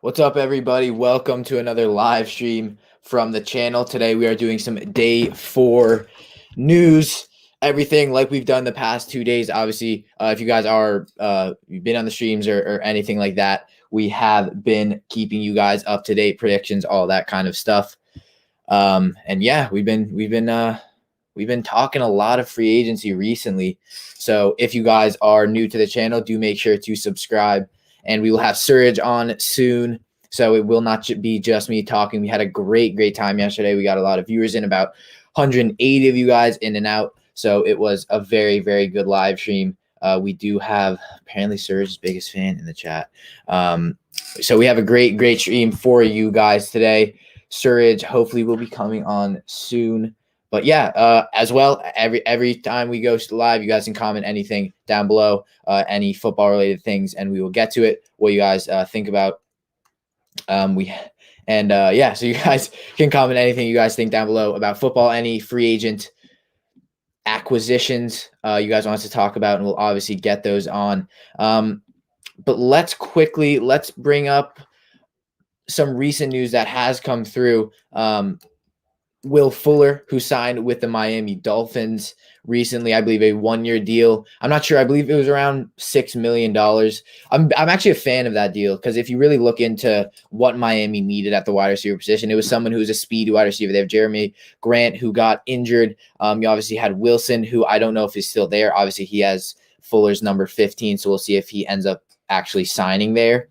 What's up, everybody? Welcome to another live stream from the channel. Today we are doing some day 4 news, everything like we've done the past 2 days. Obviously, if you guys are you've been on the streams or anything like that, we have been keeping you guys up to date, predictions, all that kind of stuff. And yeah, we've been talking a lot of free agency recently. So if you guys are new to the channel, do make sure to subscribe. And we will have Surge on soon. So it will not be just me talking. We had a great time yesterday. We got a lot of viewers in, about 180 of you guys in and out. So it was a very good live stream. We do have apparently Surge's biggest fan in the chat. So we have a great stream for you guys today. Surge hopefully will be coming on soon. But yeah, as well, every time we go live, you guys can comment anything down below, any football related things, and we will get to it. What you guys think about? Yeah, so you guys can comment anything you guys think down below about football, any free agent acquisitions you guys want us to talk about, and we'll obviously get those on. But let's bring up some recent news that has come through. Will Fuller, who signed with the Miami Dolphins recently, I believe a 1-year deal. I'm not sure. I believe it was around $6 million. I'm actually a fan of that deal because if you really look into what Miami needed at the wide receiver position, it was someone who was a speedy wide receiver. They have Jeremy Grant, who got injured. You obviously had Wilson, who I don't know if he's still there. Obviously, he has Fuller's number 15, so we'll see if he ends up actually signing there.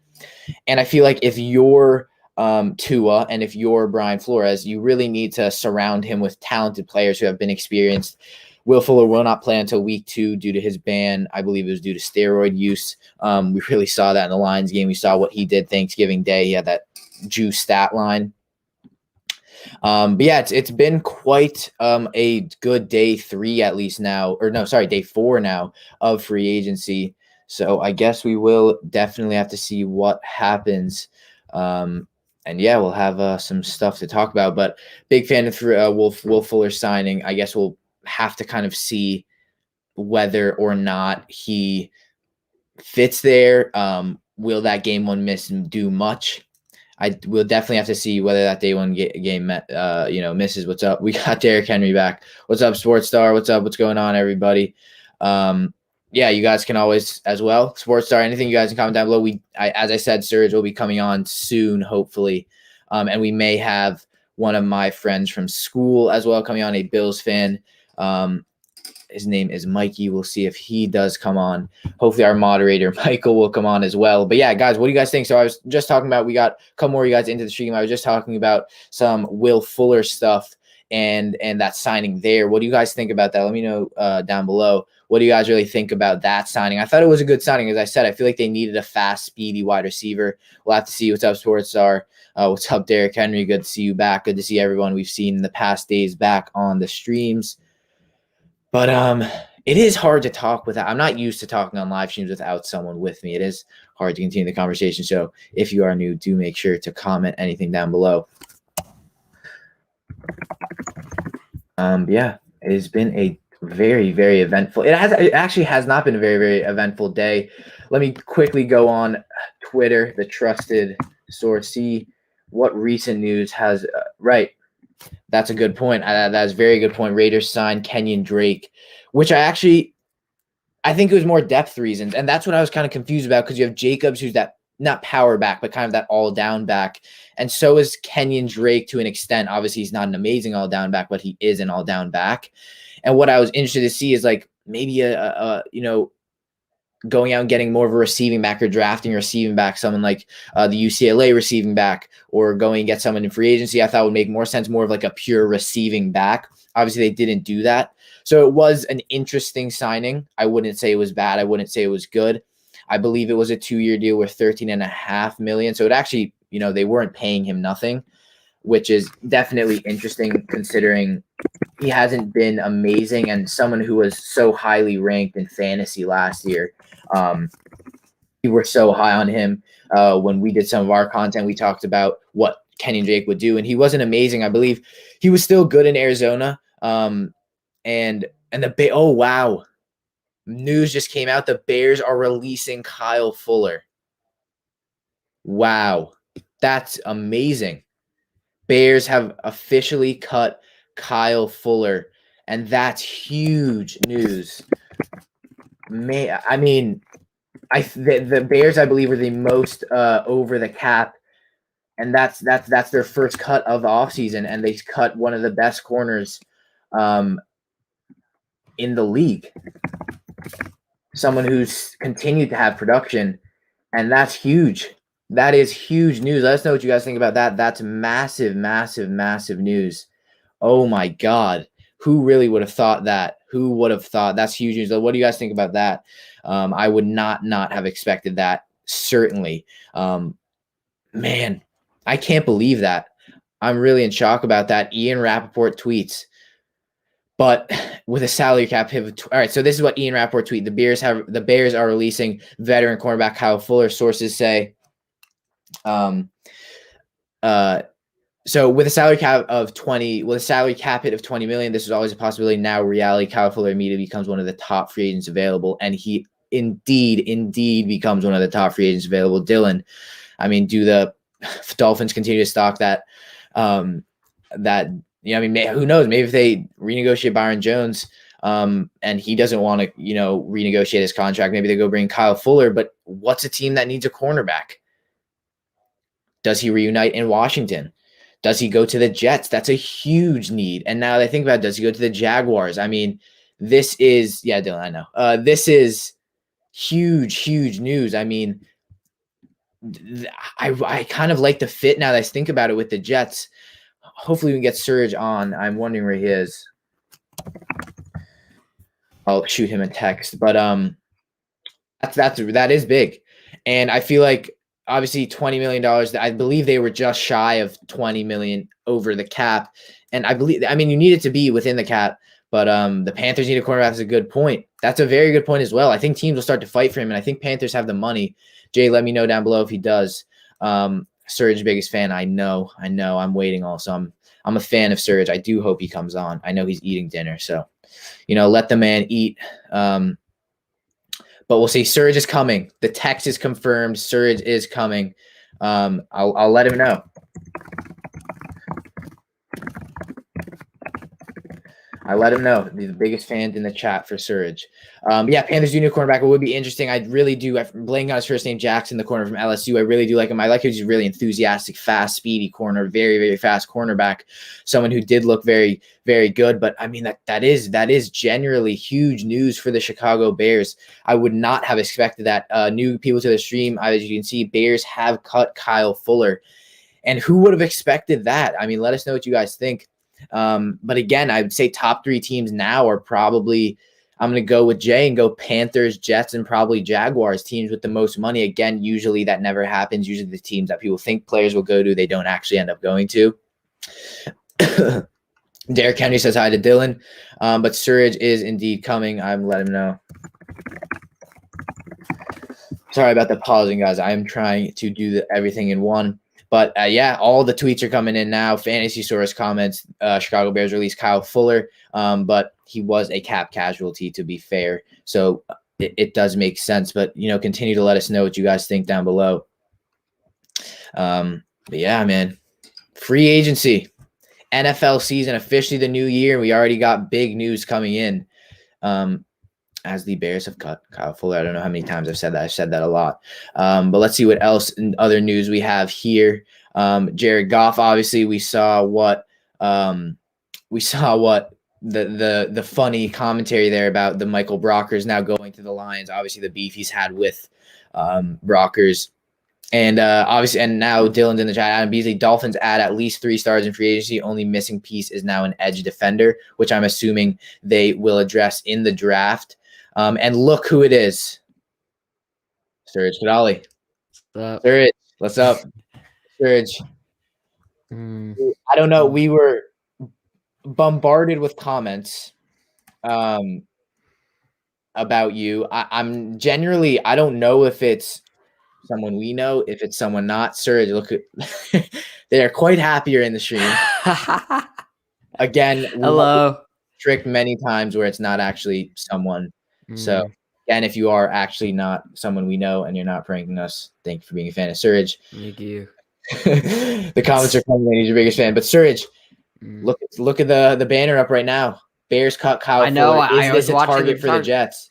And I feel like if you're Tua, and if you're Brian Flores, you really need to surround him with talented players who have been experienced. Will Fuller will not play until week 2 due to his ban. I believe it was due to steroid use. We really saw that in the Lions game. We saw what he did Thanksgiving Day. He had that juice stat line. But yeah, it's been quite a good day 3 at least now, or no, sorry, day 4 now of free agency. So I guess we will definitely have to see what happens. And yeah, we'll have some stuff to talk about. But big fan of Will Fuller signing. I guess we'll have to kind of see whether or not he fits there. Will that game 1 miss do much? I will definitely have to see whether that day 1 game misses. What's up? We got Derrick Henry back. What's up, Sports Star? What's up? What's going on, everybody? Yeah, you guys can always as well. Sports Star, anything you guys can comment down below. As I said, Surge will be coming on soon, hopefully. And we may have one of my friends from school as well coming on, a Bills fan. His name is Mikey. We'll see if he does come on. Hopefully our moderator, Michael, will come on as well. But yeah, guys, what do you guys think? So I was just talking about, we got a couple more of you guys into the stream. I was just talking about some Will Fuller stuff and that signing there. What do you guys think about that? Let me know down below. What do you guys really think about that signing? I thought it was a good signing. As I said, I feel like they needed a fast, speedy wide receiver. We'll have to see. What's up, Sports Star? What's up, Derrick Henry? Good to see you back. Good to see everyone we've seen in the past days back on the streams. But it is hard to talk without. I'm not used to talking on live streams without someone with me. It is hard to continue the conversation. So if you are new, do make sure to comment anything down below. Yeah, it has been a very eventful. It actually has not been a very eventful day. Let me quickly go on Twitter, the trusted source, see what recent news has. Right, that's a good point. That's a very good point. Raiders signed Kenyon Drake, which I think it was more depth reasons, and that's what I was kind of confused about because you have Jacobs, who's that not power back, but kind of that all down back. And so is Kenyon Drake to an extent. Obviously, he's not an amazing all down back, but he is an all down back. And what I was interested to see is like maybe going out and getting more of a receiving back or drafting a receiving back, someone like the UCLA receiving back, or going and get someone in free agency. I thought would make more sense, more of like a pure receiving back. Obviously, they didn't do that. So it was an interesting signing. I wouldn't say it was bad. I wouldn't say it was good. I believe it was a 2-year deal worth $13.5 million. So it actually, they weren't paying him nothing, which is definitely interesting considering he hasn't been amazing, and someone who was so highly ranked in fantasy last year. We were so high on him when we did some of our content. We talked about what Kenyon Drake would do, and he wasn't amazing. I believe he was still good in Arizona. Oh wow. News just came out. The Bears are releasing Kyle Fuller. Wow. That's amazing. Bears have officially cut Kyle Fuller, and that's huge news. I mean, the Bears, I believe, are the most over the cap, and that's their first cut of the offseason, and they cut one of the best corners in the league. Someone who's continued to have production, and that's huge. That is huge news. Let us know what you guys think about that. That's massive, massive, massive news. Oh my God. Who really would have thought that? Who would have thought? That's huge news. What do you guys think about that? I would not have expected that, certainly. Man, I can't believe that. I'm really in shock about that. Ian Rappaport tweets, but with a salary cap pivot. All right, so this is what Ian Rappaport tweeted. The Bears are releasing veteran cornerback Kyle Fuller. Sources say, so with a salary cap of 20, with a salary cap hit of 20 million, this was always a possibility. Now reality, Kyle Fuller immediately becomes one of the top free agents available, and he indeed becomes one of the top free agents available. Dylan, I mean, do the Dolphins continue to stock that? I mean, who knows? Maybe if they renegotiate Byron Jones, and he doesn't want to, renegotiate his contract, maybe they go bring Kyle Fuller. But what's a team that needs a cornerback? Does he reunite in Washington? Does he go to the Jets? That's a huge need. And now I think about it, does he go to the Jaguars? I mean, this is, yeah, Dylan, I know. This is huge news. I mean, I kind of like the fit now that I think about it with the Jets. Hopefully we can get Surge on. I'm wondering where he is. I'll shoot him a text. But that is big. And I feel like, obviously $20 million. I believe they were just shy of 20 million over the cap. And I mean, you need it to be within the cap, but the Panthers need a cornerback. Is a good point. That's a very good point as well. I think teams will start to fight for him, and I think Panthers have the money. Jay, let me know down below if he does. Surge, biggest fan. I know. I'm waiting also. I'm a fan of Surge. I do hope he comes on. I know he's eating dinner, so, let the man eat. But we'll see. Surge is coming. The text is confirmed. Surge is coming. I'll let him know. I let him know. He's the biggest fans in the chat for Surge. Yeah, Panthers do need a cornerback. It would be interesting. I really do. I'm blanking on his first name, Jackson, the corner from LSU. I really do like him. I like him. He's really enthusiastic, fast, speedy corner, very, very fast cornerback. Someone who did look very, very good. But I mean, that is generally huge news for the Chicago Bears. I would not have expected that. New people to the stream, as you can see, Bears have cut Kyle Fuller. And who would have expected that? I mean, let us know what you guys think. But again, I would say top 3 teams now are probably, I'm going to go with Jay and go Panthers, Jets, and probably Jaguars, teams with the most money. Again, usually that never happens. Usually the teams that people think players will go to, they don't actually end up going to. Derrick Henry says hi to Dylan. But Surge is indeed coming. I'm letting him know. Sorry about the pausing, guys. I am trying to do everything in one. But yeah, all the tweets are coming in now. Fantasy Source comments, Chicago Bears released Kyle Fuller, but he was a cap casualty, to be fair. So it does make sense. But, continue to let us know what you guys think down below. But yeah, man, free agency, NFL season, officially the new year. We already got big news coming in. As the Bears have cut Kyle Fuller. I don't know how many times I've said that. I've said that a lot. But let's see what else in other news we have here. Jared Goff, obviously, we saw what the funny commentary there about the Michael Brockers now going to the Lions. Obviously, the beef he's had with Brockers. And obviously, and now Dylan's in the chat. Adam Beasley, Dolphins add at least 3 stars in free agency. Only missing piece is now an edge defender, which I'm assuming they will address in the draft. And look who it is. Surge Kadali. Surge, what's up? Surge. I don't know. We were bombarded with comments about you. I'm generally, I don't know if it's someone we know, if it's someone not. Surge, look at they are quite happier in the stream. Again, hello. Tricked many times where it's not actually someone. So, and if you are actually not someone we know and you're not pranking us, thank you for being a fan of Surge. Thank you. The comments are coming in. He's your biggest fan. But Surge, look at the banner up right now. Bears cut Kyle I know. Fuller. Is I this was a watching target for the Jets?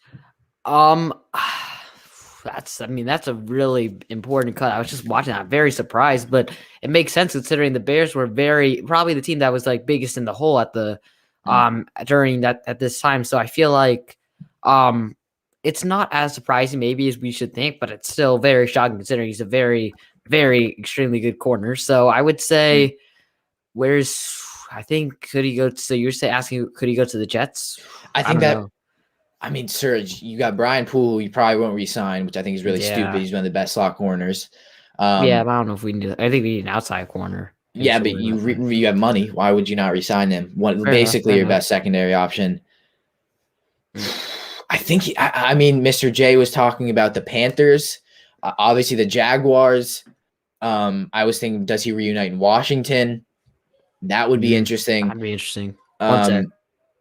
That's a really important cut. I was just watching that, very surprised, but it makes sense considering the Bears were probably the team that was like biggest in the hole at the during that at this time. So I feel like it's not as surprising maybe as we should think, but it's still very shocking considering he's a very, very extremely good corner. So I would say I think could he go to, so you're asking could he go to the Jets? I think don't that know. I mean, Serge, you got Brian Poole, who you probably won't re-sign, which I think is really stupid. He's one of the best slot corners. Yeah, but I don't know if we need. I think we need an outside corner. Yeah, but you have money. Why would you not re-sign him? Basically your best secondary option. I think. I mean, Mr. J was talking about the Panthers. Obviously, the Jaguars. I was thinking, does he reunite in Washington? That would be interesting. That'd be interesting.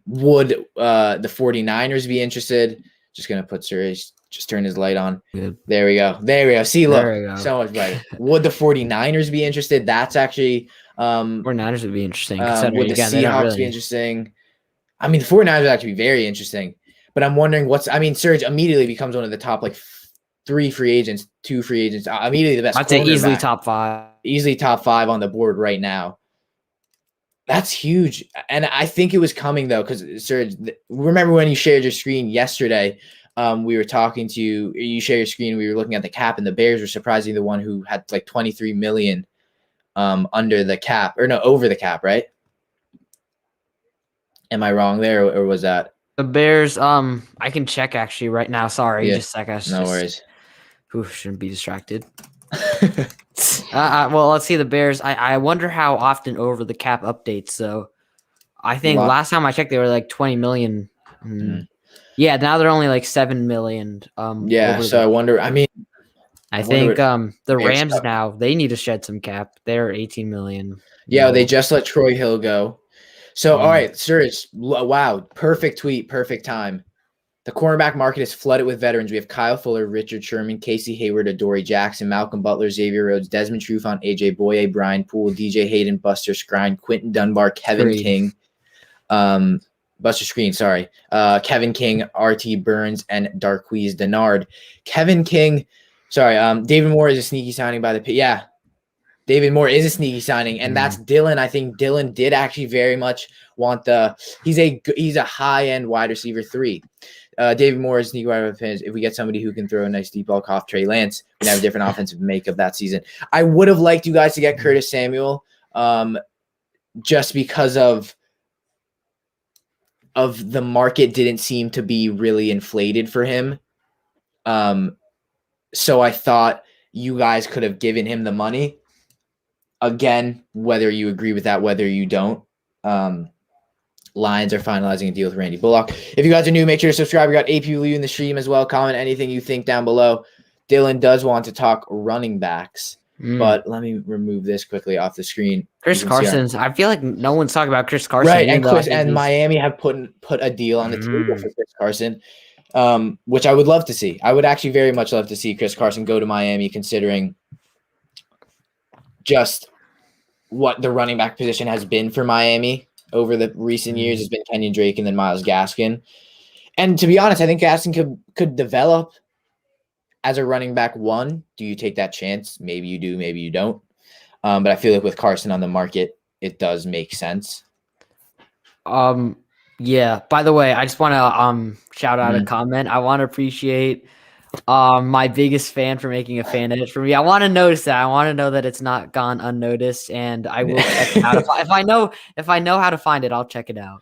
Would the 49ers be interested? Just going to put Surge, just turn his light on. Good. There we go. See, look, so much better. Would the 49ers be interested? That's actually 49ers would be interesting. Would the Seahawks be interesting? I mean, the 49ers would actually be very interesting. But I'm wondering Surge immediately becomes one of the top like 3 free agents, 2 free agents. Immediately the best. I'd say easily top 5. Easily top 5 on the board right now. That's huge. And I think it was coming, though, because, Serge, remember when you shared your screen yesterday, we were talking to you. You shared your screen. We were looking at the cap, and the Bears were surprisingly the one who had like $23 million under the cap. Or no, over the cap, right? Am I wrong there, or was that? The Bears, I can check actually right now. Sorry, just a sec. No worries. Shouldn't be distracted. Well, let's see the Bears. I wonder how often over the cap updates. So I think last time I checked, they were like 20 million. Yeah, now they're only like 7 million. Yeah, so I wonder. I mean, I think the Rams now, they need to shed some cap. They're 18 million. Yeah, they just let Troy Hill go. So, all right, Serge, wow, perfect tweet, perfect time. The cornerback market is flooded with veterans. We have Kyle Fuller, Richard Sherman, Casey Hayward, Adoree Jackson, Malcolm Butler, Xavier Rhodes, Desmond Trufant, AJ Boye, Brian Poole, DJ Hayden, Buster Skrine, Quentin Dunbar, Kevin King, Buster Skrine, sorry, Kevin King, R.T. Burns, and Darqueze Dennard. Kevin King, sorry, David Moore is a sneaky signing by the pit. Yeah, David Moore is a sneaky signing, and that's Dylan. I think Dylan did actually very much want he's a high-end wide receiver 3. David Moore is sneaky wide receiver. If we get somebody who can throw a nice deep ball off Trey Lance, we have a different offensive makeup that season. I would have liked you guys to get Curtis Samuel, just because of the market didn't seem to be really inflated for him. So I thought you guys could have given him the money. Again, whether you agree with that, whether you don't, Lions are finalizing a deal with Randy Bullock. If you guys are new, make sure to subscribe. We got AP Liu in the stream as well. Comment anything you think down below. Dylan does want to talk running backs, but let me remove this quickly off the screen. Chris Carson's. I feel like no one's talking about Chris Carson. Right, and Miami have put a deal on the table for Chris Carson, which I would love to see. I would actually very much love to see Chris Carson go to Miami, considering just what the running back position has been for Miami over the recent years. Has been Kenyon Drake and then Myles Gaskin. And to be honest, I think Gaskin could develop as a running back 1. Do you take that chance? Maybe you do, maybe you don't. But I feel like with Carson on the market, it does make sense. Yeah. By the way, I just want to shout out a comment. I want to appreciate my biggest fan for making a fan edit for me. I want to notice that. I want to know that it's not gone unnoticed, and I will check it out. If I know how to find it, I'll check it out.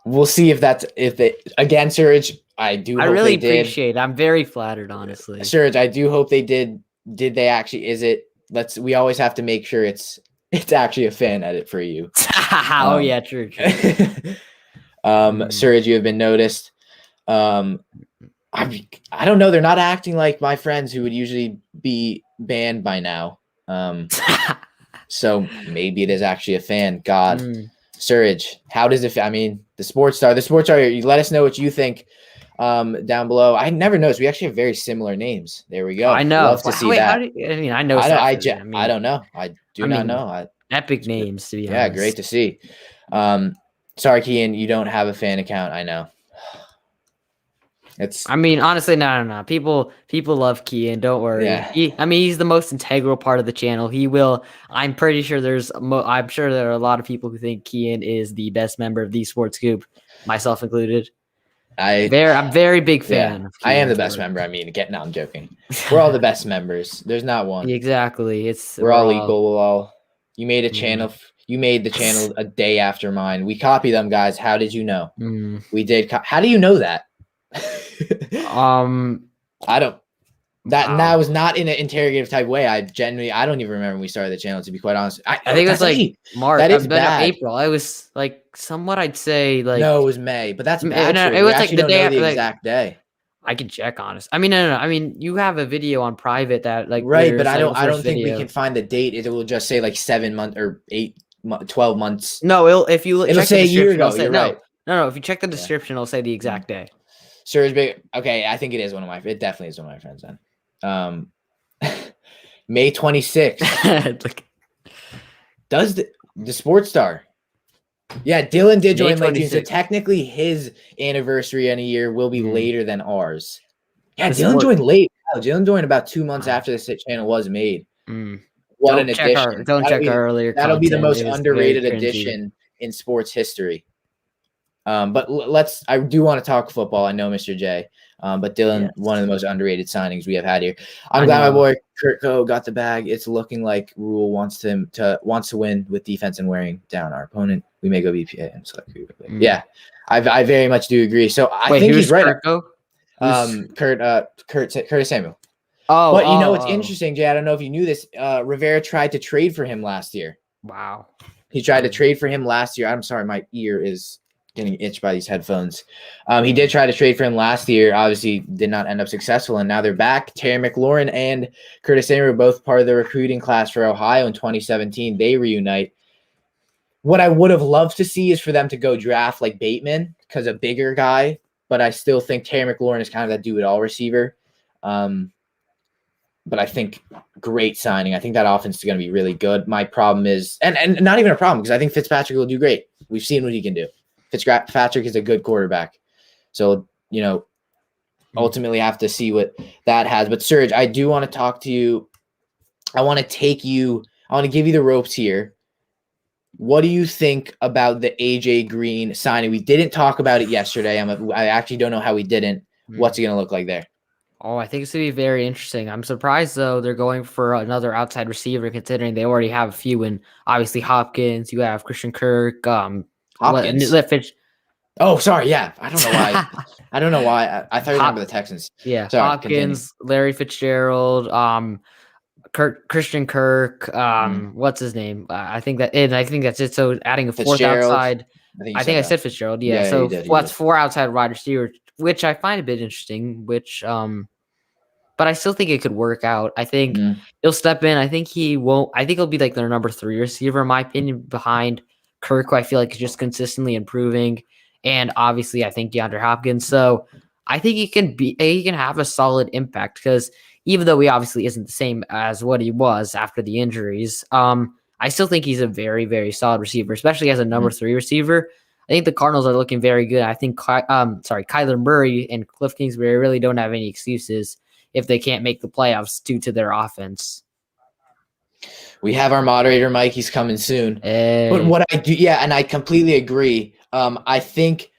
We'll see if they again, Serge. I really appreciate it. I'm very flattered, honestly. Serge, I do hope they did. Did they actually? Is it? We always have to make sure it's actually a fan edit for you. Oh yeah, true. Serge, you have been noticed. I don't know. They're not acting like my friends who would usually be banned by now. So maybe it is actually a fan. God, Surge, how does it? I mean, the sports star. You let us know what you think. down below. I never noticed. We actually have very similar names. There we go. I know. Love to see that. I know. I don't know. I do not know. Epic names, to be honest. Yeah, great to see. Sorry, Kian, you don't have a fan account. I know. Honestly, no. People love Kian. Don't worry. Yeah. He's the most integral part of the channel. I'm pretty sure I'm sure there are a lot of people who think Kian is the best member of the Sports Scoop, myself included. I'm very big fan. Yeah, I am the best member. I'm joking. We're all the best members. There's not one. Exactly. We're all equal. You made a channel. You made the channel a day after mine. We copy them, guys. How did you know? We did. How do you know that? I don't. That was not in an interrogative type way. I don't even remember when we started the channel. To be quite honest, I think it was like March. That is bad. April. I was like somewhat. I'd say like no, it was May, but that's no, it was like the day after the exact day. I can check honest. No. You have a video on private that like right, but I don't think we can find the date. It will just say like 7 months or 12 months. No, if you it'll say a year ago. You're right. No. If you check the description, it'll say the exact day. Surge big. Okay, I think it is it definitely is one of my friends then. May 26th. Does the Sports Star? Yeah, Dylan did join late June, so technically his anniversary in a year will be later than ours. Yeah, Dylan joined late. Dylan joined about 2 months after the channel was made. What an addition! Don't check our earlier. That'll be the most underrated addition in sports history. But I do want to talk football. I know, Mr. J. But Dylan, one of the most underrated signings we have had here. I'm glad my boy Kurt Coe got the bag. It's looking like Rule wants to win with defense and wearing down our opponent. We may go BPA and select. Yeah, I very much do agree. So I think he's right. Curtis Samuel. Oh, but you know what's interesting, Jay? I don't know if you knew this. Rivera tried to trade for him last year. Wow. He tried to trade for him last year. I'm sorry, my ear is getting itched by these headphones. He did try to trade for him last year. Obviously, did not end up successful, and now they're back. Terry McLaurin and Curtis Samuel were both part of the recruiting class for Ohio in 2017. They reunite. What I would have loved to see is for them to go draft like Bateman, because a bigger guy, but I still think Terry McLaurin is kind of that do-it-all receiver. But I think great signing. I think that offense is going to be really good. My problem is, and not even a problem, because I think Fitzpatrick will do great. We've seen what he can do. Fitzpatrick is a good quarterback. So, ultimately have to see what that has. But Serge, I do want to talk to you. I want to give you the ropes here. What do you think about the AJ Green signing? We didn't talk about it yesterday. I actually don't know how we didn't. What's it going to look like there? Oh, I think it's going to be very interesting. I'm surprised, though, they're going for another outside receiver, considering they already have a few. And obviously Hopkins, you have Christian Kirk, Hopkins. Oh, sorry. Yeah. I don't know why. I thought you were talking about the Texans. Yeah. Sorry, Hopkins, continue. Larry Fitzgerald, Christian Kirk, what's his name? I think that's it. So adding a fourth outside. I think I said Fitzgerald. Yeah. So that's 4 outside wide receivers, which I find a bit interesting, but I still think it could work out. I think he'll step in. I think he'll be like their number 3 receiver, in my opinion, behind Kirk, who I feel like is just consistently improving. And obviously I think DeAndre Hopkins. So I think he can have a solid impact, because even though he obviously isn't the same as what he was after the injuries, I still think he's a very, very solid receiver, especially as a number 3 receiver. I think the Cardinals are looking very good. I think Kyler Murray and Cliff Kingsbury really don't have any excuses if they can't make the playoffs due to their offense. We have our moderator, Mike. He's coming soon. Hey. But what I do, and I completely agree. I think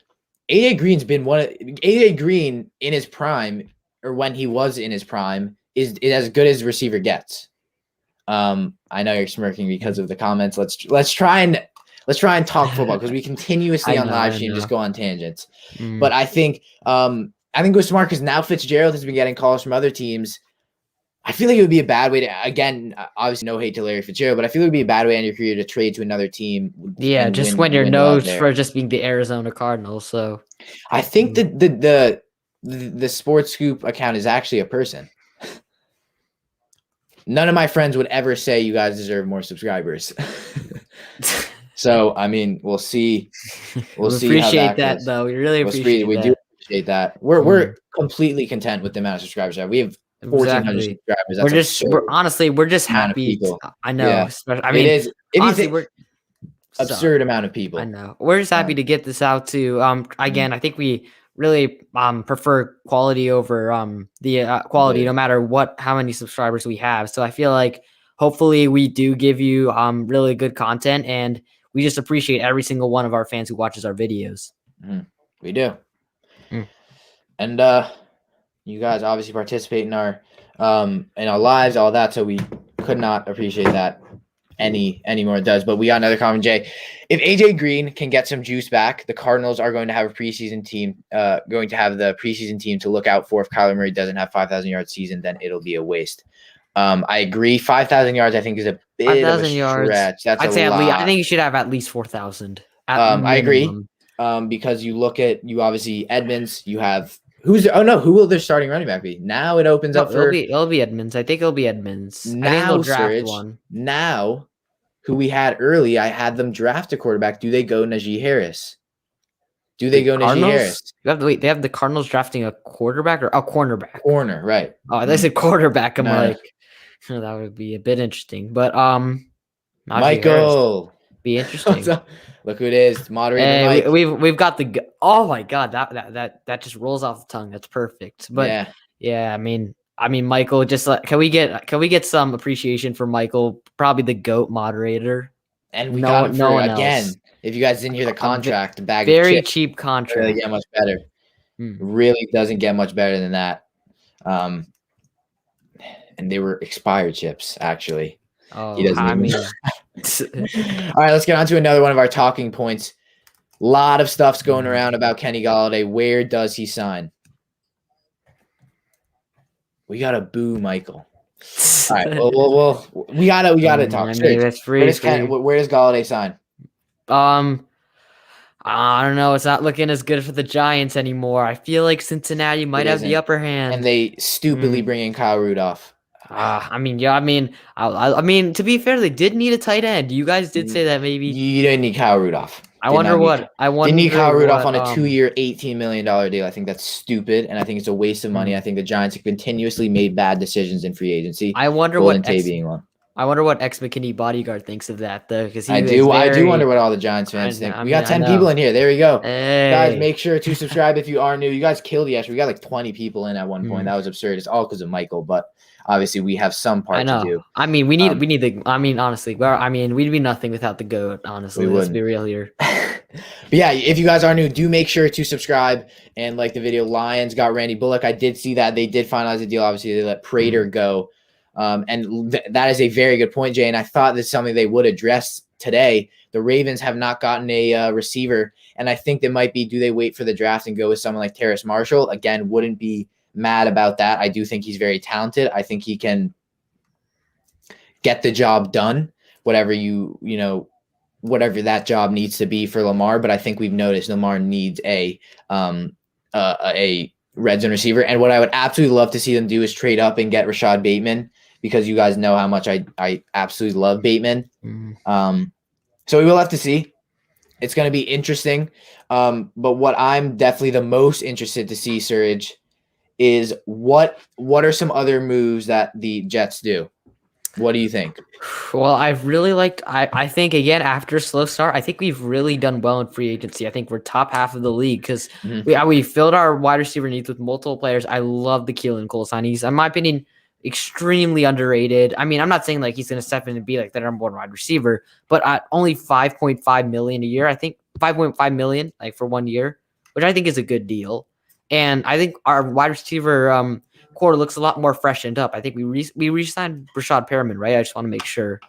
AJ Green in his prime, or when he was in his prime, is as good as receiver gets. I know you're smirking because of the comments. Let's try and talk football, because we continuously on live stream just go on tangents. But I think it was smart, because now Fitzgerald has been getting calls from other teams. I feel like it would be a bad way to, again, obviously no hate to Larry Fitzgerald, but I feel it would be a bad way in your career to trade to another team. Yeah, just when you're known for just being the Arizona Cardinals. So I think that the Sports Scoop account is actually a person. None of my friends would ever say you guys deserve more subscribers. So, we'll see. We'll see. Appreciate that, though. We really appreciate that. We do appreciate that. We're completely content with the amount of subscribers. We have 1,400 exactly. subscribers. That's We're just amount of happy. people. I know. Yeah, I it mean, is. If you honestly, think we're sorry. absurd amount of I people. know. We're just happy to get this out to again, I think we really prefer quality over the quality no matter how many subscribers we have. So I feel like hopefully we do give you really good content, and we just appreciate every single one of our fans who watches our videos. We do. And you guys obviously participate in our lives, all that, so we could not appreciate that any more it does. But we got another comment, Jay. If AJ Green can get some juice back, the Cardinals are going to have a preseason team, to look out for. If Kyler Murray doesn't have 5,000 yard season, then it'll be a waste. I agree. 5,000 yards, I think, is a bit of a stretch. That's I'd say lot. I think you should have at least 4,000. I agree. Because you obviously Edmonds, you have who will their starting running back be? Now it opens up for it'll be Edmonds. I think it'll be Edmonds. Now, I think they'll draft one. Now, who we had early, I had them draft a quarterback. Do they go Najee Harris? They have the Cardinals drafting a quarterback or a cornerback? Corner, right. Oh, they said quarterback. I'm like, that would be a bit interesting. But Michael. Be interesting. Look who it is, moderator. We've got the. Oh my God, that just rolls off the tongue. That's perfect. But yeah, I mean, Michael. Just can we get some appreciation for Michael? Probably the GOAT moderator. And we got him for again. If you guys didn't hear the contract, the bag very of chips, cheap contract. Really get much better. Really doesn't get much better than that. And they were expired chips, actually. Oh, he doesn't even All right, let's get on to another one of our talking points. A lot of stuff's going around about Kenny Golladay. Where does he sign? We gotta boo Michael. All right, well, we gotta talk. I mean, that's free. Where does Golladay sign? I don't know. It's not looking as good for the Giants anymore. I feel like Cincinnati might have the upper hand. And they stupidly bring in Kyle Rudolph. I mean, to be fair, they did need a tight end. You guys did say that maybe you didn't need Kyle Rudolph. I wonder didn't need Kyle Rudolph on a 2-year, $18 million deal. I think that's stupid, and I think it's a waste of money. I think the Giants have continuously made bad decisions in free agency. I wonder what Ex McKinney bodyguard thinks of that, though, because I do wonder what all the Giants fans think. We got 10 people in here. There we go. Hey. Guys, make sure to subscribe if you are new. You guys killed yesterday. We got like 20 people in at one point. That was absurd. It's all because of Michael, but obviously we have some part to do. I mean, we need honestly, we'd be nothing without the GOAT, honestly. Let's be real here. But yeah, if you guys are new, do make sure to subscribe and like the video. Lions got Randy Bullock. I did see that. They did finalize the deal. Obviously, they let Prater go. And that is a very good point, Jay. And I thought that's something they would address today. The Ravens have not gotten a receiver. And I think they might be, do they wait for the draft and go with someone like Terrace Marshall? Again, wouldn't be mad about that. I do think he's very talented. I think he can get the job done, whatever whatever that job needs to be for Lamar. But I think we've noticed Lamar needs a red zone receiver. And what I would absolutely love to see them do is trade up and get Rashad Bateman, because you guys know how much I absolutely love Bateman. So we will have to see. It's going to be interesting. But what I'm definitely the most interested to see, Surge, is what are some other moves that the Jets do? What do you think? Well, I've really liked, I think, again, after a slow start, I think we've really done well in free agency. I think we're top half of the league because we filled our wide receiver needs with multiple players. I love the Keelan Cole sign. He's, in my opinion, extremely underrated. I mean, I'm not saying like he's going to step in and be like the number one wide receiver, but at only $5.5 million a year, I think $5.5 million like for 1 year, which I think is a good deal. And I think our wide receiver core looks a lot more freshened up. I think we re-signed Rashad Perriman, right? I just want to make sure.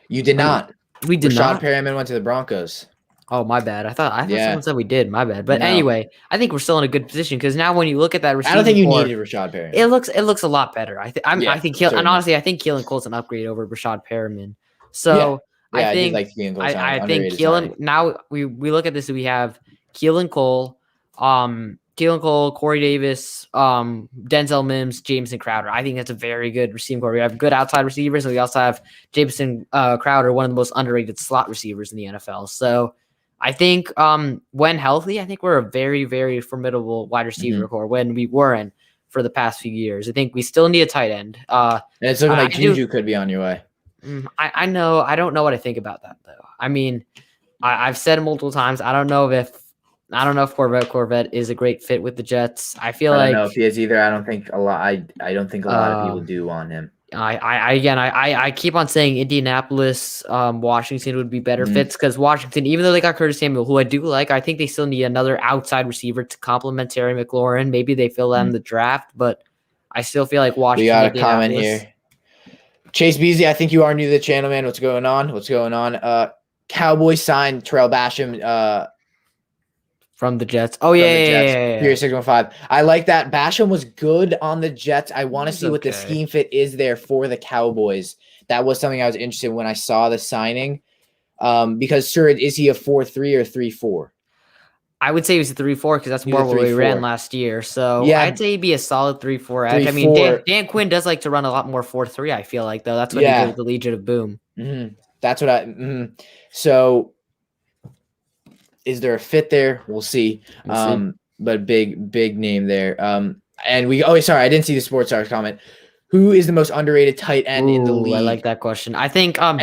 You did not. We did not. Rashad Perriman went to the Broncos. Oh, my bad. I thought someone said we did. My bad. But anyway, I think we're still in a good position because now when you look at that receiver, I don't think you needed Rashad Perriman. It looks a lot better. I think honestly, I think Keelan Cole's an upgrade over Rashad Perriman. So I think Keelan. Now we look at this. We have Keelan Cole, Corey Davis, Denzel Mims, Jameson Crowder. I think that's a very good receiving core. We have good outside receivers, and we also have Jameson Crowder, one of the most underrated slot receivers in the NFL. So I think when healthy, I think we're a very, very formidable wide receiver core when we weren't for the past few years. I think we still need a tight end. And it's looking like Juju could be on your way. I know. I don't know what I think about that though. I mean, I've said it multiple times. I don't know if Corvette is a great fit with the Jets. I don't know if he is either. I don't think a lot. I don't think a lot of people do want him. I keep on saying Indianapolis, Washington would be better fits because Washington, even though they got Curtis Samuel, who I do like, I think they still need another outside receiver to complement Terry McLaurin. Maybe they fill that in the draft, but I still feel like Washington. We got a comment here. Chase Beasley, I think you are new to the channel, man. What's going on? What's going on? Cowboys signed Terrell Basham from the Jets. Oh, yeah. Here, 615. I like that. Basham was good on the Jets. I want to see what the scheme fit is there for the Cowboys. That was something I was interested in when I saw the signing. Because, sir, is he a 4-3 or 3-4? I would say he was a 3-4 because that's more what we ran last year. So yeah, I'd say he'd be a solid 3-4 edge. I mean, Dan Quinn does like to run a lot more 4-3, I feel like, though. That's what he did with the Legion of Boom. That's what I So is there a fit there? We'll see. But big name there. And sorry, I didn't see the Sports Stars comment. Who is the most underrated tight end in the league? I like that question. I think should I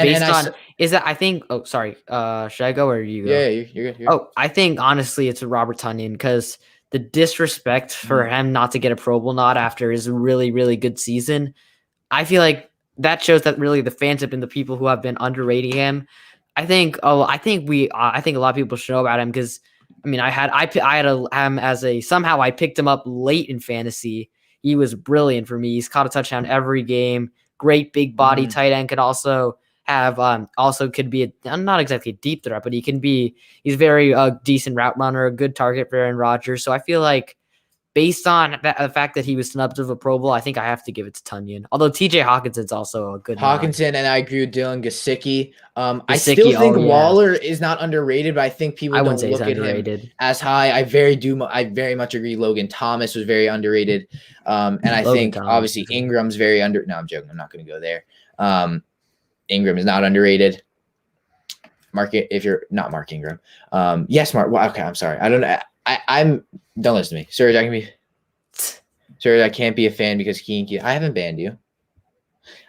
go or you go? Yeah, you're good. I think honestly it's Robert Tonyan because the disrespect for him not to get a Pro Bowl nod after his really, really good season. I feel like that shows that really the fans have been the people who have been underrating him. I think a lot of people should know about him because I mean I picked him up late in fantasy. He was brilliant for me. He's caught a touchdown every game. Great big body tight end. Could also have could be not exactly a deep threat, but he's very decent route runner, a good target for Aaron Rodgers. So I feel like based on the fact that he was snubbed of a Pro Bowl, I think I have to give it to Tonyan. Although TJ Hawkinson's also a good and I agree with Dylan Gesicki. I still think Waller is not underrated, but I think people don't look at him as high. I very much agree. Logan Thomas was very underrated. And I think obviously Ingram's very under. No, I'm joking. I'm not going to go there. Ingram is not underrated. If you're not Mark Ingram. Yes, Mark. Well, okay, I'm sorry. I don't know. Don't listen to me. Serge, I can't be a fan because I haven't banned you.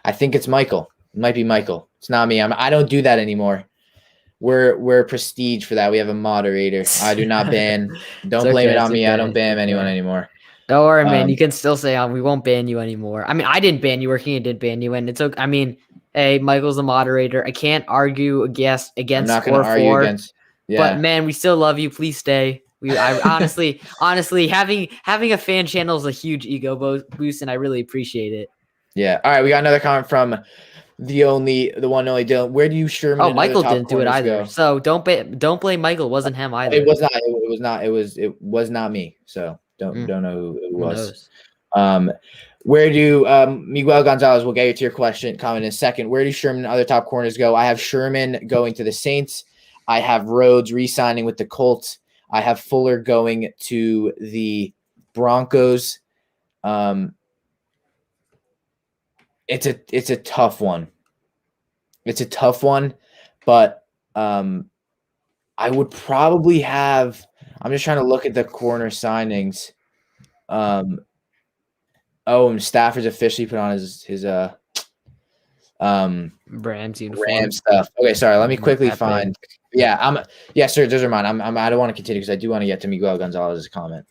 I think it's Michael. It might be Michael. It's not me. I don't do that anymore. We're prestige for that. We have a moderator. I do not ban. Don't blame it on me. I don't ban anyone anymore. Don't worry, man. You can still say we won't ban you anymore. I mean, I didn't ban you or King didn't ban you, and it's okay. I mean, hey, Michael's the moderator. I can't argue against I'm not going to argue against. Yeah. But man, we still love you. Please stay. I honestly, having a fan channel is a huge ego boost, and I really appreciate it. Yeah. All right, we got another comment from the one and only Dylan. Where do you Sherman? Oh, Michael didn't do it either. Go? So don't blame Michael. It wasn't him either. It was not. It was not me. So don't know who it was. Where do Miguel Gonzalez? We'll get to your comment in a second. Where do Sherman and other top corners go? I have Sherman going to the Saints. I have Rhodes re-signing with the Colts. I have Fuller going to the Broncos. It's a tough one. It's a tough one, but I would probably have. I'm just trying to look at the corner signings. And Stafford's officially put on his Rams uniform. Rams stuff. Okay, sorry. Let me quickly find. Yeah, sir. Those are mine. I don't want to continue because I do want to get to Miguel Gonzalez's comment.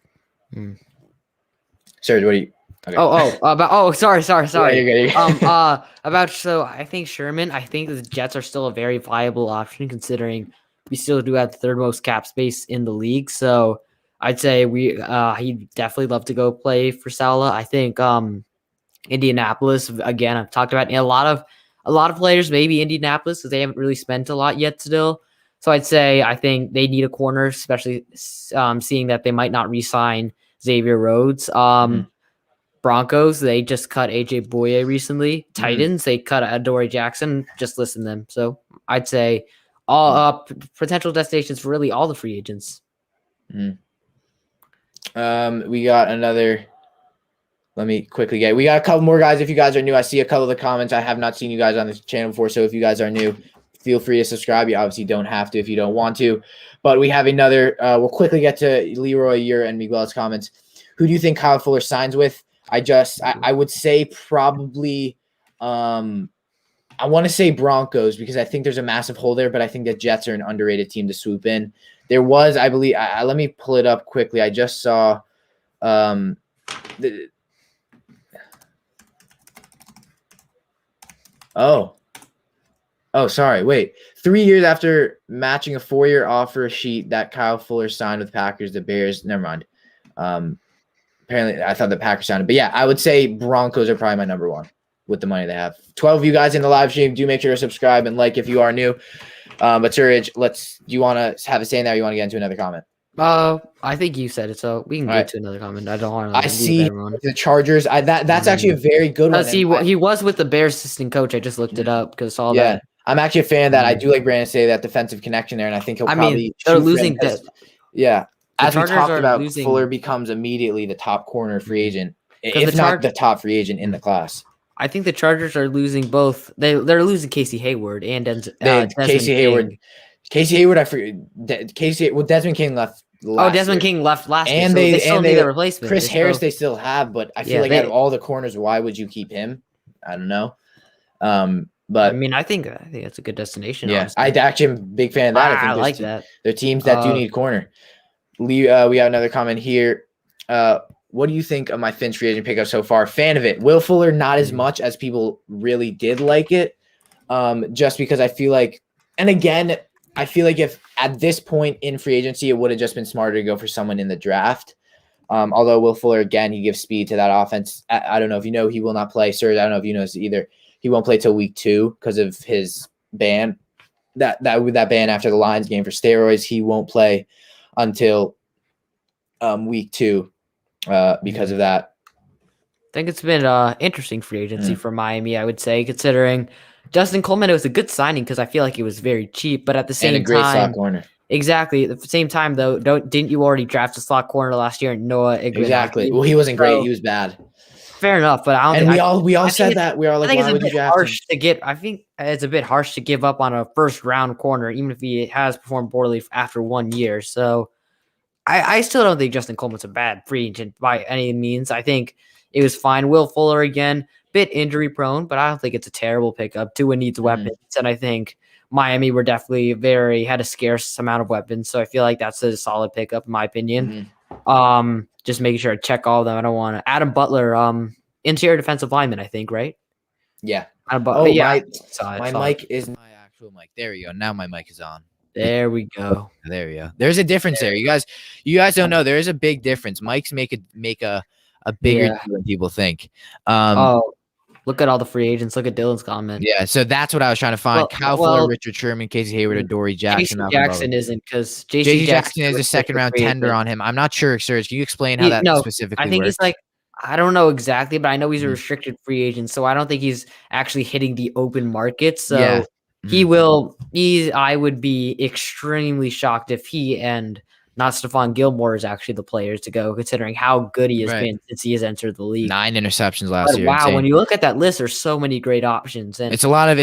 Sir, what do you? Okay. Sorry. Yeah, you're good. So I think Sherman. I think the Jets are still a very viable option considering we still do have the third most cap space in the league. So I'd say he'd definitely love to go play for Saleh. I think Indianapolis again. I've talked about a lot of players. Maybe Indianapolis because they haven't really spent a lot yet still. So I'd say I think they need a corner, especially seeing that they might not re-sign Xavier Rhodes. Broncos, they just cut AJ Bouye recently. Titans, they cut Adoree Jackson. Just listen to them. So I'd say all potential destinations for really all the free agents. We got another. Let me quickly get. We got a couple more guys. If you guys are new, I see a couple of the comments. I have not seen you guys on this channel before, so if you guys are new, feel free to subscribe. You obviously don't have to if you don't want to. But we have another. We'll quickly get to Leroy, your, and Miguel's comments. Who do you think Kyle Fuller signs with? I would say probably. I want to say Broncos because I think there's a massive hole there, but I think the Jets are an underrated team to swoop in. There was, I believe, let me pull it up quickly. I just saw sorry. Wait. 3 years after matching a 4-year offer sheet that Kyle Fuller signed with Packers, the Bears, never mind. Apparently, I thought the Packers signed it. But yeah, I would say Broncos are probably my number one with the money they have. 12 of you guys in the live stream, do make sure to subscribe and like if you are new. But Suraj, do you want to have a say in that or you want to get into another comment? I think you said it, so we can get to another comment. I don't want to. I see the Chargers. That's actually a very good one. He was with the Bears assistant coach. I just looked it up because all that. I'm actually a fan of that. I do like Brandon say that defensive connection there, and I think he'll probably. They're losing. As we talked about, Fuller becomes immediately the top corner free agent, if not the top free agent in the class. I think the Chargers are losing both. They're losing Casey Hayward and Desmond Hayward. Casey Hayward, I forget. Desmond King left. Desmond King left last year. So they still need a replacement. Chris Harris, they still have, but I feel like out of all the corners, why would you keep him? I don't know. But I think that's a good destination. Yeah, I actually am a big fan of that. I like that. They're teams that do need corner. We have another comment here. What do you think of my Finch free agent pickup so far? Fan of it. Will Fuller, not as much as people really did like it. Just because I feel like, and again, I feel like if at this point in free agency, it would have just been smarter to go for someone in the draft. Although Will Fuller, again, he gives speed to that offense. I don't know if you know, he will not play. Sir, I don't know if you know this either. He won't play till week 2 because of his ban. That ban after the Lions game for steroids, he won't play until week 2 because of that. I think it's been interesting free agency for Miami, I would say, considering Justin Coleman, it was a good signing because I feel like it was very cheap, but at the same time, great slot corner. Exactly. At the same time, though, didn't you already draft a slot corner last year, Noah Igbenogany? Exactly. Well, he wasn't great. He was bad. Fair enough, but I don't. And we all said that. We are like, why would you draft him? I think it's a bit harsh to give up on a first round corner, even if he has performed poorly after 1 year. So, I still don't think Justin Coleman's a bad free agent by any means. I think it was fine. Will Fuller again, bit injury prone, but I don't think it's a terrible pickup. Tua needs weapons, and I think Miami were definitely had a scarce amount of weapons. So I feel like that's a solid pickup in my opinion. Just making sure I check all of them. I don't want to. Adam Butler, interior defensive lineman, I think, right? Yeah. Adam Butler. My mic is my actual mic. There we go. Now my mic is on. There we go. There we go. There's a difference there. You guys don't know. There is a big difference. Mics make a bigger deal than people think. Look at all the free agents. Look at Dylan's comment. Yeah, so that's what I was trying to find. Kyle Fuller, Richard Sherman, Casey Hayward, or Dory Jackson. J.C. Jackson isn't because J.C. Jackson is a second-round tender on him. I'm not sure, Serge. Can you explain how that specifically I think works? He's like, I don't know exactly, but I know he's a restricted free agent, so I don't think he's actually hitting the open market. So I would be extremely shocked if he and not Stephon Gilmore is actually the players to go, considering how good he has been since he has entered the league. 9 interceptions last year. Wow, insane. When you look at that list, there's so many great options, and it's a lot of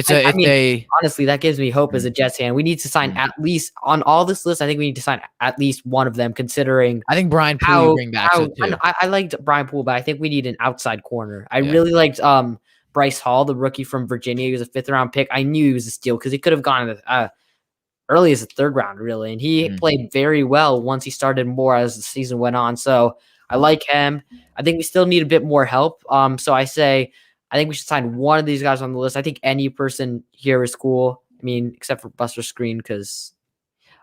honestly, that gives me hope as a Jets fan. We need to sign at least on all this list. I think we need to sign at least one of them, considering I think Brian Poole bring back too. I liked Brian Poole, but I think we need an outside corner. I really liked Bryce Hall, the rookie from Virginia. He was a 5th-round pick. I knew he was a steal because he could have gone early as a 3rd round, really. And he played very well once he started more as the season went on. So I like him. I think we still need a bit more help. So I say, I think we should sign one of these guys on the list. I think any person here is cool. I mean, except for Buster Screen, because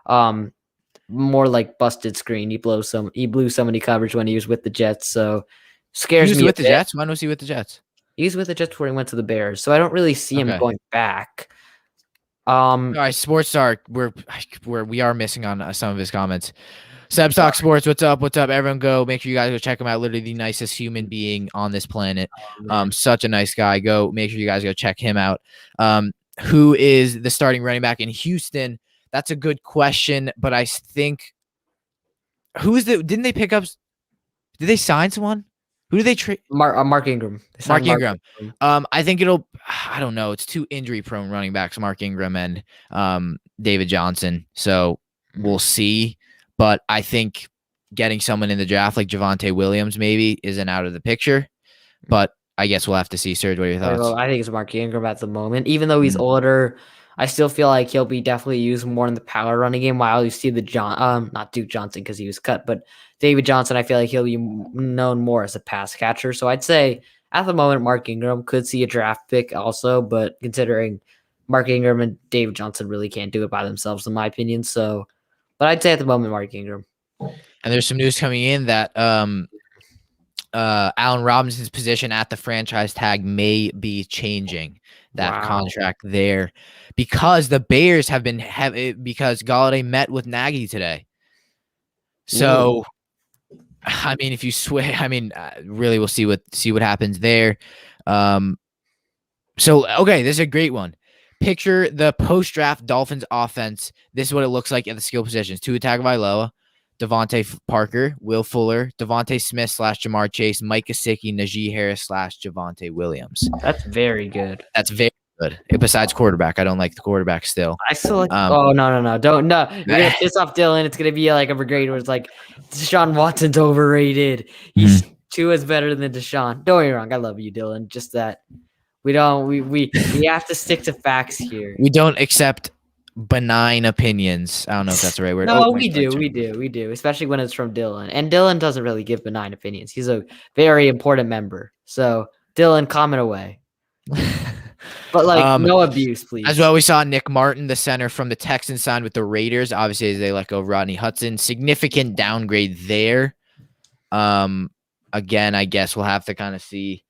more like busted screen. He blew so many coverage when he was with the Jets. So scares me. He was with the Jets? When was he with the Jets? He was with the Jets before he went to the Bears. So I don't really see him going back. All right, Sports Star, we are missing on some of his comments. Seb Stock Sports, what's up? What's up? Everyone go. Make sure you guys go check him out. Literally the nicest human being on this planet. Such a nice guy. Make sure you guys go check him out. Who is the starting running back in Houston? That's a good question, but I think did they sign someone? Who do they trade? Mark Ingram. Mark Ingram. I think I don't know. It's two injury prone running backs, Mark Ingram and David Johnson. So we'll see. But I think getting someone in the draft like Javonte Williams maybe isn't out of the picture. But I guess we'll have to see. Serge, what are your thoughts? I think it's Mark Ingram at the moment. Even though he's older, I still feel like he'll be definitely used more in the power running game. While you see not Duke Johnson because he was cut, but David Johnson, I feel like he'll be known more as a pass catcher. So I'd say at the moment, Mark Ingram could see a draft pick also, but considering Mark Ingram and David Johnson really can't do it by themselves, in my opinion. So, but I'd say at the moment, Mark Ingram. And there's some news coming in that Allen Robinson's position at the franchise tag may be changing that contract there because the Bears have been because Golladay met with Nagy today. So, I mean, if you switch, I mean, really, we'll see what happens there. So, okay, this is a great one. Picture the post-draft Dolphins offense. This is what it looks like at the skill positions. Tua Tagovailoa, Devontae Parker, Will Fuller, Devontae Smith / Jamar Chase, Mike Gesicki, Najee Harris / Javonte Williams. That's very good. That's very good. Besides quarterback, I don't like the quarterback still. I still like. Oh no! Don't no. You're gonna piss off Dylan. It's gonna be like a brigade where it's like Deshaun Watson's overrated. He's Tua's better than Deshaun. Don't get me wrong. I love you, Dylan. Just that we don't. We have to stick to facts here. We don't accept benign opinions. I don't know if that's the right word. No, we do, especially when it's from Dylan. And Dylan doesn't really give benign opinions. He's a very important member. So Dylan, comment away. But like no abuse, please. As well, we saw Nick Martin, the center from the Texans, signed with the Raiders. Obviously, as they let go of Rodney Hudson. Significant downgrade there. Again, I guess we'll have to kind of see.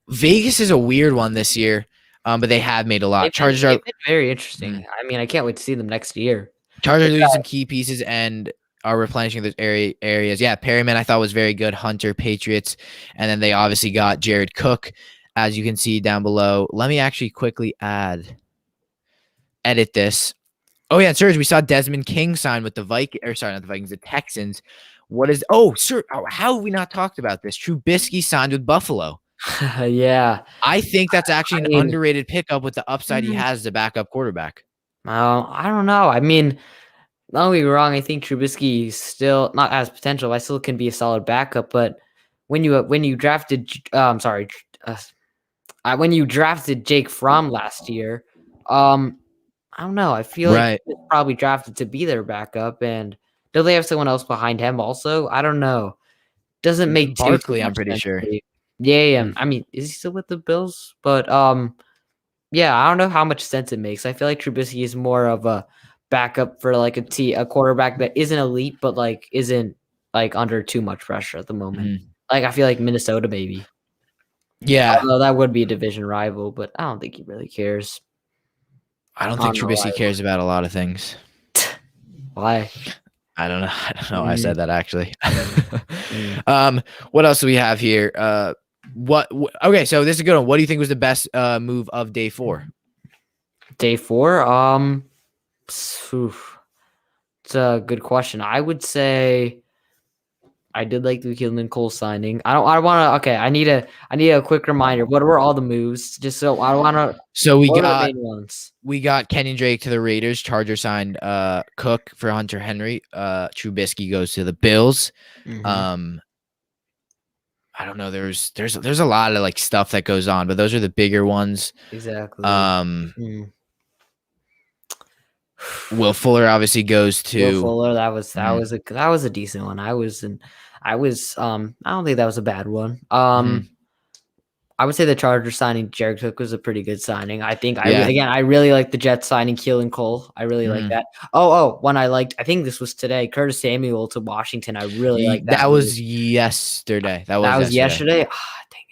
Vegas is a weird one this year. But they have made a lot. Chargers are very interesting. I mean, I can't wait to see them next year. Chargers are losing some key pieces and are replenishing those areas. Yeah, Perryman I thought was very good. Hunter, Patriots, and then they obviously got Jared Cook, as you can see down below. Let me actually quickly edit this. Oh yeah, Serge, we saw Desmond King sign with the the Texans. Sir, how have we not talked about this? Trubisky signed with Buffalo. Yeah. I think that's actually an underrated pickup with the upside he has as a backup quarterback. I don't know. I mean, don't get me wrong. I think Trubisky still not has potential. I still can be a solid backup, but when you drafted, when you drafted Jake Fromm last year, I don't know. I feel like he's probably drafted to be their backup, and do they have someone else behind him also? I don't know. Doesn't make Barkley. I'm pretty sure. Yeah. I mean, is he still with the Bills? But yeah, I don't know how much sense it makes. I feel like Trubisky is more of a backup for like a quarterback that isn't elite, but like isn't like under too much pressure at the moment. Like I feel like Minnesota maybe. Yeah, although that would be a division rival, but I don't think he really cares. I don't think Trubisky cares about a lot of things. Why? I don't know. I said that actually. What else do we have here? Okay, so this is a good one. What do you think was the best move of day 4? Day 4? It's a good question. I would say I did like the Keelan Cole signing. I need a quick reminder. What were all the moves? Just so I want to. So we got Kenyon Drake to the Raiders. Chargers signed Cook for Hunter Henry. Trubisky goes to the Bills. I don't know. There's a lot of like stuff that goes on, but those are the bigger ones. Exactly. Will Fuller obviously goes to Will Fuller. That was a decent one. I don't think that was a bad one. I would say the Chargers signing Jared Cook was a pretty good signing. I think I really like the Jets signing Keelan Cole. I really like that. One I liked. I think this was today. Curtis Samuel to Washington. I really like that. That was yesterday. That was yesterday.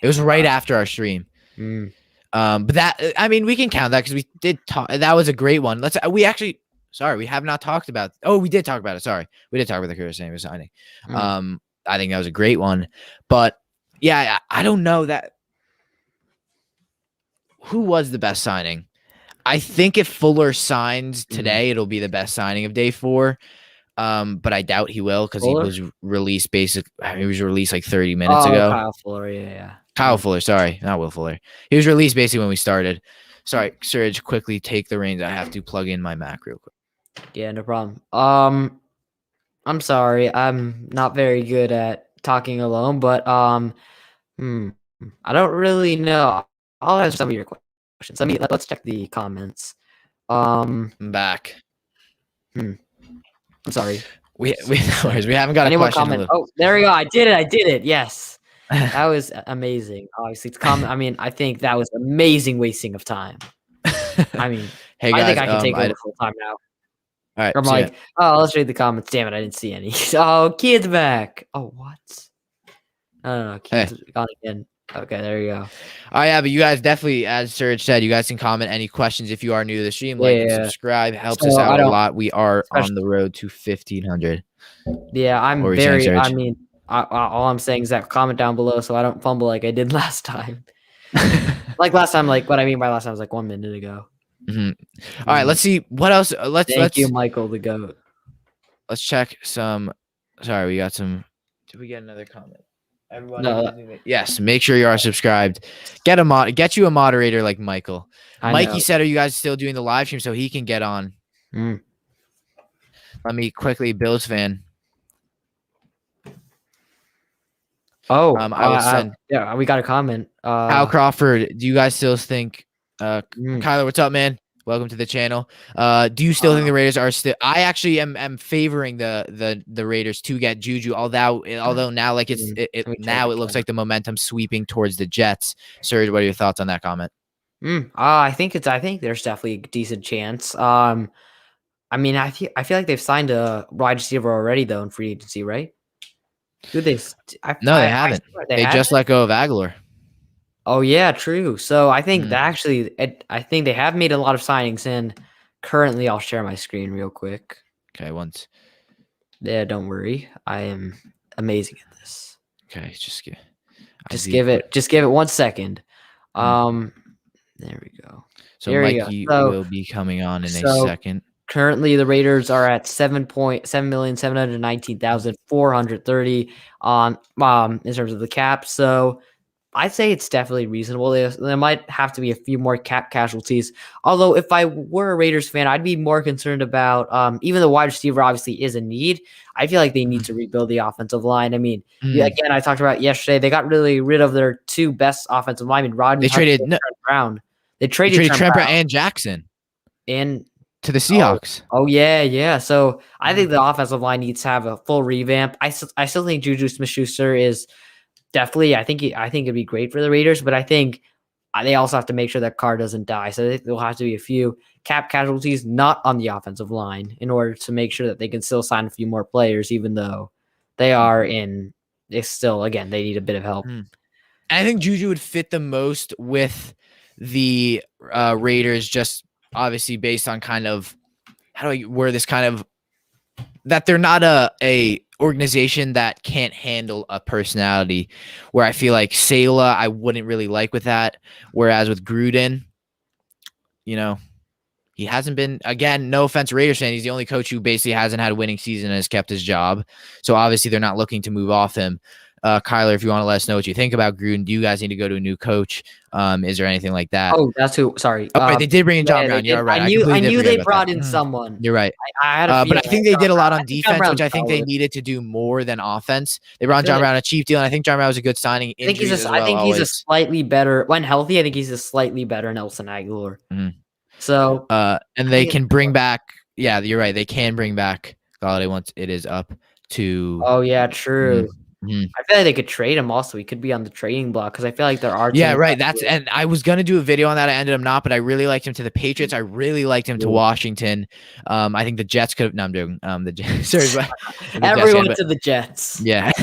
It was right after our stream. But that, I mean, we can count that because we did talk. That was a great one. We have not talked about. Oh, we did talk about it. Sorry, we did talk about the Curtis Samuel signing. I think that was a great one. But yeah, I don't know that. Who was the best signing? I think if Fuller signs today, it'll be the best signing of day 4. But I doubt he will because he Fuller? was released he was released like 30 minutes ago. Kyle Fuller, yeah. Kyle Fuller, sorry, not Will Fuller. He was released basically when we started. Sorry, Serge, quickly take the reins. I have to plug in my Mac real quick. Yeah, no problem. I'm sorry. I'm not very good at talking alone, but I don't really know. I'll answer some of your questions. Let's check the comments. I'm back. I'm sorry. We no worries. We haven't got a question. Oh, there we go. I did it. Yes. That was amazing. Obviously, it's comment. I mean, I think that was amazing wasting of time. I mean, hey guys, I think I can take over full time now. All right, I'm like, oh, let's read the comments. Damn it, I didn't see any. Oh, kid's back. Oh, what? I don't know. Kid's gone again. Okay, there you go. Oh yeah, but you guys definitely, as Serge said, you guys can comment any questions if you are new to the stream. Like and subscribe, helps us out a lot. We are on the road to 1,500. Yeah, I'm very. I mean, all I'm saying is that comment down below so I don't fumble like I did last time. Like last time, like what I mean by last time was like 1 minute ago. All right, let's see what else. Thank you, Michael the goat. Let's check some. Sorry, we got some. Did we get another comment? Everybody, no. Yes, make sure you are subscribed. Get you a moderator like Michael. Mikey said, "Are you guys still doing the live stream so he can get on?" Let me quickly, Bills fan. Oh, I will send. Yeah, we got a comment. Hal Crawford, do you guys still think? Kyler, what's up, man? Welcome to the channel. Do you still think the Raiders are still? I actually am favoring the Raiders to get Juju. Although now like it looks like the momentum sweeping towards the Jets. Serge, what are your thoughts on that comment? I think there's definitely a decent chance. I mean, I feel like they've signed a wide receiver already though in free agency, right? Who they? No, they haven't. They just let go of Aguilar. Oh yeah, true. So I think that actually, I think they have made a lot of signings, and currently, I'll share my screen real quick. Okay, once. Yeah, don't worry. I am amazing at this. Okay, just give it 1 second. There we go. So Mikey will be coming on in a second. Currently, the Raiders are at 7,719,430 in terms of the cap. So I'd say it's definitely reasonable. There might have to be a few more cap casualties. Although, if I were a Raiders fan, I'd be more concerned about even the wide receiver obviously is a need. I feel like they need to rebuild the offensive line. I mean, again, I talked about yesterday. They got really rid of their two best offensive linemen, Rodney. They traded Trent Brown. They traded Trent Brown and Jackson to the Seahawks. Oh yeah. So I think the offensive line needs to have a full revamp. I still think Juju Smith-Schuster is. Definitely, I think it'd be great for the Raiders, but I think they also have to make sure that Carr doesn't die. So there'll have to be a few cap casualties, not on the offensive line, in order to make sure that they can still sign a few more players, even though they are in. They still, again, they need a bit of help. I think Juju would fit the most with the Raiders, just obviously based on kind of how do I word this kind of that they're not a organization that can't handle a personality, where I feel like Sala I wouldn't really like with that, whereas with Gruden, he hasn't been, again, no offense Raiders fan, he's the only coach who basically hasn't had a winning season and has kept his job, so obviously they're not looking to move off him. Kyler, if you want to let us know what you think about Gruden, do you guys need to go to a new coach? Is there anything like that? Oh, that's who. Sorry. Oh, they did bring in John Brown. You're right. I knew they brought in someone. You're right. I had but I think they did a lot on defense, which I think they needed to do more than offense. They brought John Brown a cheap deal, and I think John Brown was a good signing. I think he's a slightly better, when healthy. I think he's a slightly better Nelson Aguilar. So, and they can bring back. Yeah, you're right. They can bring back Golladay once it is up to. Oh yeah, true. I feel like they could trade him also. He could be on the trading block because I feel like there are. Yeah, right. And I was gonna do a video on that. I ended up not, but I really liked him to the Patriots. I really liked him to Washington. I think the Jets could have. No, I'm joking. The Jets. Everyone to the Jets. Yeah.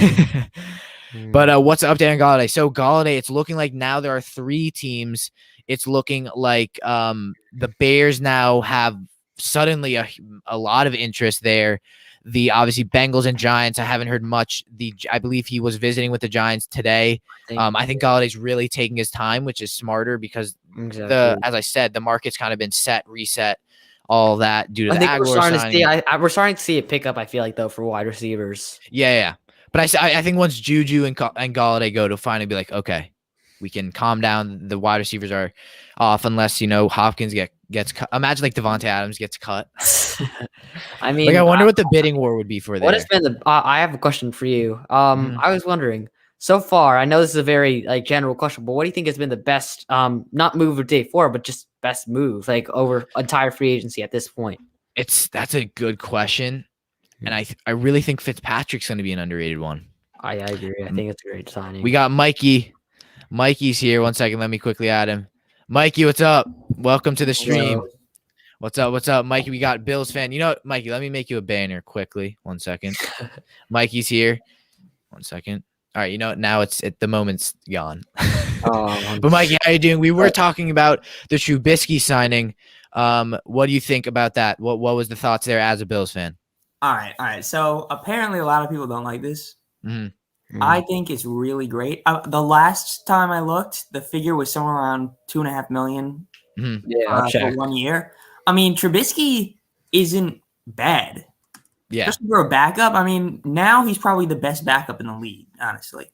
But what's the update on Golladay? So Golladay, it's looking like now there are 3 teams. It's looking like the Bears now have suddenly a lot of interest there. The obviously Bengals and Giants, I haven't heard much. I believe he was visiting with the Giants today. I think Galladay's really taking his time, which is smarter because as I said, the market's kind of been reset all that due to I the think we're Aguilar starting signing. to see. We're starting to see it pick up. I feel like though for wide receivers. Yeah. But I think once Juju and Galladay go, to finally be like, okay, we can calm down. The wide receivers are off unless Hopkins gets cut. Imagine like Devontae Adams gets cut. I Like mean, I wonder what the bidding war would be for what there. has been the? I have a question for you. I was wondering. So far, I know this is a very like general question, but what do you think has been the best, not move of day 4, but just best move like over entire free agency at this point? That's a good question, and I really think Fitzpatrick's going to be an underrated one. I agree. I think it's a great signing. We got Mikey. Mikey's here. 1 second. Let me quickly add him. Mikey, what's up? Welcome to the stream. Hello. What's up, Mikey? We got Bills fan. You know what, Mikey? Let me make you a banner quickly. 1 second. Mikey's here. 1 second. All right. You know what? Now at the moment's gone. But Mikey, how you doing? We were talking about the Trubisky signing. What do you think about that? What was the thoughts there as a Bills fan? All right. So apparently a lot of people don't like this. I think it's really great. The last time I looked, the figure was somewhere around $2.5 million for 1 year. I mean, Trubisky isn't bad. Yeah. Especially for a backup. I mean, now he's probably the best backup in the league, honestly.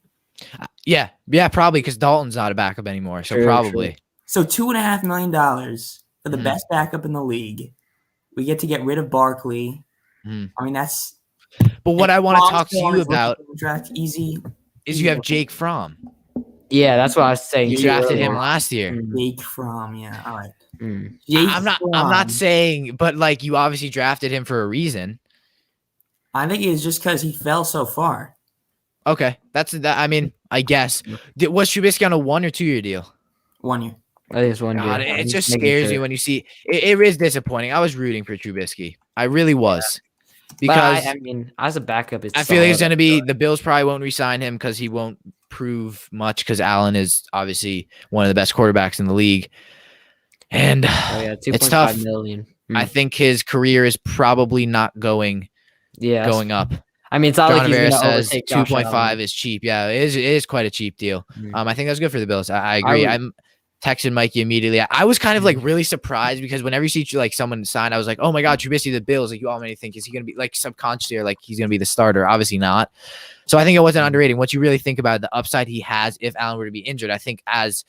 Yeah, probably because Dalton's not a backup anymore. So probably. So $2.5 million for the best backup in the league. We get to get rid of Barkley. I mean, that's. But what I want to talk to you about easy is you have Jake Fromm. Yeah, that's what I was saying. You drafted him last year. Jake Fromm, yeah. All right. I'm not saying, but like you obviously drafted him for a reason. I think it's just because he fell so far. Okay, that's that. I mean, I guess was Trubisky on a 1 or 2 year deal? 1 year. I think it's 1 year. It just scares you when you see it is disappointing. I was rooting for Trubisky. I really was. Because I mean, as a backup, I feel like it's going to be the Bills probably won't re-sign him because he won't prove much because Allen is obviously one of the best quarterbacks in the league. And it's tough. Million. I think his career is probably not going up. I mean, it's not John like Rivera he's says 2.5 is cheap. Yeah, it is quite a cheap deal. I think that's good for the Bills. I agree. I'm texting Mikey immediately. I was kind of like really surprised because whenever you see like someone sign, I was like, oh my God, Trubisky, the Bills. Like you already think, is he going to be like subconsciously or like he's going to be the starter? Obviously not. So I think it wasn't underrated. Once you really think about the upside he has, if Allen were to be injured, I think as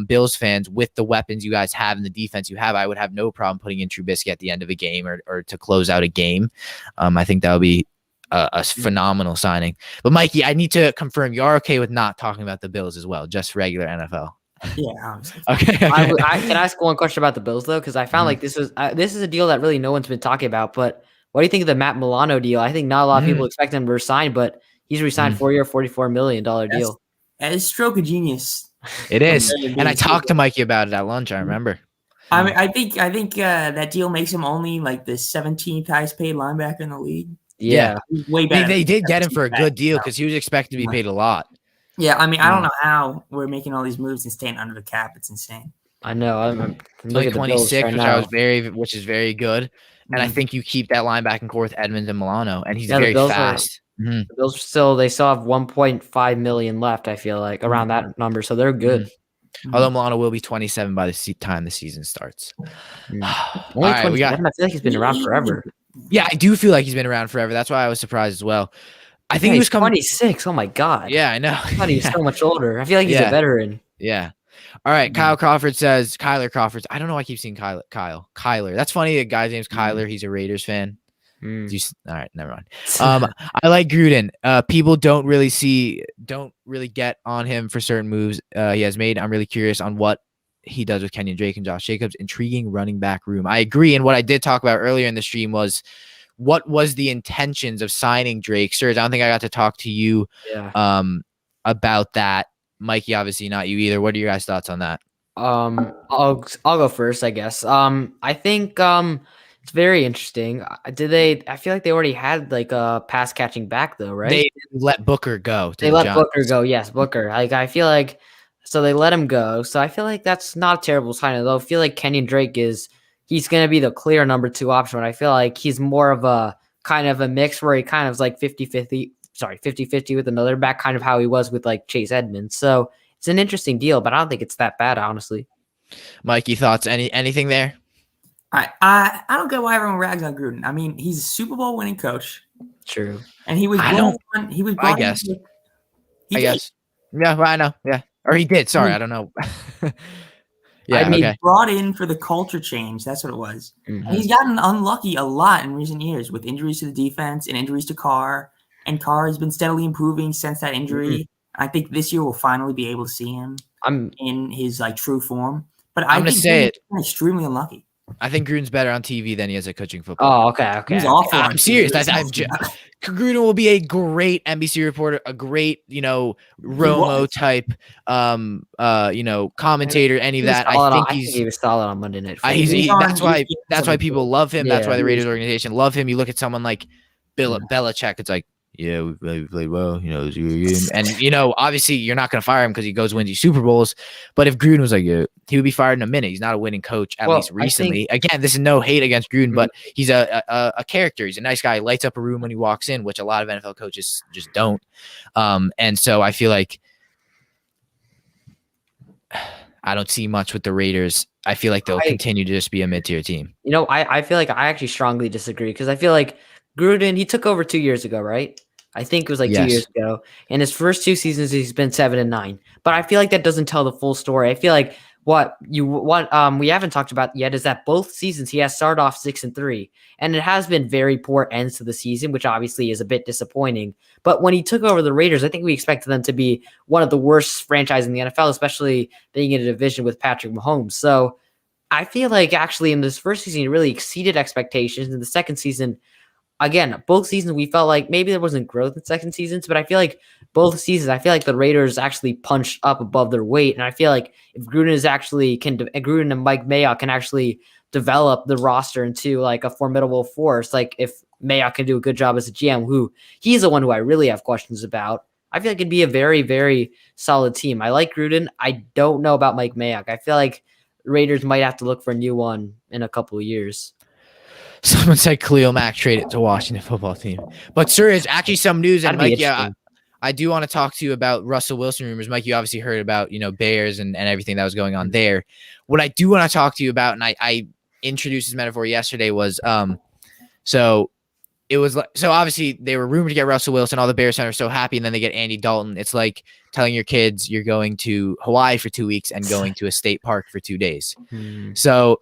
Bills fans with the weapons you guys have and the defense you have, I would have no problem putting in Trubisky at the end of a game or to close out a game. I think that would be a phenomenal signing. But Mikey, I need to confirm you're okay with not talking about the Bills as well, just regular NFL. Yeah, honestly. Okay. I can ask one question about the Bills though, because I found like this is a deal that really no one's been talking about. But what do you think of the Matt Milano deal? I think not a lot of people expect him to resign, but he's resigned 4-year, $44 million deal. It's stroke of genius. It is, and I talked to Mikey about it at lunch. I remember. I mean, I think that deal makes him only like the 17th highest paid linebacker in the league. Yeah. Way better. They did get him for a good deal because he was expected to be paid a lot. Yeah, I mean, I don't know how we're making all these moves and staying under the cap. It's insane. I know. I'm like 26, which is very good. And I think you keep that linebacking core with Edmonds and Milano, and he's very fast. The Bills still have 1.5 million left. I feel like around that number, so they're good. Although Milano will be 27 by the time the season starts. Only 27. I feel like he's been around forever. Yeah, I do feel like he's been around forever. That's why I was surprised as well. I think he was 26. Oh my God. Yeah, I know. I thought he was so much older. I feel like he's a veteran. Yeah. All right. Kyler Crawford. I don't know why I keep seeing Kyler. That's funny. The guy's name's Kyler. He's a Raiders fan. All right, never mind. I like Gruden. People don't really get on him for certain moves he has made. I'm really curious on what he does with Kenyon Drake and Josh Jacobs. Intriguing running back room. I agree. And what I did talk about earlier in the stream was what was the intentions of signing Drake. Serge, I don't think I got to talk to you about that. Mikey, obviously not you either. What are your guys' thoughts on that? I'll go first, I guess. I think it's very interesting. I feel like they already had like a pass catching back though, right? They let Booker go. Booker go. Yes, Booker. Like I feel like so they let him go. So I feel like that's not a terrible sign. Though I feel like Kenyon Drake he's going to be the clear number 2 option. I feel like he's more of a kind of a mix where he kind of is like 50-50 with another back, kind of how he was with like Chase Edmonds. So it's an interesting deal, but I don't think it's that bad, honestly. Mikey, thoughts? Anything there? I don't get why everyone rags on Gruden. I mean, he's a Super Bowl winning coach. True. And he was brought in. I guess. Yeah, well, I know. Yeah. Or he did. Sorry, I don't know. Yeah, okay. Brought in for the culture change. That's what it was. Mm-hmm. And he's gotten unlucky a lot in recent years with injuries to the defense and injuries to Carr. And Carr has been steadily improving since that injury. Mm-hmm. I think this year we'll finally be able to see him in his true form. But I think he's been extremely unlucky. I think Gruden's better on TV than he is at coaching football. Oh, okay. He's awful. I'm serious. Gruden will be a great NBC reporter, a great, Romo type, commentator. Any of that. I think he was solid on Monday Night. That's why people love him. Yeah, that's why the Raiders organization love him. You look at someone like Belichick. It's like, yeah, we played well, and obviously you're not going to fire him because he goes wins you Super Bowls. But if Gruden was like, yeah, he would be fired in a minute. He's not a winning coach, at least recently. Again, this is no hate against Gruden, but he's a character. He's a nice guy. He lights up a room when he walks in, which a lot of NFL coaches just don't. And so I feel like I don't see much with the Raiders. I feel like they'll continue to just be a mid-tier team. I feel like I actually strongly disagree because I feel like Gruden, he took over 2 years ago, right? I think it was 2 years ago. In his first 2 seasons, he's been 7-9. But I feel like that doesn't tell the full story. I feel like what we haven't talked about yet is that both seasons he has started off 6-3, and it has been very poor ends to the season, which obviously is a bit disappointing. But when he took over the Raiders, I think we expected them to be one of the worst franchises in the NFL, especially being in a division with Patrick Mahomes. So I feel like actually in this first season, he really exceeded expectations. In the second season, again, both seasons we felt like maybe there wasn't growth in second seasons, but I feel like both seasons, I feel like the Raiders actually punched up above their weight. And I feel like if Gruden Gruden and Mike Mayock can actually develop the roster into a formidable force, like if Mayock can do a good job as a GM, he's the one who I really have questions about. I feel like it'd be a very, very solid team. I like Gruden. I don't know about Mike Mayock. I feel like Raiders might have to look for a new one in a couple of years. Someone said Khalil Mack traded to Washington football team. But, sir, it's actually some news. And, Mike, I do want to talk to you about Russell Wilson rumors. Mike, you obviously heard about, Bears and everything that was going on there. What I do want to talk to you about, and I introduced this metaphor yesterday, was so obviously they were rumored to get Russell Wilson. All the Bears fans are so happy, and then they get Andy Dalton. It's like telling your kids you're going to Hawaii for 2 weeks and going to a state park for 2 days. So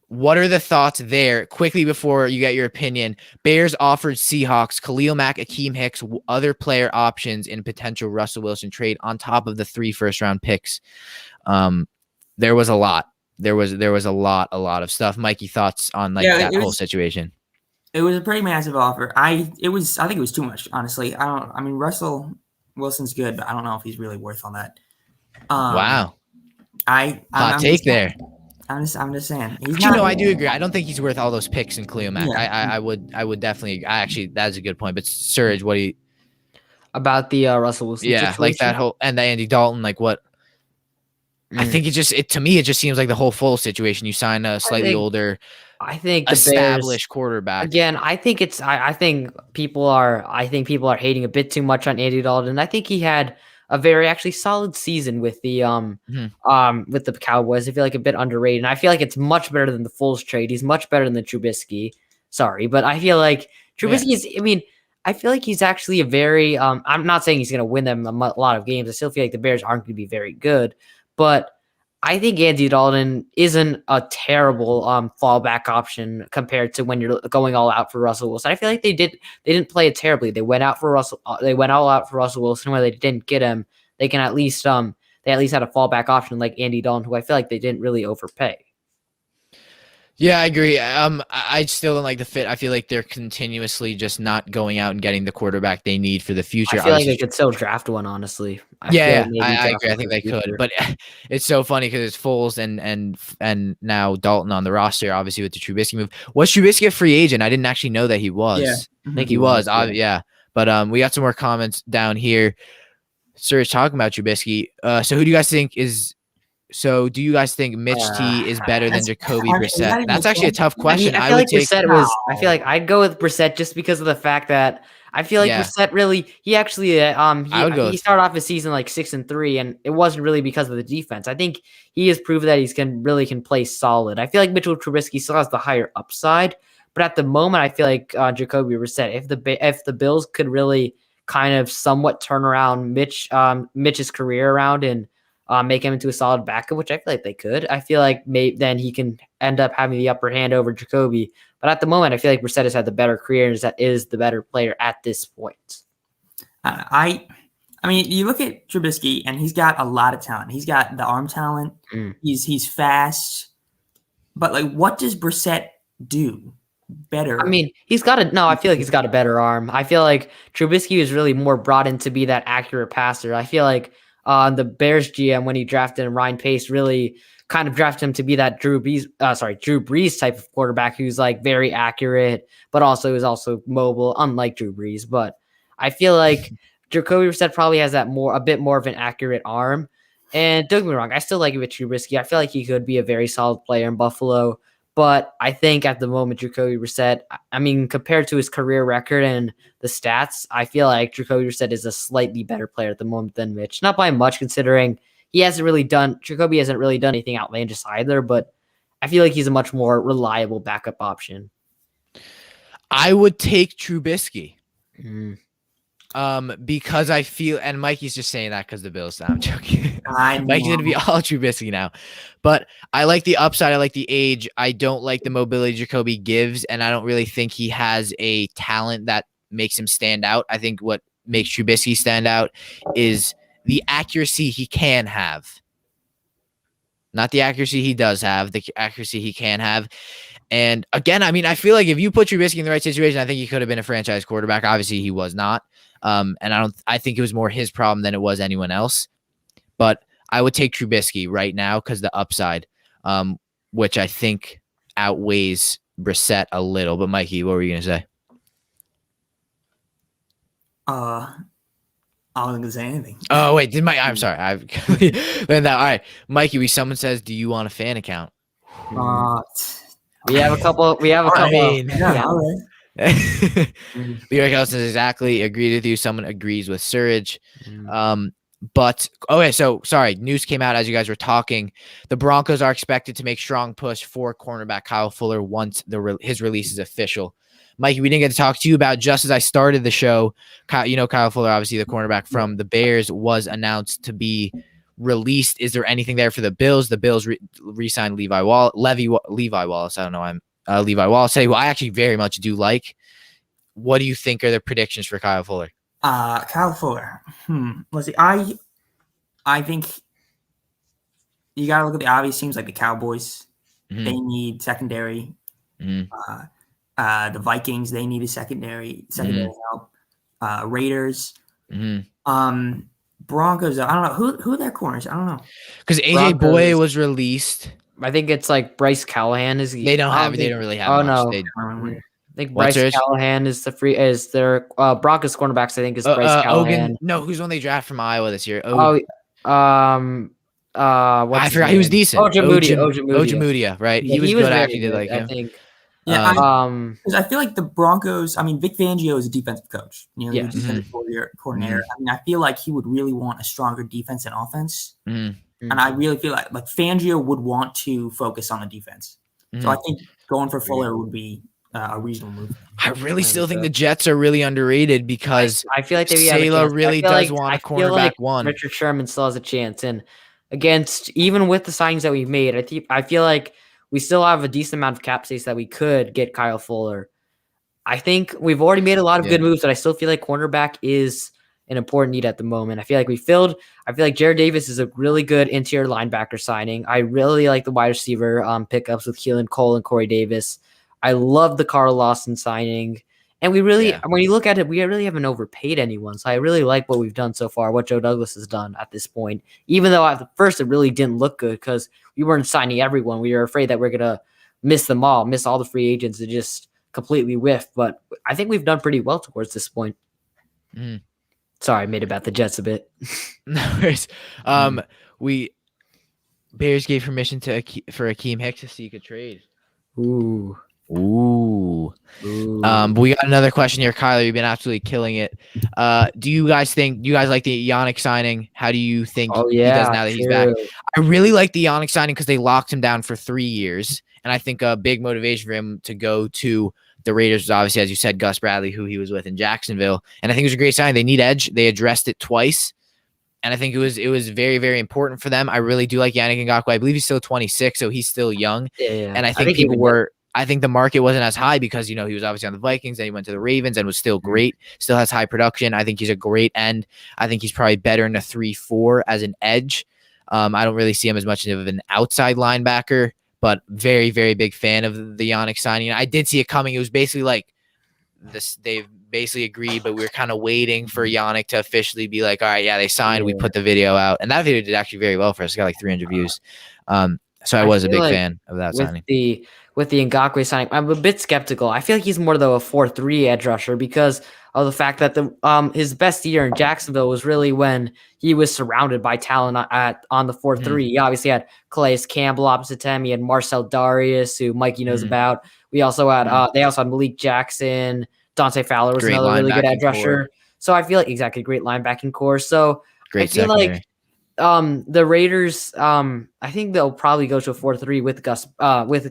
what are the thoughts there? Quickly before you get your opinion, Bears offered Seahawks Khalil Mack, Akeem Hicks, other player options in potential Russell Wilson trade on top of the 3 first-round picks. There was a lot. There was a lot of stuff. Mikey, thoughts on that whole situation? It was a pretty massive offer. I think it was too much, honestly. I mean, Russell Wilson's good, but I don't know if he's really worth all that. Wow. Hot take there. I'm just saying. I do agree. I don't think he's worth all those picks in Khalil Mack. Yeah. I would definitely. That's a good point. But Serge, what do you about the Russell Wilson? Yeah, situation? Like that whole and the Andy Dalton. Like what? I think to me it just seems like the whole full situation. You sign a slightly older, established quarterback. Again, I think people are hating a bit too much on Andy Dalton. I think he had a very actually solid season with the Cowboys. I feel like a bit underrated. And I feel like it's much better than the Foles trade. He's much better than the Trubisky. Sorry, but I feel like Trubisky I feel like he's actually a very I'm not saying he's going to win them a lot of games. I still feel like the Bears aren't going to be very good, but I think Andy Dalton isn't a terrible fallback option compared to when you're going all out for Russell Wilson. I feel like they didn't play it terribly. They went out for Russell. They went all out for Russell Wilson where they didn't get him. They can at least had a fallback option like Andy Dalton, who I feel like they didn't really overpay. Yeah, I agree. I still don't like the fit. I feel like they're continuously just not going out and getting the quarterback they need for the future. I feel like they could still draft one, honestly. I agree. I think they could. But it's so funny because it's Foles and now Dalton on the roster, obviously with the Trubisky move. Was Trubisky a free agent? I didn't actually know that he was. Yeah. I think he was. Yeah. But we got some more comments down here. Serge talking about Trubisky. So who do you guys think is So do you guys think Mitch T is better than Jacoby Brissett? That's actually a tough question. I feel like Brissett was. I feel like I'd go with Brissett just because of the fact that I feel like Brissett really. He actually he started off his season like 6-3, and it wasn't really because of the defense. I think he has proved that he can play solid. I feel like Mitchell Trubisky still has the higher upside, but at the moment, I feel like Jacoby Brissett. If the Bills could really kind of somewhat turn around Mitch's career around and make him into a solid backup, which I feel like they could. I feel like then he can end up having the upper hand over Jacoby. But at the moment, I feel like Brissett has had the better career and is the better player at this point. I mean, you look at Trubisky, and he's got a lot of talent. He's got the arm talent. He's fast. But, like, what does Brissett do better? I mean, I feel like he's got a better arm. I feel like Trubisky is really more brought in to be that accurate passer. I feel like the Bears GM, when he drafted him, Ryan Pace, really kind of drafted him to be that Drew Brees type of quarterback who's like very accurate, but also is also mobile, unlike Drew Brees. But I feel like Jacoby Brissett probably has a bit more of an accurate arm. And don't get me wrong, I still like Mitch Trubisky. I feel like he could be a very solid player in Buffalo. But I think at the moment, Jacoby Brissett, I mean, compared to his career record and the stats, I feel like Jacoby Brissett is a slightly better player at the moment than Mitch. Not by much, considering Jacoby hasn't really done anything outlandish either, but I feel like he's a much more reliable backup option. I would take Trubisky. Because I feel, and Mikey's just saying that because the Bills. I'm joking. Mikey's gonna be all Trubisky now, but I like the upside. I like the age. I don't like the mobility Jacoby gives, and I don't really think he has a talent that makes him stand out. I think what makes Trubisky stand out is the accuracy he can have, not the accuracy he does have. The accuracy he can have. And again, I mean, I feel like if you put Trubisky in the right situation, I think he could have been a franchise quarterback. Obviously, he was not. And I think it was more his problem than it was anyone else. But I would take Trubisky right now because the upside, which I think outweighs Brissett a little. But Mikey, what were you gonna say? I wasn't gonna say anything. Oh wait, I'm sorry. All right, Mikey. Someone says, "Do you want a fan account?" We have a couple. I mean, all right. B.R. Kelson exactly agreed with you. Someone agrees with Surridge. But okay, so sorry. News came out as you guys were talking. The Broncos are expected to make strong push for cornerback Kyle Fuller once his release is official. Mikey, we didn't get to talk to you about just as I started the show. Kyle Fuller, obviously the cornerback from the Bears, was announced to be released. Is there anything there for the Bills? The Bills re-signed Levi Wallace. I don't know. I'm Levi Wallace, who I actually very much do like. What do you think are the predictions for Kyle Fuller? Kyle Fuller. Let's see. I think you got to look at the obvious teams like the Cowboys. They need secondary. The Vikings, they need a secondary help. Raiders. Broncos, I don't know. Who are their corners? I don't know. Because AJ Boye was released. I think it's like Bryce Callahan is. They don't really have. Oh much. No. I think Bryce Callahan is their Broncos cornerbacks. I think is Bryce Callahan. Who's one they draft from Iowa this year? I forgot he was decent. Ojemudia, right? He was good. I actually did like him. I think. Yeah, because I feel like the Broncos. I mean, Vic Fangio is a defensive coach. Defensive coordinator. I mean, I feel like he would really want a stronger defense and offense. And I really feel like Fangio would want to focus on the defense. So I think going for Fuller would be a reasonable move. I really still think the Jets are really underrated because I feel like Salah really does want a cornerback one. Richard Sherman still has a chance, and even with the signings that we've made, I feel like we still have a decent amount of cap space that we could get Kyle Fuller. I think we've already made a lot of good moves, but I still feel like cornerback is an important need at the moment. I feel like Jared Davis is a really good interior linebacker signing. I really like the wide receiver pickups with Keelan Cole and Corey Davis. I love the Carl Lawson signing. And when you look at it, we really haven't overpaid anyone. So I really like what we've done so far, what Joe Douglas has done at this point. Even though at first it really didn't look good because we weren't signing everyone. We were afraid that we're going to miss them all, miss all the free agents and just completely whiff. But I think we've done pretty well towards this point. Sorry, I made it about the Jets a bit. No worries. Bears gave permission for Akeem Hicks to seek a trade. Ooh. But we got another question here, Kyler. You've been absolutely killing it. Do you guys like the Yannick signing? How do you think he does now that he's back? I really like the Yannick signing because they locked him down for 3 years, and I think a big motivation for him to go to the Raiders was obviously, as you said, Gus Bradley, who he was with in Jacksonville, and I think it was a great signing. They need edge. They addressed it twice. And I think it was very, very important for them. I really do like Yannick Ngakoue. I believe he's still 26, so he's still young. Yeah. And I think I think the market wasn't as high because, he was obviously on the Vikings, then he went to the Ravens and was still great, still has high production. I think he's a great end. I think he's probably better in a 3-4 as an edge. I don't really see him as much of an outside linebacker, but very, very big fan of the Yannick signing. I did see it coming. It was basically like this. They've basically agreed, but we were kind of waiting for Yannick to officially be like, all right, yeah, they signed. We put the video out, and that video did actually very well for us. It got like 300 views. So I was a big fan of that signing. With the Ngakoue signing, I'm a bit skeptical. I feel like he's more though a 4-3 edge rusher because of the fact that his best year in Jacksonville was really when he was surrounded by talent on the 4-3. He obviously had Calais Campbell opposite him. He had Marcel Darius, who Mikey knows about. We also had they also had Malik Jackson. Dante Fowler was another really good edge rusher. So I feel like great linebacking core. So I feel like the Raiders, I think they'll probably go to a 4-3 with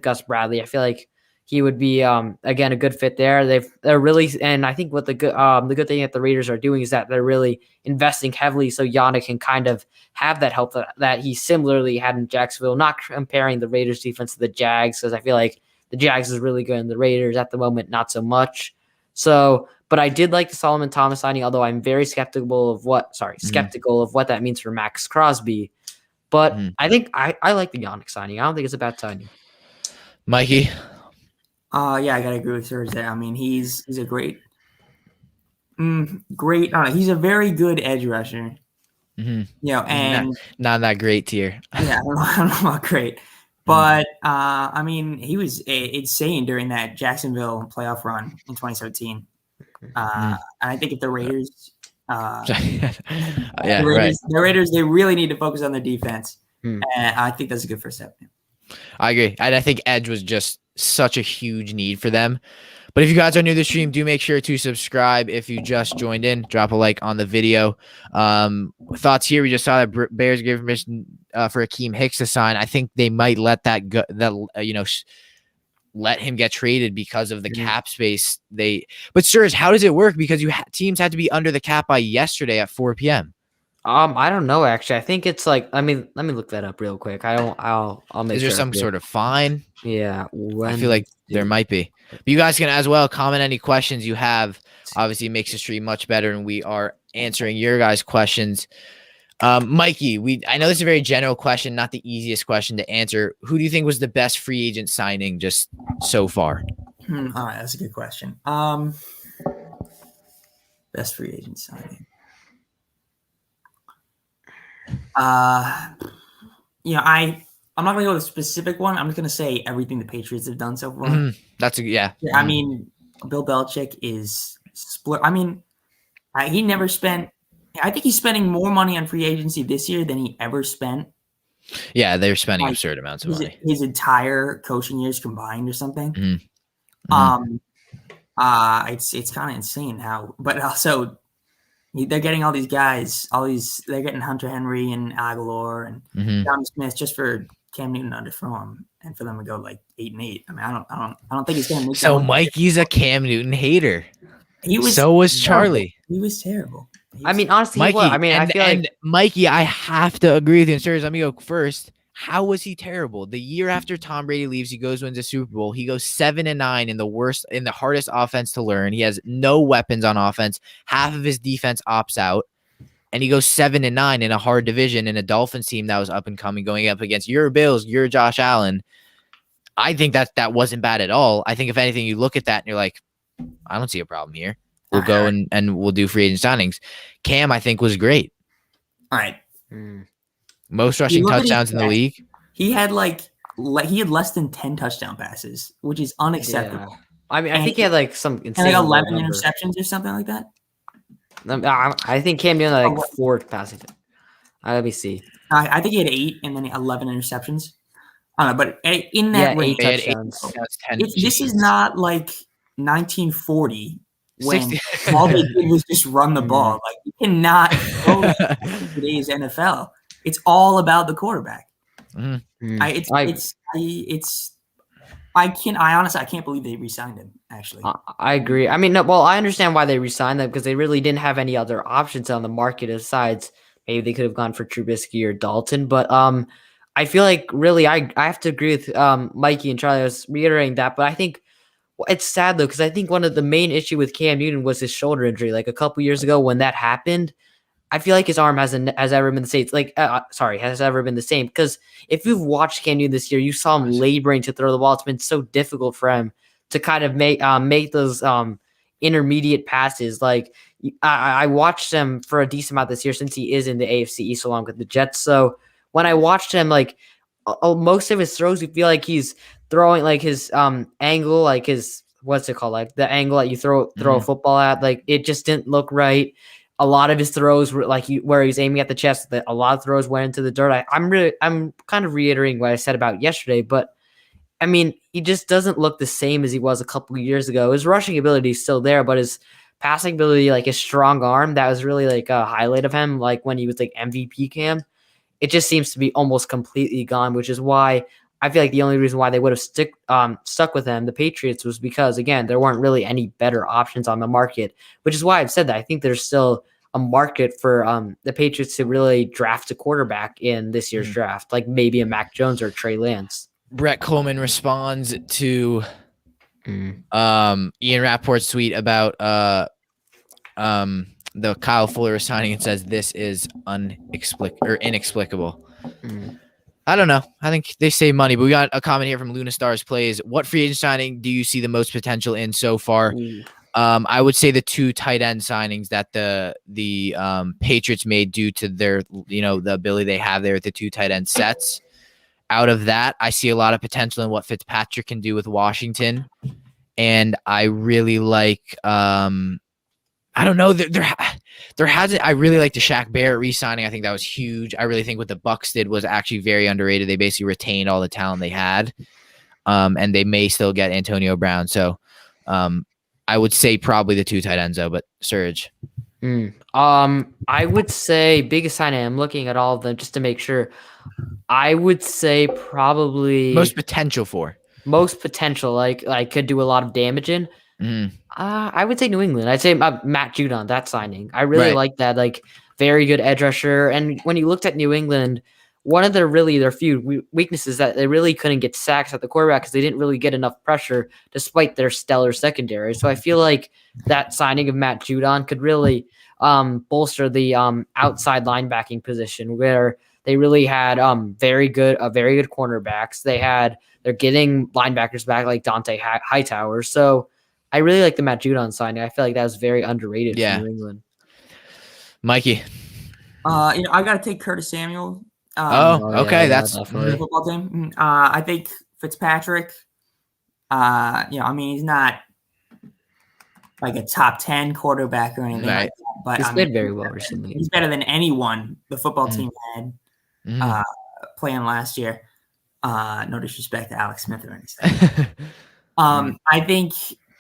Gus Bradley. I feel like he would be again a good fit there. They're really, and I think what the good thing that the Raiders are doing is that they're really investing heavily so Yannick can kind of have that help that he similarly had in Jacksonville. Not comparing the Raiders defense to the Jags because I feel like the Jags is really good and the Raiders at the moment not so much. So, but I did like the Solomon Thomas signing, although I'm very skeptical of what that means for Max Crosby. But I think I like the Yannick signing. I don't think it's a bad signing. Mikey? Yeah, I gotta agree with Serge there. I mean, he's a great. He's a very good edge rusher. And not that great tier. Yeah, I don't know about great. But, I mean, he was insane during that Jacksonville playoff run in 2017. And I think if the Raiders, the Raiders, they really need to focus on their defense. And I think that's a good first step. I agree. And I think edge was just such a huge need for them. But if you guys are new to the stream, do make sure to subscribe. If you just joined in, drop a like on the video. Thoughts here. We just saw that Bears gave permission for Akeem Hicks to sign. I think they might let that go. Let him get traded because of the cap space. But Serge, how does it work? Because teams had to be under the cap by yesterday at 4 p.m. I don't know actually. I think it's like let me look that up real quick. I'll make. Is there some sort of fine? Yeah, I feel like there might be. But you guys can as well comment any questions you have. Obviously, it makes the stream much better, and we are answering your guys' questions. Mikey, I know this is a very general question, not the easiest question to answer. Who do you think was the best free agent signing just so far? All right, that's a good question. Best free agent signing. I'm not going to go with a specific one. I'm just going to say everything the Patriots have done so far. Yeah. I mean, Bill Belichick is split. I mean, he never spent. I think he's spending more money on free agency this year than he ever spent. Yeah, they're spending absurd amounts of money. His entire coaching years combined or something. It's kind of insane how, but also they're getting all these guys, they're getting Hunter Henry and Aguilar and John Smith just for Cam Newton to underthrow him and for them to go like 8-8. I mean, I don't think he's going to make. So Mikey's a Cam Newton hater. So was Charlie. He was terrible. I mean, honestly, Mikey, I feel like Mikey, I have to agree with you. And Serge, let me go first. How was he terrible? The year after Tom Brady leaves, he wins a Super Bowl. He goes 7-9 in the hardest offense to learn. He has no weapons on offense. Half of his defense opts out, and he goes 7-9 in a hard division in a Dolphins team that was up and coming, going up against your Bills, your Josh Allen. I think that wasn't bad at all. I think if anything, you look at that and you're like, I don't see a problem here. We'll go and we'll do free agent signings. Cam, I think, was great. All right. Most rushing touchdowns in the league. He had less than 10 touchdown passes, which is unacceptable. Yeah. I mean, I think he had like some insane 11 interceptions or something like that. I think Cam Newton had like 4 passing. Let me see. I think he had 8 and then 11 interceptions. I don't know, but in that range, 8 touchdowns. This is not like 1940 when all they did was just run the ball. Like you cannot throw that in today's NFL. It's all about the quarterback. I honestly I can't believe they re-signed him. Actually, I agree. I mean, no, well, I understand why they re-signed them because they really didn't have any other options on the market besides maybe they could have gone for Trubisky or Dalton. But I feel like really I have to agree with Mikey and Charlie. I was reiterating that, but I think it's sad though because I think one of the main issue with Cam Newton was his shoulder injury. Like a couple years ago when that happened, I feel like his arm has ever been the same. Has ever been the same. Because if you've watched Cam Newton this year, you saw him laboring to throw the ball. It's been so difficult for him to kind of make those intermediate passes. Like I watched him for a decent amount this year since he is in the AFC East along with the Jets. So when I watched him, like most of his throws, you feel like he's throwing like his angle, like his what's it called, like the angle that you throw a football at. Like it just didn't look right. A lot of his throws were like where he's aiming at the chest. A lot of throws went into the dirt. I'm kind of reiterating what I said about yesterday, but I mean, he just doesn't look the same as he was a couple of years ago. His rushing ability is still there, but his passing ability, like his strong arm, that was really like a highlight of him. Like when he was like MVP Cam, it just seems to be almost completely gone, which is why I feel like the only reason why they would have stuck with him, the Patriots, was because, again, there weren't really any better options on the market, which is why I've said that. I think there's still a market for the Patriots to really draft a quarterback in this year's draft, like maybe a Mac Jones or Trey Lance. Brett Coleman responds to Ian Rappaport's tweet about the Kyle Fuller signing and says this is inexplicable. I don't know. I think they save money, but we got a comment here from Luna Stars Plays. What free agent signing do you see the most potential in so far? I would say the 2 tight end signings that the Patriots made due to their, the ability they have there with the 2 tight end sets. Out of that, I see a lot of potential in what Fitzpatrick can do with Washington. And I really like, I don't know. There hasn't. I really like the Shaq Barrett re-signing. I think that was huge. I really think what the Bucs did was actually very underrated. They basically retained all the talent they had, and they may still get Antonio Brown. So, I would say probably the 2 tight ends though. But Serge, I would say biggest signing. I'm looking at all of them just to make sure. I would say probably most potential, like could do a lot of damage in. I would say New England. I'd say Matt Judon, that signing. I really like that. Like very good edge rusher. And when you looked at New England, one of their few weaknesses that they really couldn't get sacks at the quarterback because they didn't really get enough pressure despite their stellar secondary. So I feel like that signing of Matt Judon could really bolster the outside linebacking position where they really had very good cornerbacks. They're getting linebackers back like Dante Hightower. So I really like the Matt Judon signing. I feel like that was very underrated for New England. Mikey. I got to take Curtis Samuel. Okay. That's the football team. I think Fitzpatrick, he's not like a top 10 quarterback or anything like that, but he's played very well recently. He's better than anyone the football team had playing last year. No disrespect to Alex Smith or anything. I think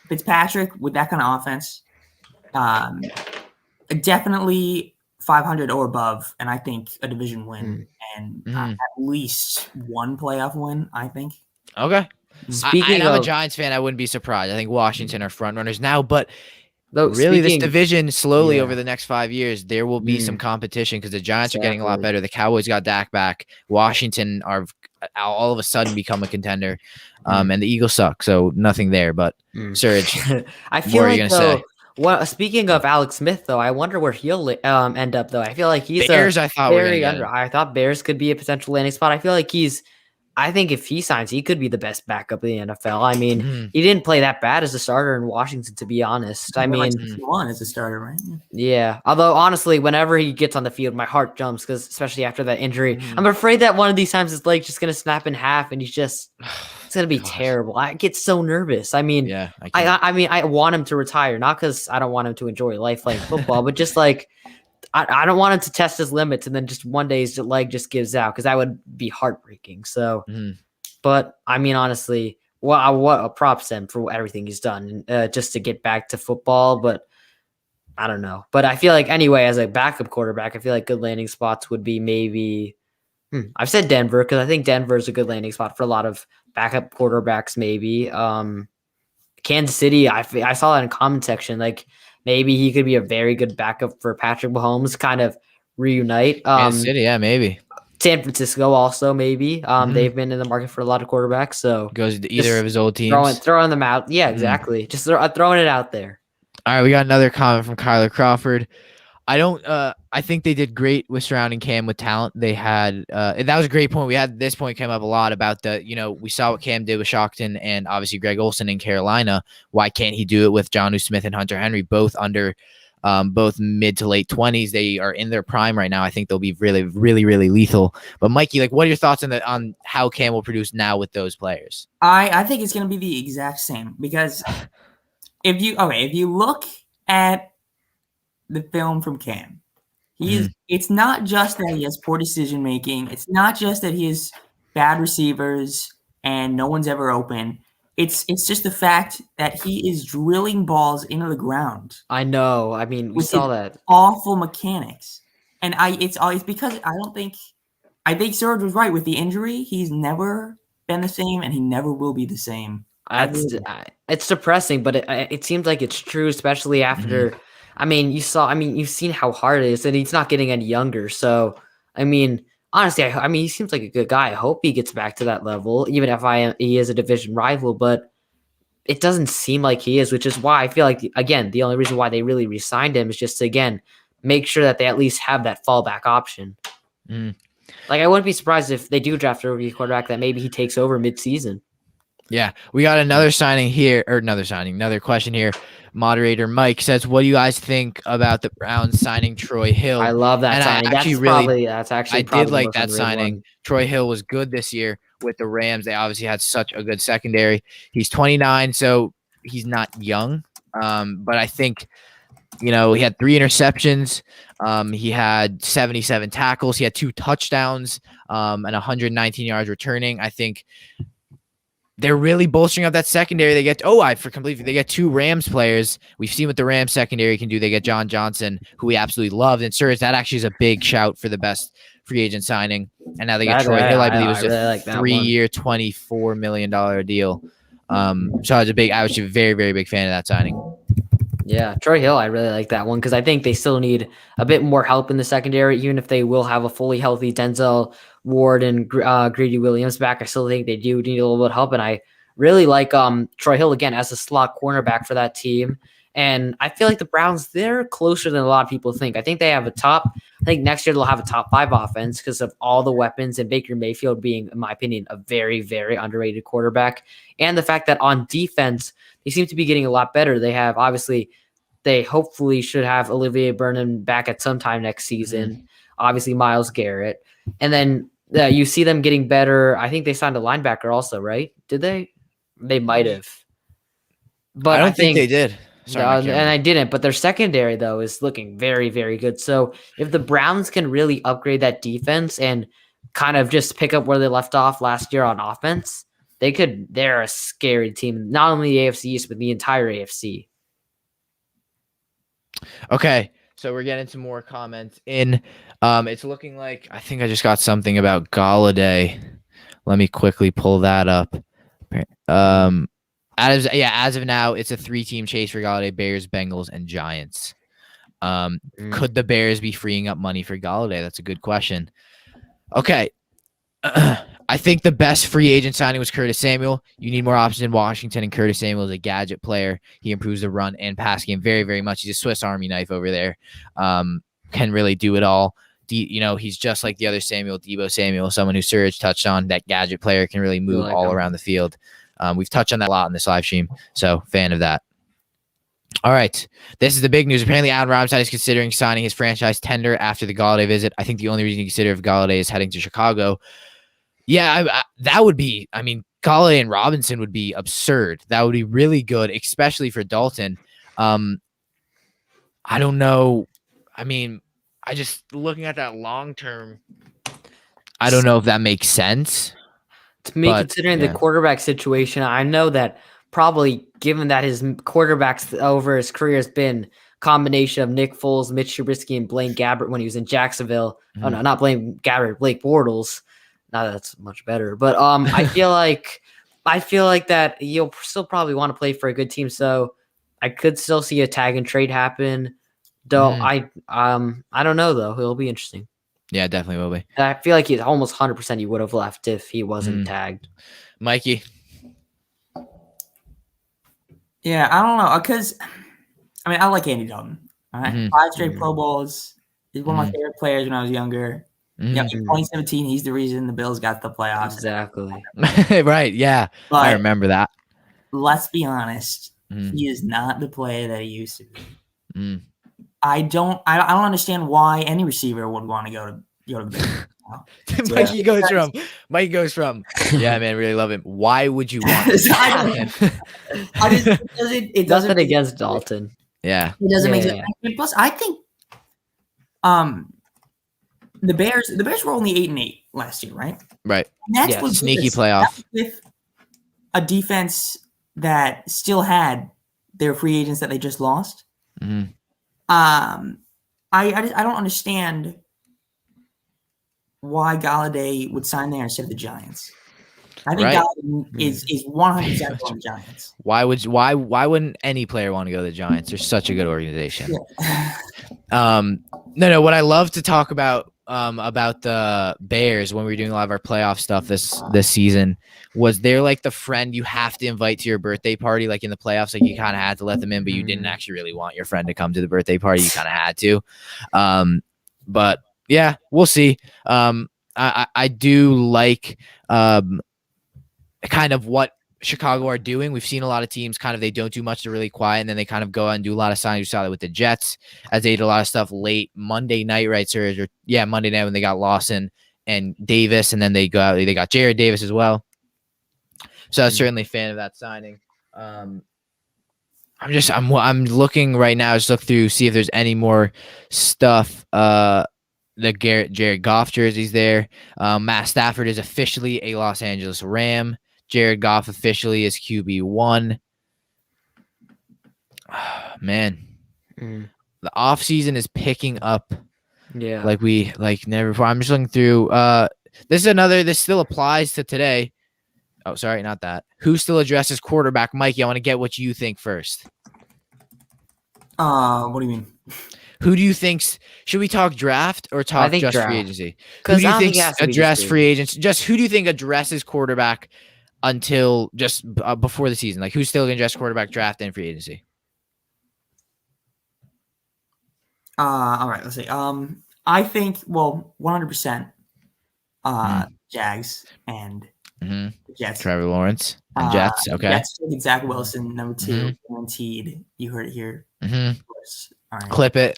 Fitzpatrick with that kind of offense, definitely 500 or above, and I think a division win and at least one playoff win, I think. Okay. I'm a Giants fan. I wouldn't be surprised. I think Washington are front runners now, but really this division slowly over the next 5 years, there will be some competition because the Giants are getting a lot better. The Cowboys got Dak back. Washington are all of a sudden become a contender. And the Eagles suck, so nothing there. But Serge, I feel what are you gonna say? Well, speaking of Alex Smith, though, I wonder where he'll end up. Though I feel like he's Bears. I thought Bears could be a potential landing spot. I feel like I think if he signs, he could be the best backup in the NFL. I mean, he didn't play that bad as a starter in Washington, to be honest. I mean, one as a starter, right? Yeah. Although honestly, whenever he gets on the field, my heart jumps because especially after that injury, I'm afraid that one of these times his leg's just gonna snap in half, and it's gonna be terrible. I get so nervous. I mean, I want him to retire, not because I don't want him to enjoy life playing football, but just like I don't want him to test his limits and then just one day his leg just gives out, because that would be heartbreaking. So, but I mean, honestly, what a props to him for everything he's done just to get back to football. But I don't know. But I feel like anyway, as a backup quarterback, I feel like good landing spots would be maybe. I've said Denver because I think Denver is a good landing spot for a lot of backup quarterbacks. Maybe Kansas City. I saw that in comment section. Like maybe he could be a very good backup for Patrick Mahomes. Kind of reunite. Kansas City, yeah, maybe. San Francisco also maybe. They've been in the market for a lot of quarterbacks. So goes to either of his old teams. Throwing them out. Yeah, exactly. Just throwing it out there. All right, we got another comment from Kyler Crawford. I think they did great with surrounding Cam with talent. They had that was a great point. This point came up a lot about we saw what Cam did with Shockton and obviously Greg Olsen in Carolina. Why can't he do it with Jonnu Smith and Hunter Henry, both under both mid to late 20s? They are in their prime right now. I think they'll be really, really, really lethal. But Mikey, like, what are your thoughts on how Cam will produce now with those players? I think it's going to be the exact same, because if you look at the film from Cam, it's not just that he has poor decision making. It's not just that he has bad receivers and no one's ever open. It's just the fact that he is drilling balls into the ground. I know. I mean, we saw that awful mechanics, and it's because I think Serge was right with the injury. He's never been the same, and he never will be the same. It's depressing, but it seems like it's true, especially after. I mean, you've seen how hard it is, and he's not getting any younger. So, I mean, honestly, he seems like a good guy. I hope he gets back to that level, even if he is a division rival. But it doesn't seem like he is, which is why I feel like, again, the only reason why they really re-signed him is just to, again, make sure that they at least have that fallback option. Like, I wouldn't be surprised if they do draft a rookie quarterback that maybe he takes over mid-season. Yeah, we got another question here. Moderator Mike says, "What do you guys think about the Browns signing Troy Hill?" I love that signing. I did like that signing. Troy Hill was good this year with the Rams. They obviously had such a good secondary. He's 29, so he's not young. But I think, he had 3 interceptions. He had 77 tackles. He had 2 touchdowns and 119 yards returning. I think they're really bolstering up that secondary. They get they get 2 Rams players. We've seen what the Rams secondary can do. They get John Johnson, who we absolutely love. And Serge, that actually is a big shout for the best free agent signing. And now they get Troy Hill. I believe it was a 3-year, $24 million deal. So I was a very, very big fan of that signing. Yeah, Troy Hill, I really like that one, because I think they still need a bit more help in the secondary, even if they will have a fully healthy Denzel Ward and Greedy Williams back. I still think they do need a little bit of help, and I really like Troy Hill again as a slot cornerback for that team. And I feel like the Browns, they're closer than a lot of people think. I think they have I think next year they'll have a top 5 offense because of all the weapons, and Baker Mayfield being, in my opinion, a very, very underrated quarterback. And the fact that on defense, they seem to be getting a lot better. They hopefully should have Olivier Burnham back at some time next season. Obviously, Myles Garrett. And then you see them getting better. I think they signed a linebacker also, right? Did they? They might have. But I don't think they did. Sorry, and I didn't. But their secondary, though, is looking very, very good. So if the Browns can really upgrade that defense and kind of just pick up where they left off last year on offense, they're a scary team. Not only the AFC East, but the entire AFC. Okay, so we're getting some more comments in. It's looking like I think I just got something about Galladay. Let me quickly pull that up. As of now, it's a 3-team chase for Galladay: Bears, Bengals, and Giants. Could the Bears be freeing up money for Galladay? That's a good question. Okay. I think the best free agent signing was Curtis Samuel. You need more options in Washington, and Curtis Samuel is a gadget player. He improves the run and pass game very, very much. He's a Swiss Army knife over there. Can really do it all. He's just like the other Samuel, Deebo Samuel, someone who Serge touched on. That gadget player can really move all around the field. We've touched on that a lot in this live stream, so fan of that. All right, this is the big news. Apparently, Allen Robinson is considering signing his franchise tender after the Galladay visit. I think the only reason you consider if Galladay is heading to Chicago. Yeah, that would be, Galladay and Robinson would be absurd. That would be really good, especially for Dalton. I don't know. I just looking at that long term. I don't know if that makes sense. To me, considering the quarterback situation, I know that probably given that his quarterbacks over his career has been a combination of Nick Foles, Mitch Trubisky, and Blaine Gabbert when he was in Jacksonville. Oh no, not Blaine Gabbert, Blake Bortles. Now that's much better. But I feel like that you'll still probably want to play for a good team. So I could still see a tag and trade happen. Though I don't know though. It'll be interesting. Yeah, definitely will be. I feel like he's almost 100% he would have left if he wasn't tagged. Mikey. Yeah, I don't know. Because, I mean, I like Andy Dalton. All right? 5 straight Pro Bowls. He's one of my favorite players when I was younger. Yeah, in 2017, he's the reason the Bills got the playoffs. Exactly. Right, yeah. But I remember that. Let's be honest. He is not the player that he used to be. I don't understand why any receiver would want to go to the Bills. Mikey goes from yeah, man, really love him. Why would you want it doesn't against Dalton. Yeah. It doesn't make sense. Plus, I think the Bears were only 8-8 last year, right? Right. Next was sneaky playoff with a defense that still had their free agents that they just lost. I don't understand why Galladay would sign there instead of the Giants. I think Galladay is 100% on the Giants. Why wouldn't any player want to go to the Giants? They're such a good organization. Yeah. No. What I love to talk about the Bears when we were doing a lot of our playoff stuff this season was they're like the friend you have to invite to your birthday party, like in the playoffs, like you kind of had to let them in, but you didn't actually really want your friend to come to the birthday party. You kind of had to. But yeah, we'll see. I do like kind of what Chicago are doing. We've seen a lot of teams kind of they don't do much to really quiet, and then they kind of go out and do a lot of signings. We saw that with the Jets as they did a lot of stuff late Monday night, right, sir? Monday night when they got Lawson and Davis, and then they got Jared Davis as well. So I was certainly a fan of that signing. I'm looking right now, just look through, see if there's any more stuff. The Jared Goff jersey's there. Matt Stafford is officially a Los Angeles Ram. Jared Goff officially is QB1. Man, the offseason is picking up. Yeah, like never before. I'm just looking through. This still applies to today. Oh, sorry, not that. Who still addresses quarterback? Mikey, I want to get what you think first. What do you mean? Who do you think? Should we talk draft or talk just draft. Free agency? Who do you think address free agents? Just who do you think addresses quarterback until just before the season? Like who's still going to address quarterback, draft, and free agency? All right, let's see. I think 100%. Jags and the Jets. Trevor Lawrence and Jets. Okay. Jets taking Zach Wilson, number 2, guaranteed. You heard it here. Of course. All right. Clip it.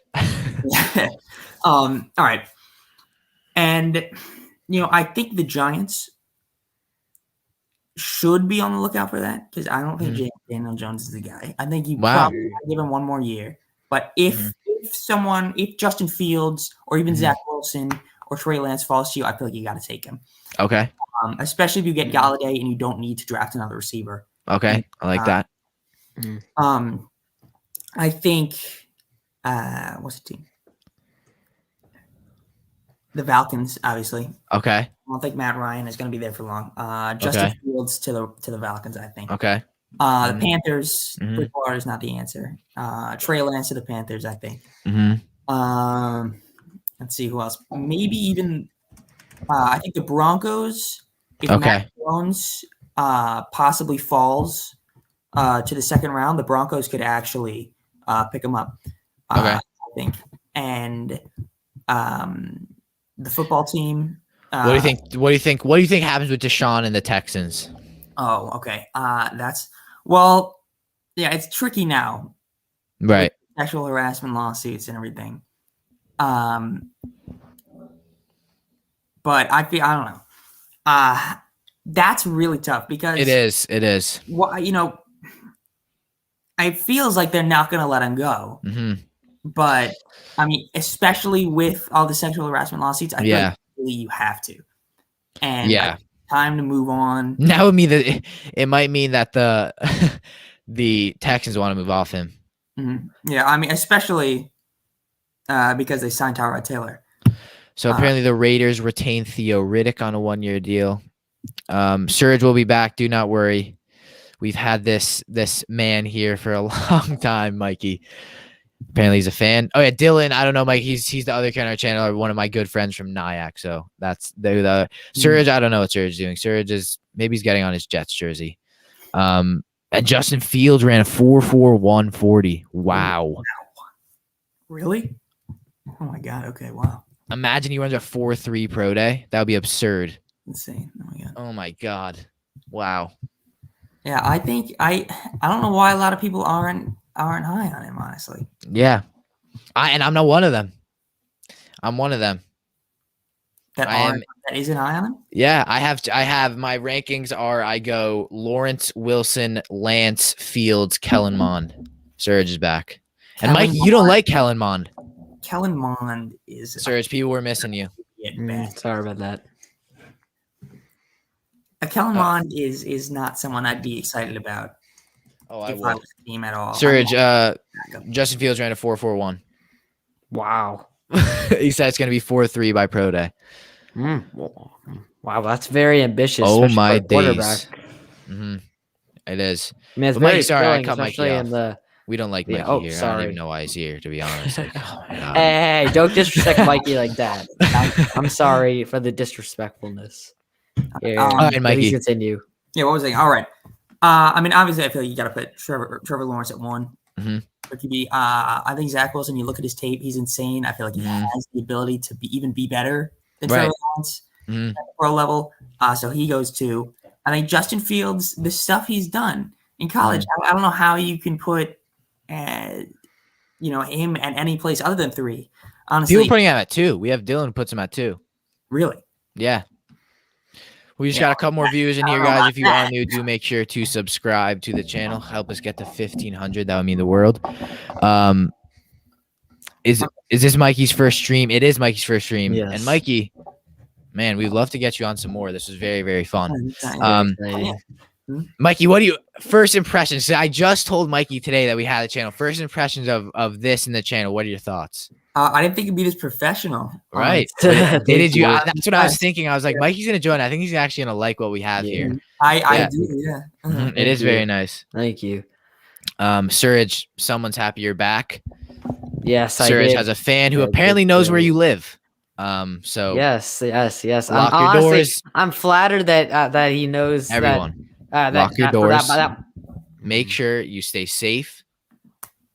All right. And I think the Giants should be on the lookout for that because I don't think Daniel Jones is the guy. I think you probably give him one more year. But if Justin Fields or even Zach Wilson or Trey Lance falls to you, I feel like you got to take him. Okay. Especially if you get Galladay and you don't need to draft another receiver. Okay, I like that. I think what's the team? The Falcons, obviously. Okay. I don't think Matt Ryan is going to be there for long. Justin Fields to the Falcons, I think. Okay. The Panthers, Bridgewater is not the answer. Trey Lance to the Panthers, I think. Let's see who else. Maybe even I think the Broncos. If Matt Jones possibly falls to the second round, the Broncos could actually pick him up. I think. And the football team. What do you think? What do you think happens with Deshaun and the Texans? Oh, okay. It's tricky now. Right. Sexual harassment lawsuits and everything. But I don't know. That's really tough because it is. Well, it feels like they're not going to let him go. But I mean, especially with all the sexual harassment lawsuits, I feel like really you have to. And time to move on. That would mean that it might mean that the Texans want to move off him. Yeah, I mean, especially because they signed Tyrod Taylor. So apparently the Raiders retain Theo Riddick on a 1-year deal. Surge will be back. Do not worry. We've had this man here for a long time, Mikey. Apparently he's a fan. Oh yeah, Dylan. I don't know, Mike. He's the other kind of channel, one of my good friends from Nyack. So that's the Surge. I don't know what Surge is doing. Surge is maybe he's getting on his Jets jersey. And Justin Fields ran a 4.41 40. Wow. Really? Oh my God. Okay. Wow. Imagine he runs a 4.3 pro day. That would be absurd. Insane. Oh my God. Oh my God. Wow. Yeah, I think I don't know why a lot of people aren't high on him, honestly. Yeah. I'm not one of them. I'm one of them. That isn't high on him? Yeah, I have my rankings are I go Lawrence, Wilson, Lance, Fields, Kellen Mond. Surge is back. And Mike, you don't like Kellen Mond. Kellen Mond is Surge, people were missing you. Sorry about that. Kellen Mond is not someone I'd be excited about. I was a team at all. Surge, Justin Fields ran a 4.41. Wow. He said it's going to be 4.3 by pro day. Wow, that's very ambitious. Oh my days. It is. I mean, it's very sorry, I cut Mikey off. We don't like Mikey here. Sorry. I don't even know why he's here, to be honest. Like, oh my God. Hey, don't disrespect Mikey like that. I'm sorry for the disrespectfulness. All right, Mikey. Please continue. Yeah, what was I saying? All right. I mean, obviously, I feel like you got to put Trevor Lawrence at 1. I think Zach Wilson, you look at his tape, he's insane. I feel like he has the ability to even be better than Trevor Lawrence at the pro level. So he goes 2. I think Justin Fields, the stuff he's done in college, I don't know how you can put, him at any place other than 3. Honestly, people putting him at 2. We have Dylan who puts him at 2. Really? Yeah. We just got a couple more views in here, guys. If you are new, do make sure to subscribe to the channel. Help us get to 1,500. That would mean the world. Is this Mikey's first stream? It is Mikey's first stream. Yes. And Mikey, man, we'd love to get you on some more. This was very, very fun. Mikey, what do you first impressions? So I just told Mikey today that we had a channel. First impressions of this in the channel. What are your thoughts? I didn't think it'd be this professional. Right. Did you? That's what I was thinking. I was like, Mikey's gonna join. I think he's actually gonna like what we have here. I do. Yeah. It is very nice. Thank you. Surge, someone's happy you're back. Yes, Surge has a fan who apparently knows where you live. So yes. Lock your doors. I'm flattered that he knows everyone. Lock your doors. Make sure you stay safe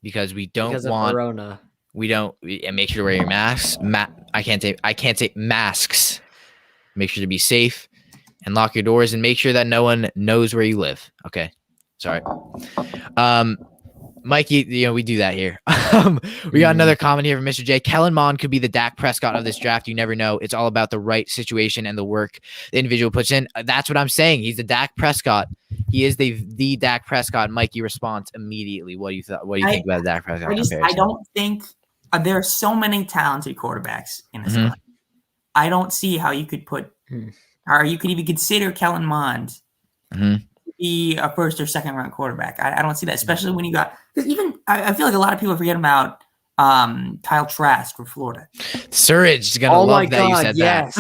because we don't want Corona. And make sure to wear your masks. I can't say masks. Make sure to be safe and lock your doors and make sure that no one knows where you live. Okay. Sorry. Mikey, we do that here. We got another comment here from Mr. J. Kellen Mond could be the Dak Prescott of this draft. You never know. It's all about the right situation and the work the individual puts in. That's what I'm saying. He's the Dak Prescott. He is the Dak Prescott. Mikey responds immediately. What do you think about Dak Prescott? I don't think there are so many talented quarterbacks in this country. I don't see how you could put, or you could even consider Kellen Mond to be a first or second round quarterback. I don't see that, especially when you got, because even I feel like a lot of people forget about Kyle Trask from Florida. Surge is gonna love that you said that.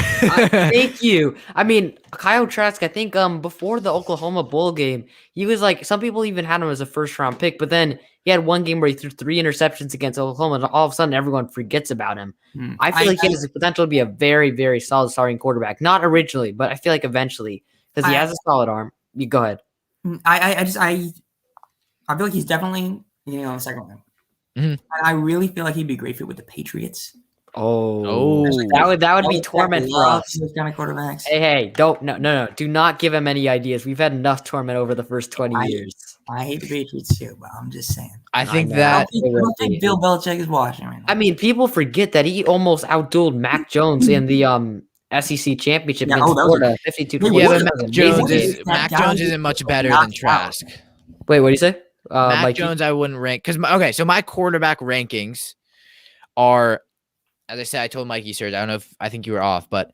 Thank you. I mean, Kyle Trask, I think before the Oklahoma Bowl game, he was like, some people even had him as a first round pick, but then he had one game where he threw 3 interceptions against Oklahoma, and all of a sudden everyone forgets about him. I feel like he has the potential to be a very, very solid starting quarterback. Not originally, but I feel like eventually, because he has a solid arm. You go ahead. I feel like he's definitely on the second round. And I really feel like he'd be a great fit with the Patriots. Oh, that would be torment for us. Those kind of quarterbacks. Hey, no. Do not give him any ideas. We've had enough torment over the first 20 years. I hate the Patriots too, but I'm just saying. I think I don't think Bill Belichick is watching right now. I mean, people forget that he almost outdueled Mac Jones in the SEC championship against Florida, 52-20. Yeah, but Mac Jones isn't much better than Trask. Wait, what do you say? Mac Jones, I wouldn't rank because so my quarterback rankings are, as I said, I told Mikey Surge, I think you were off, but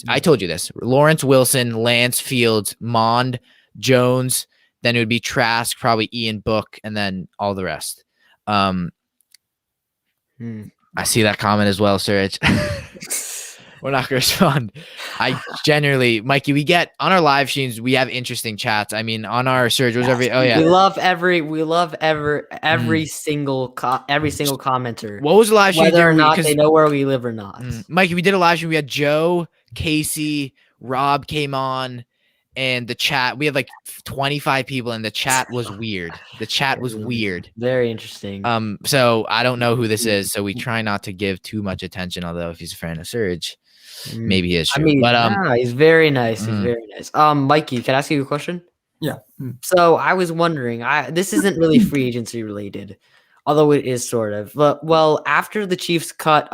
I told you this: Lawrence Wilson, Lance Fields, Mond, Jones, then it would be Trask, probably Ian Book, and then all the rest. I see that comment as well, Surge. We're not going to respond. I generally, Mikey, we get on our live streams, we have interesting chats. I mean, on our Surge, we love every single commenter. What was the live stream? Whether or not they know where we live or not. Mikey, we did a live stream. We had Joe, Casey, Rob came on, and the chat. We had like 25 people, and the chat was weird. The chat was weird. Very interesting. So I don't know who this is. So we try not to give too much attention. Although if he's a fan of Surge, maybe he is. True. I mean, but he's very nice. He's very nice. Mikey, can I ask you a question? Yeah. So I was wondering. This isn't really free agency related, although it is sort of. But well, after the Chiefs cut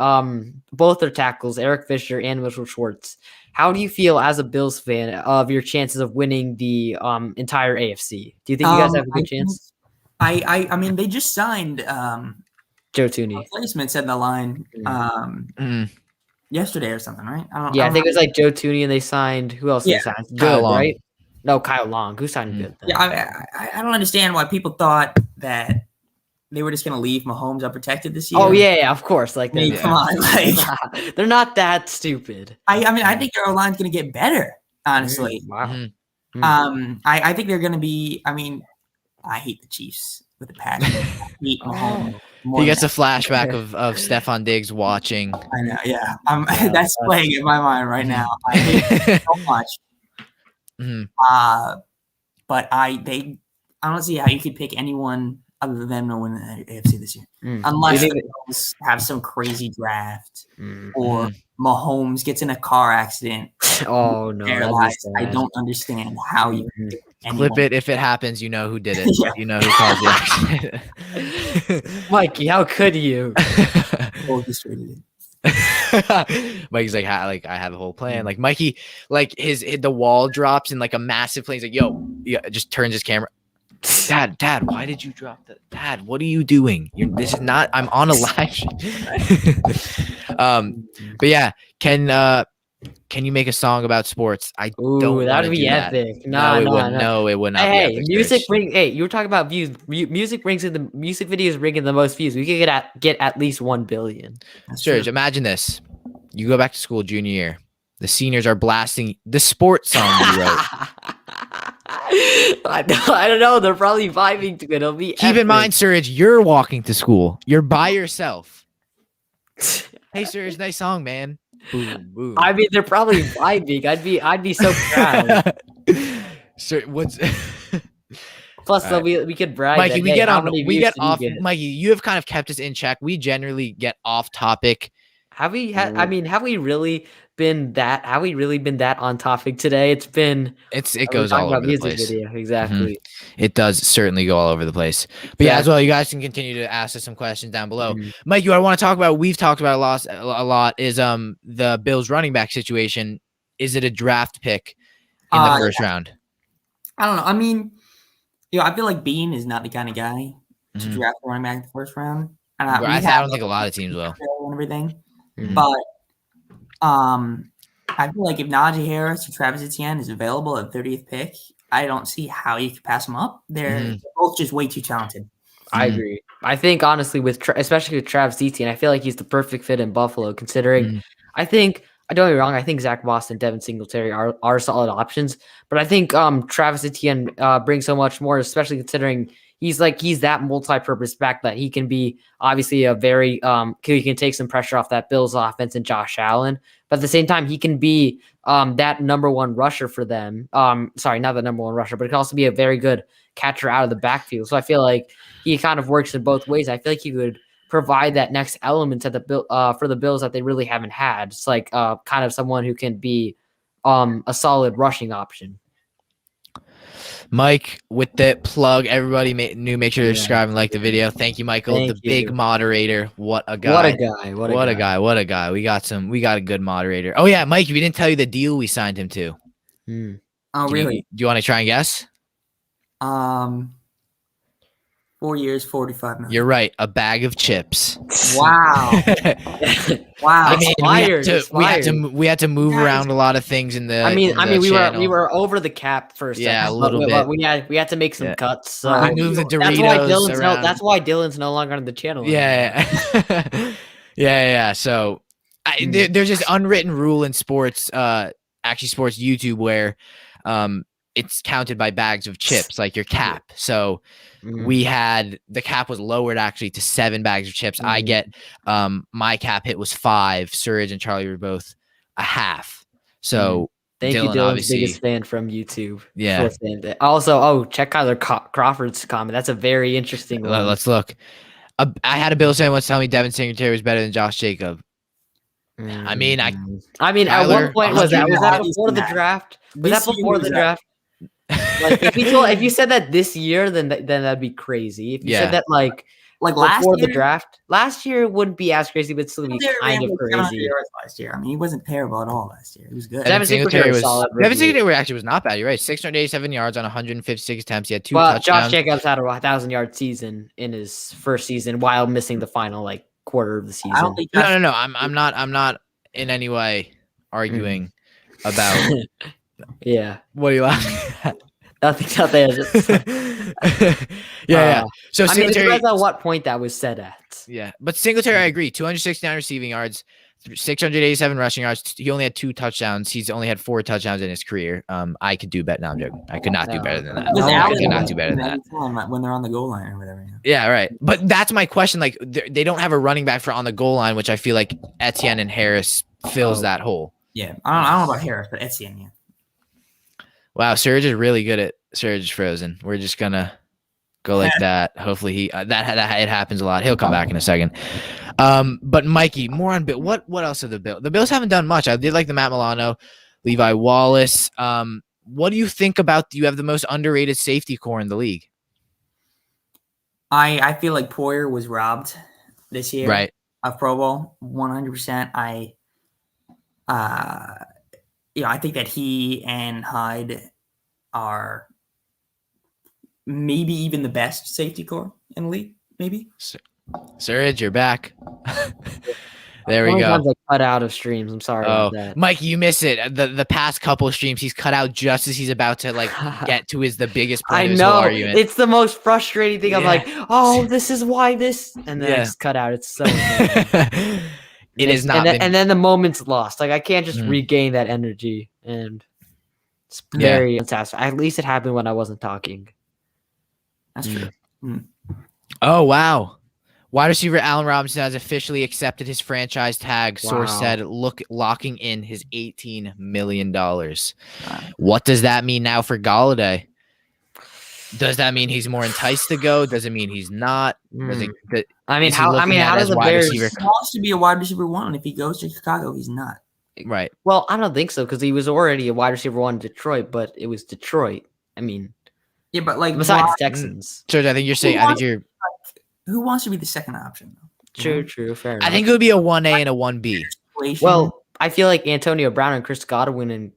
both their tackles, Eric Fisher and Mitchell Schwartz, how do you feel as a Bills fan of your chances of winning the entire AFC? Do you think you guys have a good chance? I mean, they just signed Joe Tooney. Replacement said in the line yesterday or something, right? I think it was like Joe Tooney, and they signed who else? They signed? Good, right? No, Kyle Long. Who signed good? Then? Yeah, I don't understand why people thought that they were just going to leave Mahomes unprotected this year. Oh yeah, of course. Like, come on, like they're not that stupid. I mean, I think their O-line's going to get better. Honestly, wow. I think they're going to be. I mean, I hate the Chiefs with a passion. I hate Mahomes. He gets a flashback of Stephon Diggs watching. I know, yeah. That's playing in my mind right now. I hate it so much. But I don't see how you could pick anyone other than to win the AFC this year, unless the Bills have some crazy draft or Mahomes gets in a car accident. Oh no! I don't understand how you clip it. If it happens, you know who did it. Yeah. You know who caused the accident. Mikey, how could you? Mikey's like I have a whole plan. Like Mikey, like the wall drops in like a massive plane. He's like, yo, just turns his camera. Dad, why did you drop that? Dad, what are you doing? This is not. I'm on a live stream. But yeah, can you make a song about sports? Don't. That'd be epic. No, it would not. Hey, music bring. Hey, you were talking about views. Music videos bringing the most views. We could get at least 1 billion. Serge, imagine this: you go back to school junior year. The seniors are blasting the sports song you wrote. I don't know. They're probably vibing to it. It'll be Keep in mind, Surge, you're walking to school. You're by yourself. Hey, Surge, nice song, man. Boom, boom. I mean, they're probably vibing. I'd be so proud. Sir, what's Plus, we could brag. Mikey, that, we get off. Mikey, you have kind of kept us in check. We generally get off topic. Have we? I mean, have we really been that? Have we really been that on topic today? It goes all over the place. Video. Exactly. It does certainly go all over the place. But yeah, as well, you guys can continue to ask us some questions down below. Mikey, what I want to talk about, we've talked about a lot, is the Bills running back situation. Is it a draft pick in the first round? I don't know. I mean, I feel like Bean is not the kind of guy to draft a running back in the first round. I don't think a lot of teams will. And everything. But I feel like if Najee Harris or Travis Etienne is available at 30th pick, I don't see how you could pass them up. They're both just way too talented. I agree. I think honestly, especially with Travis Etienne, I feel like he's the perfect fit in Buffalo. Considering, I think. I don't get me wrong. I think Zach Moss and Devin Singletary are solid options, but I think Travis Etienne brings so much more, especially considering he's that multi-purpose back that he can be obviously a very he can take some pressure off that Bills offense and Josh Allen, but at the same time he can be that number one rusher for them. Sorry, not the number one rusher, but it can also be a very good catcher out of the backfield. So I feel like he kind of works in both ways. I feel like he could provide that next element to for the Bills that they really haven't had. It's like kind of someone who can be a solid rushing option. Mike, with that plug, everybody make sure to subscribe and like the video. Thank you, Michael, big moderator. What a guy! What a guy! We got a good moderator. Oh yeah, Mike, we didn't tell you the deal we signed him to. Oh really? Do you want to try and guess? 4 years, 45 million. You're right. A bag of chips. Wow. Wow. I mean, we had to move Guys. around a lot of things in the. We were over the cap for a second. Yeah, a little bit. We had to make some cuts. So we moved the Doritos that's why Dylan's no longer on the channel. Yeah. Yeah. So there's this unwritten rule in sports, actually sports YouTube, where it's counted by bags of chips, like your cap. So we had the cap was lowered actually to 7 bags of chips. I get my cap hit was 5. Surge and Charlie were both a half. So thank you, Dylan's biggest fan from YouTube. Yeah. Also, check Kyler Crawford's comment. That's a very interesting one. Let's look. I had a Bills fan once tell me Devin Singletary was better than Josh Jacob. I mean, at one point was that before the draft? Was that before the draft? Like if you said that this year, then that'd be crazy. If you said that like before the draft, last year it wouldn't be as crazy, but still be kind of crazy. Last year, I mean, he wasn't terrible at all last year. He was good. Devin Singletary actually was not bad. You're right. 687 yards on 156 attempts. He had 2 touchdowns. Josh Jacobs had a 1,000-yard season in his first season while missing the final quarter of the season. No. I'm not in any way arguing about. Yeah. What are you laughing at? Nothing. Yeah. So Singletary, it depends on what point that was set at. Yeah, but Singletary, I agree. 269 receiving yards, 687 rushing yards. He only had 2 touchdowns. He's only had 4 touchdowns in his career. I could do better. No, I'm joking. I could not do better than that. I could not do better than that. When they're on the goal line or whatever. Yeah, right. But that's my question. Like, they don't have a running back for on the goal line, which I feel like Etienne and Harris fills that hole. Yeah, I don't know about Harris, but Etienne, yeah. Wow, Surge is really good at Surge Frozen. We're just gonna go like that. Hopefully he that it happens a lot. He'll come back in a second. But Mikey, more on Bill. What else are the Bills? The Bills haven't done much. I did like the Matt Milano, Levi Wallace. What do you think about? You have the most underrated safety core in the league. I feel like Poyer was robbed this year. Right. Of Pro Bowl, 100%. I think that he and Hyde are maybe even the best safety core in the league. Maybe. Surge, you're back. There we go. I cut out of streams. I'm sorry about that. Mike, you miss it. The past couple of streams, he's cut out just as he's about to get to the biggest point of his whole argument. It's the most frustrating thing. Yeah. I'm like, this is why this, and then it's cut out. It's so. It is not. And then the moment's lost. Like I can't just regain that energy, and it's very unsatisfying. At least it happened when I wasn't talking. That's true. Oh wow! Wide receiver Allen Robinson has officially accepted his franchise tag. Source said, locking in his $18 million. Wow. What does that mean now for Golladay? Does that mean he's more enticed to go? Does it mean he's not? How does the Bears? He wants to be a wide receiver 1. If he goes to Chicago, he's not. Right. Well, I don't think so because he was already a wide receiver 1 in Detroit, but it was Detroit. I mean, yeah, but besides Texans. So I think you're saying. Who wants to be the second option? True. Fair enough. I think it would be a 1A and a 1B. Well, I feel like Antonio Brown and Chris Godwin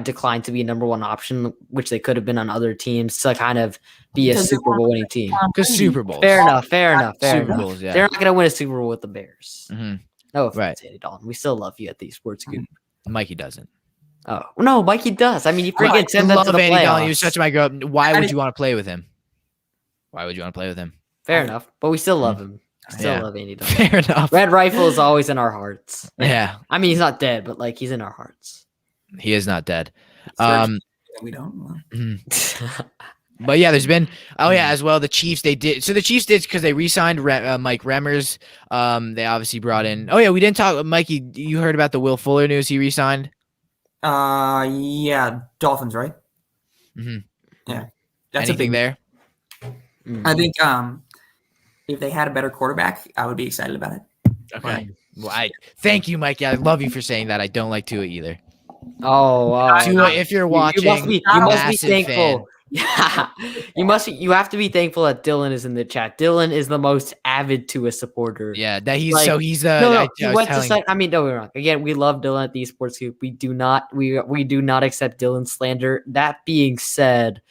declined to be a number 1 option, which they could have been on other teams to kind of be a Super Bowl winning team. Because Super Bowls. Fair enough. Super Bowls, yeah. They're not going to win a Super Bowl with the Bears. Mm-hmm. No offense, Andy Dalton. We still love you at the Sports Scoop. Mikey doesn't. Oh, no, Mikey does. I mean, you freaking send them to the playoffs. Dalton. He was such a my girl. Why would you want to play with him? Fair enough. But we still love him. Still love Andy Dalton. Fair enough. Red Rifle is always in our hearts. Yeah. I mean, he's not dead, but he's in our hearts. He is not dead. We don't. But yeah, there's been as well. The Chiefs the Chiefs did because they re-signed Mike Remmers. They obviously brought in. We didn't talk. Mikey, you heard about the Will Fuller news? He re-signed. Yeah, Dolphins, right? Mm-hmm. Yeah, that's anything there. I think if they had a better quarterback, I would be excited about it. Okay. Well, thank you, Mikey. I love you for saying that. I don't like Tua either. Tua, if you're watching, you must be thankful. Yeah, you have to be thankful that Dylan is in the chat. Dylan is the most avid Tua supporter. Yeah, that he's he's I mean, don't be wrong. Again, we love Dylan at the Sports Scoop. We do not accept Dylan slander. That being said,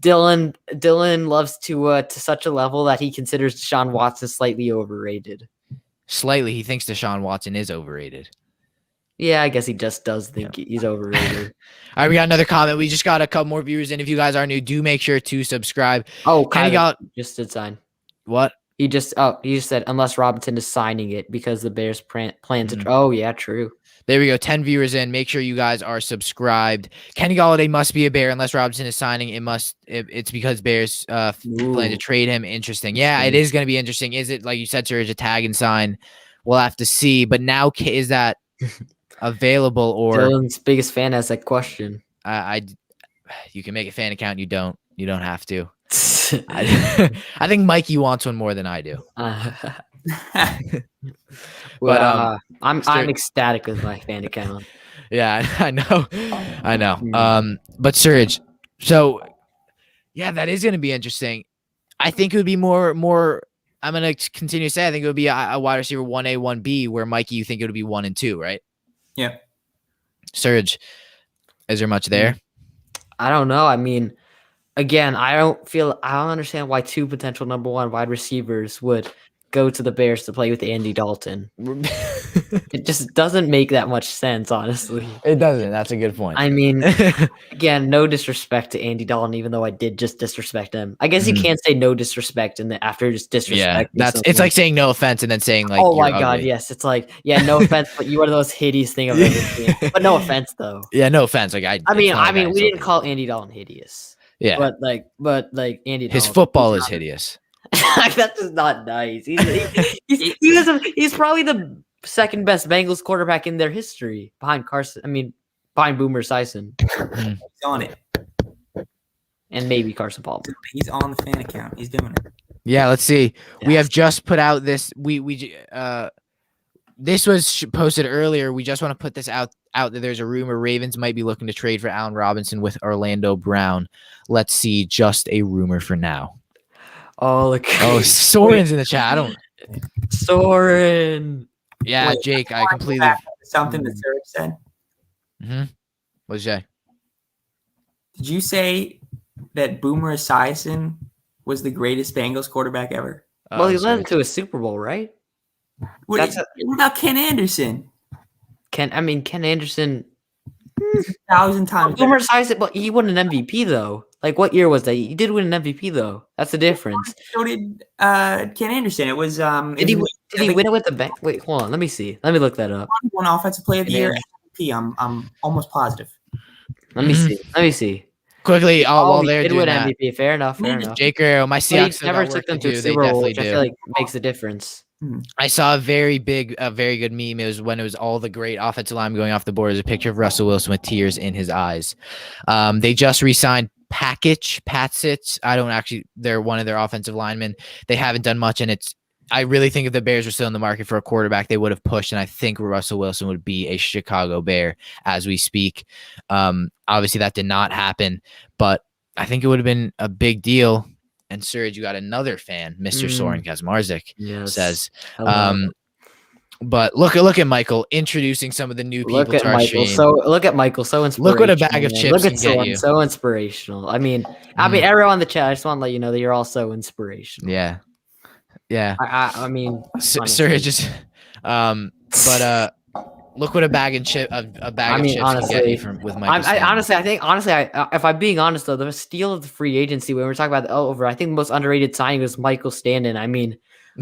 Dylan loves to such a level that he considers Deshaun Watson slightly overrated. Slightly, he thinks Deshaun Watson is overrated. Yeah, I guess he just does think he's overrated. All right, we got another comment. We just got a couple more viewers in. If you guys are new, do make sure to subscribe. Oh, Kyler just did sign. What? He just said unless Robinson is signing it because the Bears plan to. Oh yeah, true. There we go. 10 viewers in. Make sure you guys are subscribed. Kenny Golladay must be a Bear unless Robinson is signing. It's because Bears plan to trade him. Interesting. Yeah, it is going to be interesting. Is it, like you said, Serge, a tag and sign? We'll have to see. But now, is that available? Or Dylan's biggest fan has that question. You can make a fan account. You don't have to. I think Mikey wants one more than I do. But I'm ecstatic with my fan account. Yeah, I know. But Serge, so yeah, that is going to be interesting. I think it would be more. I'm going to continue to say I think it would be a wide receiver 1A, 1B, where Mikey, you think it would be 1 and 2, right? Yeah. Serge, is there much there? I don't know. I mean, again, I don't understand why 2 potential number 1 wide receivers would go to the Bears to play with Andy Dalton. It just doesn't make that much sense, honestly. It doesn't. That's a good point. I mean, again, no disrespect to Andy Dalton, even though I did just disrespect him. I guess you can't say no disrespect after just disrespect. Yeah, it's like saying no offense and then saying like, oh my God, yes. It's like, yeah, no offense, but you are the most hideous thing I've ever seen. But no offense thoh. Yeah, no offense. Like I mean, we didn't call Andy Dalton hideous. Yeah. But Andy Dalton. His football is hideous. That's just not nice. He's probably the second best Bengals quarterback in their history behind Boomer Esiason. He's on it. And maybe Carson Palmer. He's on the fan account. He's doing it. Yeah, let's see. Yes. We have just put out this. This was posted earlier. We just want to put this out that there's a rumor Ravens might be looking to trade for Allen Robinson with Orlando Brown. Let's see. Just a rumor for now. Oh, look. Oh, Soren's in the chat. Soren. Yeah, wait, Jake, I completely. Something that Serge said. What did you say? Did you say that Boomer Esiason was the greatest Bengals quarterback ever? Well, he led to a Super Bowl, right? What about Ken Anderson? Ken Anderson. 1,000 times. Boomer Esiason, but he won an MVP though. Like, what year was that? He did win an MVP though. That's the difference. So did Ken Anderson. It was Did he win it with the bank? Wait, hold on. Let me see. Let me look that up. One offensive player of the year MVP. I'm almost positive. Let me see. Quickly, while they're doing win that. MVP. Fair enough. Jake Guerrero, my Seahawks never took them to a Super Bowl, which I feel like makes a difference. I saw a very good meme. It was when it was all the great offensive linemen going off the board. It was a picture of Russell Wilson with tears in his eyes. They just re-signed Patsits. They're one of their offensive linemen. They haven't done much, and I really think if the Bears were still in the market for a quarterback, they would have pushed, and I think Russell Wilson would be a Chicago Bear as we speak. Obviously, that did not happen, but I think it would have been a big deal. And Serge, you got another fan, Mr. Soren Kazmarzik, says. But look at Michael introducing some of the new people to our stream. Look at Michael, so inspirational. Look what a bag of chips can get you. So inspirational. I mean, everyone in the chat, I just want to let you know that you're all so inspirational. Yeah. I mean, Serge just, but look what a bag of chips honestly, can get you with Michael. If I'm being honest though, the steal of the free agency when we're talking about I think the most underrated signing was Michael Stanton. I mean,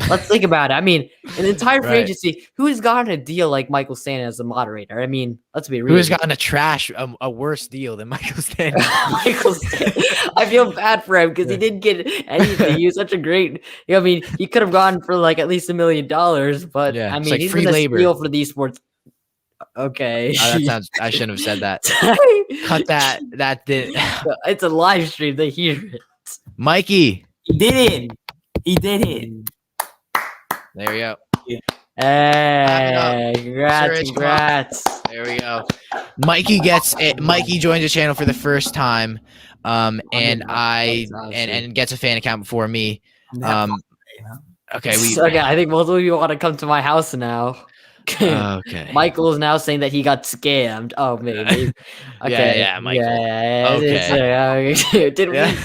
let's think about it. I mean, an entire free agency, who has gotten a deal like Michael Stanton as a moderator? I mean, let's be real. Who has gotten a worse deal than Michael Stanton? Michael Stanton. I feel bad for him because he didn't get anything. He was such a great. I mean, he could have gone for like at least $1 million, but I mean, he's free labor steal for these sports. Okay. I shouldn't have said that. Cut that. That did. It's a live stream. They hear it. Mikey. He did it. There we go. Hey, congrats. There we go. Mikey gets it. Mikey joins the channel for the first time. And gets a fan account before me. Okay. I think most of you want to come to my house now. Okay. Michael is now saying that he got scammed. Oh, maybe. Okay. Yeah, Michael. Yeah. Okay. Did Yeah.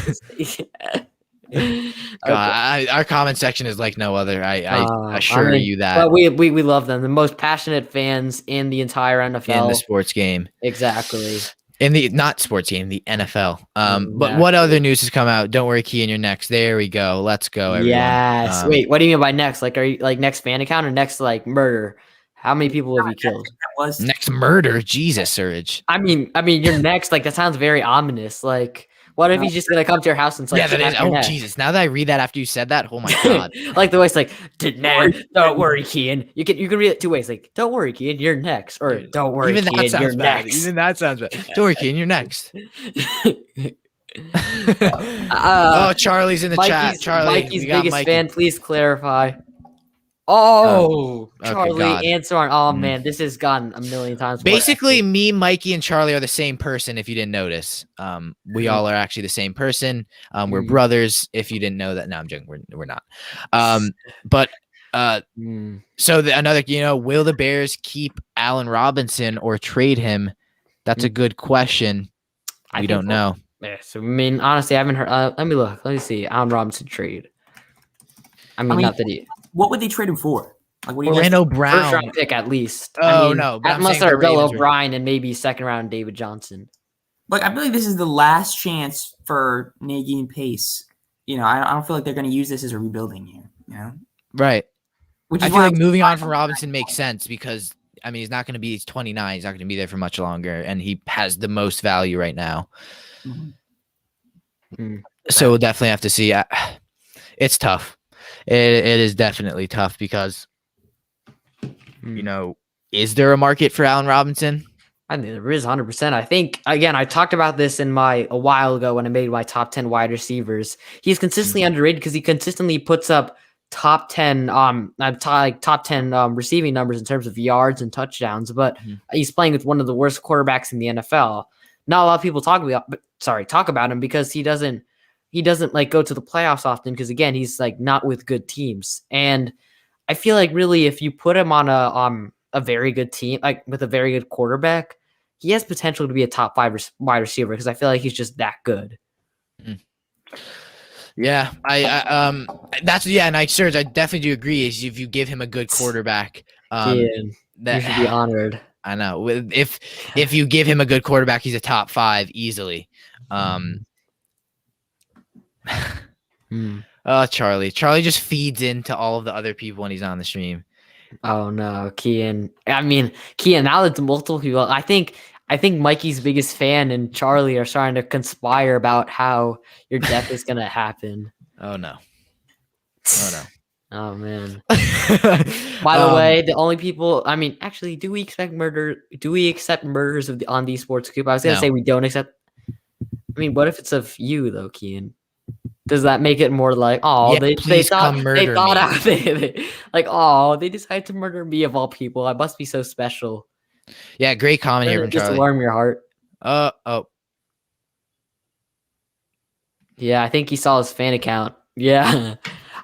we? God, our comment section is like no other. I assure you that. But we love them. The most passionate fans in the entire NFL. In the sports game. Exactly. In the not sports game, the NFL. But what other news has come out? Don't worry, Kian, you're next. There we go. Let's go, everyone. Yes. Wait, what do you mean by next? Like, are you like next fan account or next like murder? How many people have you killed? Next murder, Jesus, Surge. I mean, you're next. Like that sounds very ominous. Like, what if he's just gonna come to your house and like, that is. Oh Jesus! Now that I read that after you said that, oh my God! Like the way it's like, don't worry, Kian. You can read it two ways. Like, don't worry, Kian, you're next, or don't worry, even Kian, that sounds you're bad. next. Even that sounds bad. Don't worry, Kian, you're next. Oh, Charlie's in the chat. Charlie, Mikey's biggest fan. Please clarify. Oh, Charlie and Soren. Oh man, this has gotten a million times. Basically, me, Mikey, and Charlie are the same person. If you didn't notice, we all are actually the same person. We're brothers. If you didn't know that, no, I'm joking. We're not. But so another, will the Bears keep Allen Robinson or trade him? That's a good question. We don't know. Yeah, so I mean, honestly, I haven't heard. Let me look. Let me see. Allen Robinson trade. I mean, not that he. What would they trade him for? Like, what do you Orlando Brown, first round pick at least. Oh no, unless they're Bill O'Brien and maybe second round David Johnson. Like, I believe this is the last chance for Nagy and Pace. I don't feel like they're going to use this as a rebuilding year. Right. Which I is feel like moving on from Robinson makes sense because he's not going to be. He's 29. He's not going to be there for much longer, and he has the most value right now. So we'll definitely have to see. It's tough. It is definitely tough because, is there a market for Allen Robinson? I think there is 100%. I think, again, I talked about this a while ago when I made my top 10 wide receivers. He's consistently underrated because he consistently puts up top 10 receiving numbers in terms of yards and touchdowns, but he's playing with one of the worst quarterbacks in the NFL. Not a lot of people talk about him because he doesn't like go to the playoffs often because again he's like not with good teams, and I feel like really if you put him on a very good team, like with a very good quarterback, he has potential to be a top 5 wide receiver because I feel like he's just that good. Yeah, that's and I definitely do agree. Is if you give him a good quarterback, that you should be honored. I know if you give him a good quarterback, he's a top 5 easily. Oh, Charlie just feeds into all of the other people when he's on the stream. Oh no, Kian. Now that multiple people, I think Mikey's biggest fan and Charlie are starting to conspire about how your death is gonna happen. Oh no. Oh man. By the way, the only people, actually, do we accept murders on the sports scoop? I was gonna say we don't accept. What if it's of you though, Kian? Does that make it more like, they decided to murder me of all people? I must be so special. Yeah, great comment here from Just Charlie. to warm your heart. Oh. Yeah, I think he saw his fan account. Yeah.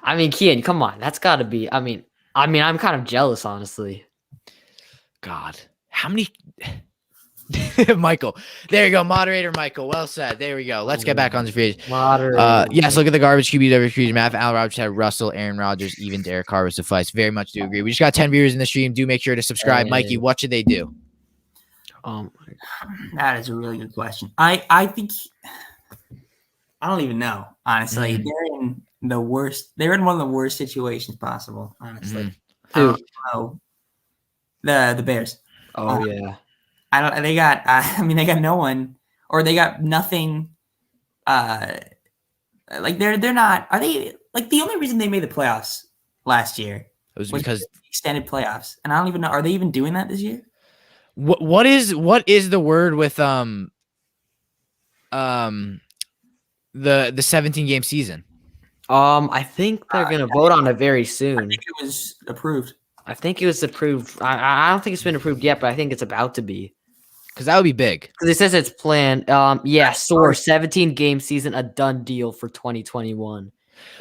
Kian, come on. That's got to be. I'm kind of jealous, honestly. God. How many... Michael. There you go. Moderator Michael. Well said. There we go. Let's get back on the page. Moderator. Yes, look at the garbage QBs over QBs map. Allen Robinson had Russell, Aaron Rodgers, even Derek Carr would suffice. Very much do agree. We just got 10 viewers in the stream. Do make sure to subscribe. Mikey, what should they do? That is a really good question. I think I don't even know, honestly. They're in the worst. They're in one of the worst situations possible, honestly. I don't know. The Bears. Oh yeah. They got no one, or they got nothing. They're not. Are they like the only reason they made the playoffs last year was because extended playoffs, and I don't even know. Are they even doing that this year? What is the word with the 17 game season? I think they're gonna vote on it very soon. I think it was approved. I think it was approved. I don't think it's been approved yet, but I think it's about to be. Because that would be big. Because it says it's planned. 17 game season, a done deal for 2021.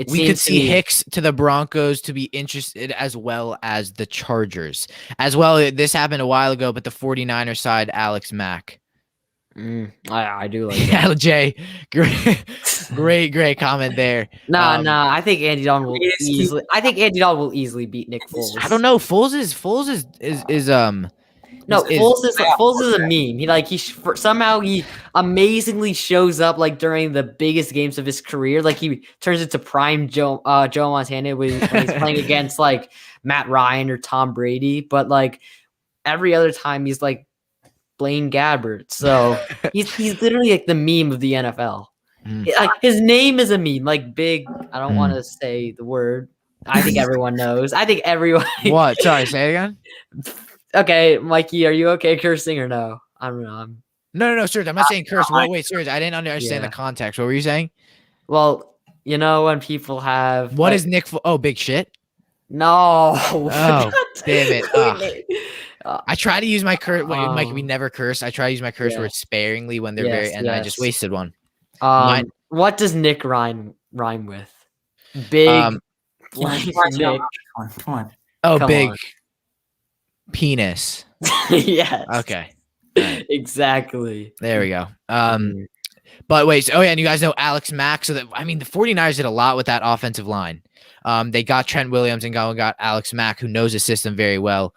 We could see Hicks to the Broncos to be interested, as well as the Chargers. As well, this happened a while ago, but the 49ers side, Alex Mack. I do like that. Jay, great comment there. Nah. I think Andy Dalton will easily. I think Andy Dalton will easily beat Nick Foles. I don't know. Foles is no. Foles is a meme. Somehow he amazingly shows up like during the biggest games of his career. Like he turns into prime Joe Montana when he's playing against like Matt Ryan or Tom Brady. But like every other time he's like Blaine Gabbert. So he's literally like the meme of the NFL. Like his name is a meme. Like big. I don't want to say the word. I think everyone knows. I think everyone. What? Sorry, say it again. Okay, Mikey, are you okay cursing or no? I don't know. No, Serge. I'm not saying curse. Wait, Serge. I didn't understand the context. What were you saying? Well, you know when people have what is Nick? Big shit. No. Oh, damn it. I try to use my curse. Mike, we never curse. I try to use my curse words sparingly when they're and I just wasted one. What does Nick rhyme with? Big. Come on. Oh, come big on. Penis. Yes. Okay. Right. Exactly. There we go. But wait. And you guys know Alex Mack. So the 49ers did a lot with that offensive line. They got Trent Williams and got Alex Mack, who knows the system very well.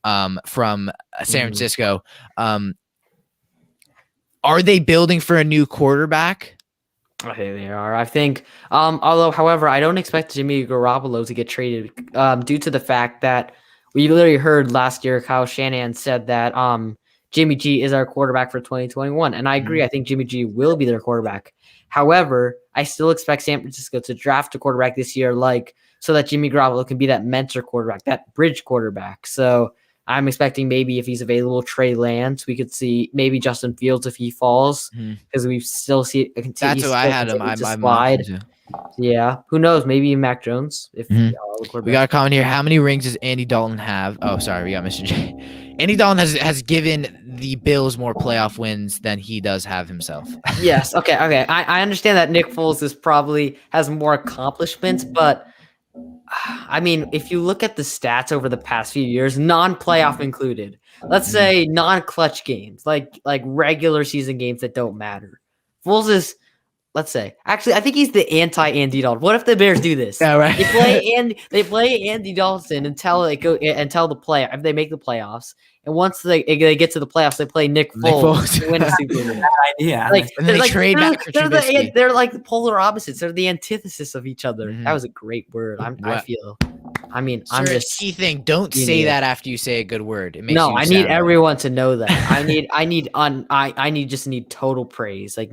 From San Francisco. Are they building for a new quarterback? I think they are. I think, however, I don't expect Jimmy Garoppolo to get traded due to the fact that we literally heard last year Kyle Shanahan said that Jimmy G is our quarterback for 2021. And I agree. I think Jimmy G will be their quarterback. However, I still expect San Francisco to draft a quarterback this year, so that Jimmy Garoppolo can be that mentor quarterback, that bridge quarterback. So I'm expecting maybe if he's available, Trey Lance. We could see maybe Justin Fields if he falls, because we still see it continue. That's who I had him. Slide. Yeah, who knows? Maybe Mac Jones. If we got a comment here. How many rings does Andy Dalton have? Oh, sorry, we got Mr. J. Andy Dalton has given the Bills more playoff wins than he does have himself. Yes. Okay. I understand that Nick Foles has more accomplishments, but if you look at the stats over the past few years, non-playoff included, let's say non-clutch games, like regular season games that don't matter. Foles is, let's say, actually, I think he's the anti-Andy Dalton. What if the Bears do this? Yeah, right. They play Andy Dalton until they make the playoffs. And once they get to the playoffs, they play Nick Foles to win a Super Bowl. Yeah, and then they trade back for Trubisky. They're like the polar opposites. They're the antithesis of each other. That was a great word. I feel. I'm just key thing. Don't say that after you say a good word. It makes I need everyone to know that. I need total praise. Like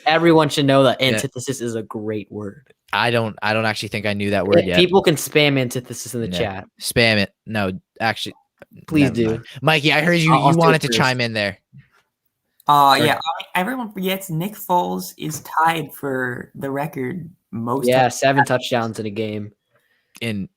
everyone should know that antithesis is a great word. I don't actually think I knew that word yet. People can spam antithesis in the chat. Spam it. No, actually. Please do. Mikey, I heard you wanted to chime in there. Yeah. Everyone forgets Nick Foles is tied for the record most. Yeah, 7 touchdowns in a game. And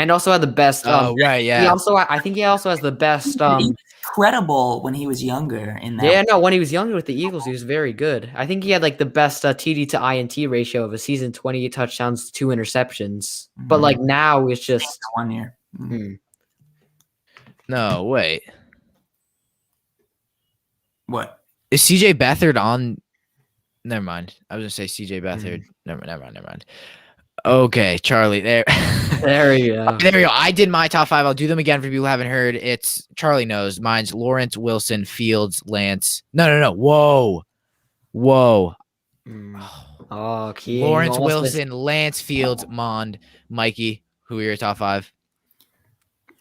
also had the best. Right, yeah. I think he also has the best. Incredible when he was younger. When he was younger with the Eagles, he was very good. I think he had the best TD to INT ratio of a season: 28 touchdowns, 2 interceptions. But now it's just 1 year. No, wait. What? Is CJ Beathard on? Never mind. I was gonna say CJ Beathard. Never mind. Okay, Charlie. There we go. There we go. I did my top 5. I'll do them again for people who haven't heard. It's Charlie knows. Mine's Lawrence, Wilson, Fields, Lance. No. Whoa. Oh, King. Lawrence, Wilson, Lance, Fields, Mond, Mikey. Who are your top 5?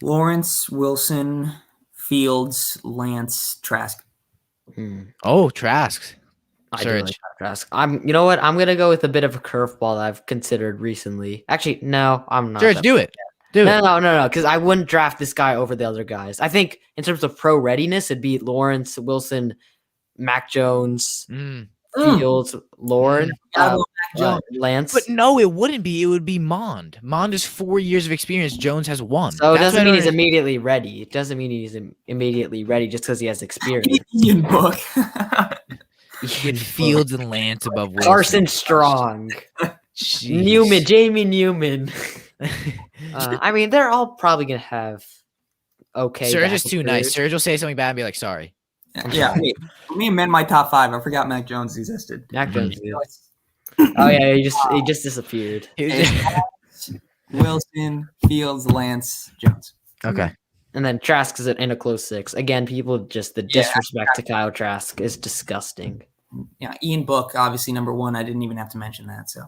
Lawrence, Wilson, Fields, Lance, Trask. Oh, Trask. Like Trask. You know what? I'm gonna go with a bit of a curveball that I've considered recently. Actually, no, I'm not. Serge, do it. No, because I wouldn't draft this guy over the other guys. I think in terms of pro readiness, it'd be Lawrence, Wilson, Mac Jones, Fields, Lance. But no, it wouldn't be. It would be Mond. Mond is 4 years of experience. Jones has 1. So it doesn't mean he's immediately ready. It doesn't mean he's immediately ready just because he has experience. Ian Book. Fields and Lance above Wilson. Carson Strong. Newman, Jamie Newman. I mean, they're all probably gonna have okay. Serge is too nice. Serge will say something bad and be like, "Sorry." Yeah. Wait, let me amend my top 5. I forgot Mac Jones existed. Mac Jones. Oh yeah, he just disappeared. Wilson, Fields, Lance, Jones. Okay. And then Trask is in a close 6. Again, people just the disrespect to Kyle Trask is disgusting. Yeah, Ian Book, obviously number 1. I didn't even have to mention that. So.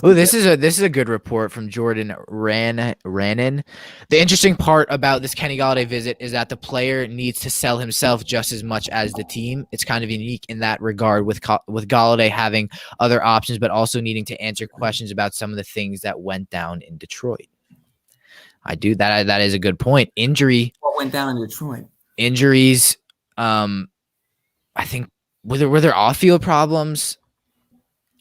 Oh, this is a good report from Jordan Rannon. The interesting part about this Kenny Golladay visit is that the player needs to sell himself just as much as the team. It's kind of unique in that regard with Golladay having other options, but also needing to answer questions about some of the things that went down in Detroit. I do that. That is a good point. What went down in Detroit? Injuries. I think were there off-field problems?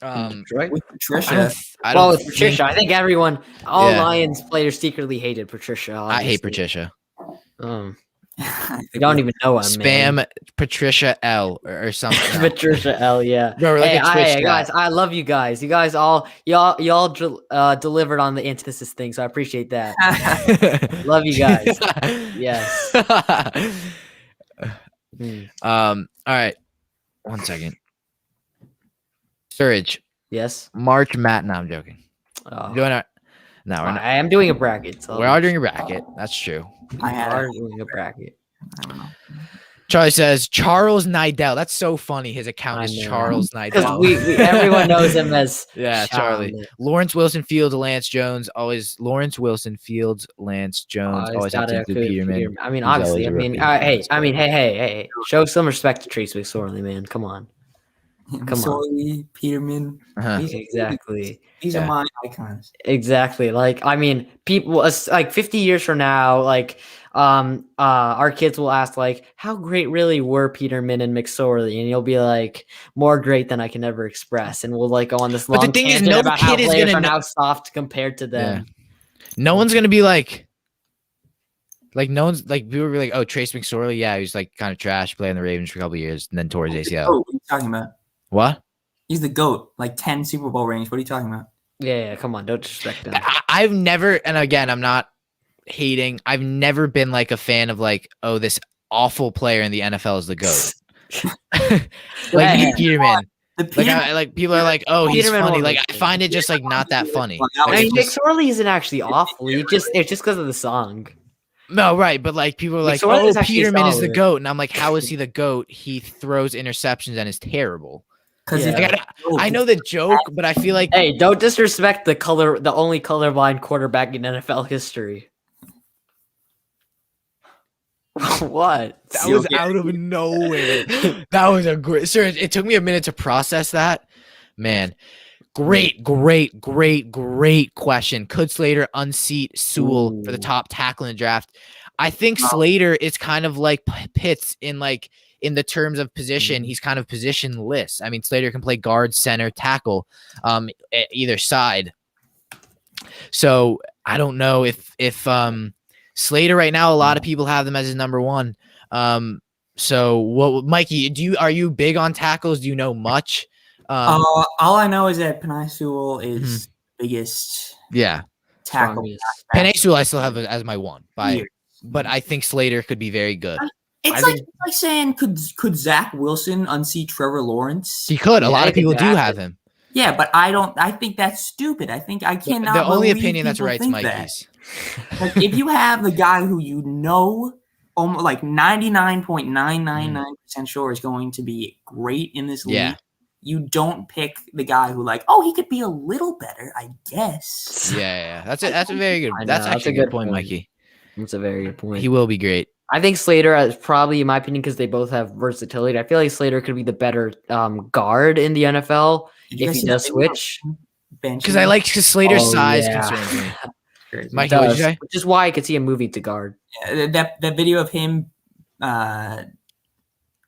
With Patricia. With Patricia, I think all Lions players secretly hated Patricia. Obviously. I hate Patricia. You don't even know him. Spam man. Patricia L or something. Patricia L. Yeah. Bro, like hey guys, I love you guys. You guys y'all delivered on the antithesis thing, so I appreciate that. Love you guys. Yes. All right. 1 second. Surge. Yes. March Matt. No, I'm joking. Oh. Doing it. No, we're not. I am doing a bracket. So we are doing a bracket. That's true. We are doing a bracket. I don't know. Charlie says Charles Nidell. That's so funny. His account is Charles Nidell. Because everyone knows him as Charlie. Lawrence Wilson Fields, Lance Jones. Always Lawrence Wilson Fields, Lance Jones. Always have to include Peterman. I mean, obviously. Hey. Show some respect to Trace McSorley, man. Come on. Sorry, Peterman. Exactly. These are my icons. Exactly. Like, I mean, people like 50 years from now, like, our kids will ask, like, how great really were Peterman and McSorley? And you'll be like, more great than I can ever express. And we'll like go on this long tangent about how players are now soft compared to them. Yeah. No one's gonna be like no one's like people will be like, oh, Trace McSorley, yeah, he was like kind of trash, playing the Ravens for a couple of years, and then tore his ACL. What are you talking about? What? He's the GOAT, like 10 Super Bowl rings. What are you talking about? Yeah, come on, don't disrespect him. I've never, and again, I'm not hating. I've never been like a fan of like, oh, this awful player in the NFL is the GOAT. Peterman. Like people are like, oh, he's funny. Like I find it just like not that funny. I mean, McSorley isn't actually awful. It's just because of the song. No, right, but like people are like, oh, Peterman is the GOAT, and I'm like, how is he the GOAT? He throws interceptions and is terrible. Because I know the joke, but I feel like hey, don't disrespect the only colorblind quarterback in NFL history. What? That was out of nowhere. That was a great. Sir, it took me a minute to process that. Man, great question. Could Slater unseat Sewell for the top tackle in the draft? I think Slater is kind of like Pitts in the terms of position. He's kind of positionless. I mean, Slater can play guard, center, tackle, either side. So I don't know if Slater right now, a lot of people have them as his number one. So what, Mikey, are you big on tackles? Do you know much? All I know is that Penei Sewell is biggest tackle. Penei Sewell I still have as my one, but I think Slater could be very good. It's like saying, could Zach Wilson unseat Trevor Lawrence? He could. A lot of people do have him. Yeah, but I think that's stupid. I cannot. The only opinion that's right is Mikey's. Like, if you have the guy who you know, almost like 99.999% sure is going to be great in this league, you don't pick the guy who he could be a little better, I guess. Yeah. That's a very good. That's actually a good point, Mikey. That's a very good point. He will be great. I think Slater is probably, in my opinion, because they both have versatility. I feel like Slater could be the better guard in the NFL if he does switch. Because I like Slater's size concerns me. Mikey, what did you say? Which is why I could see him moving to guard. Yeah, that video of him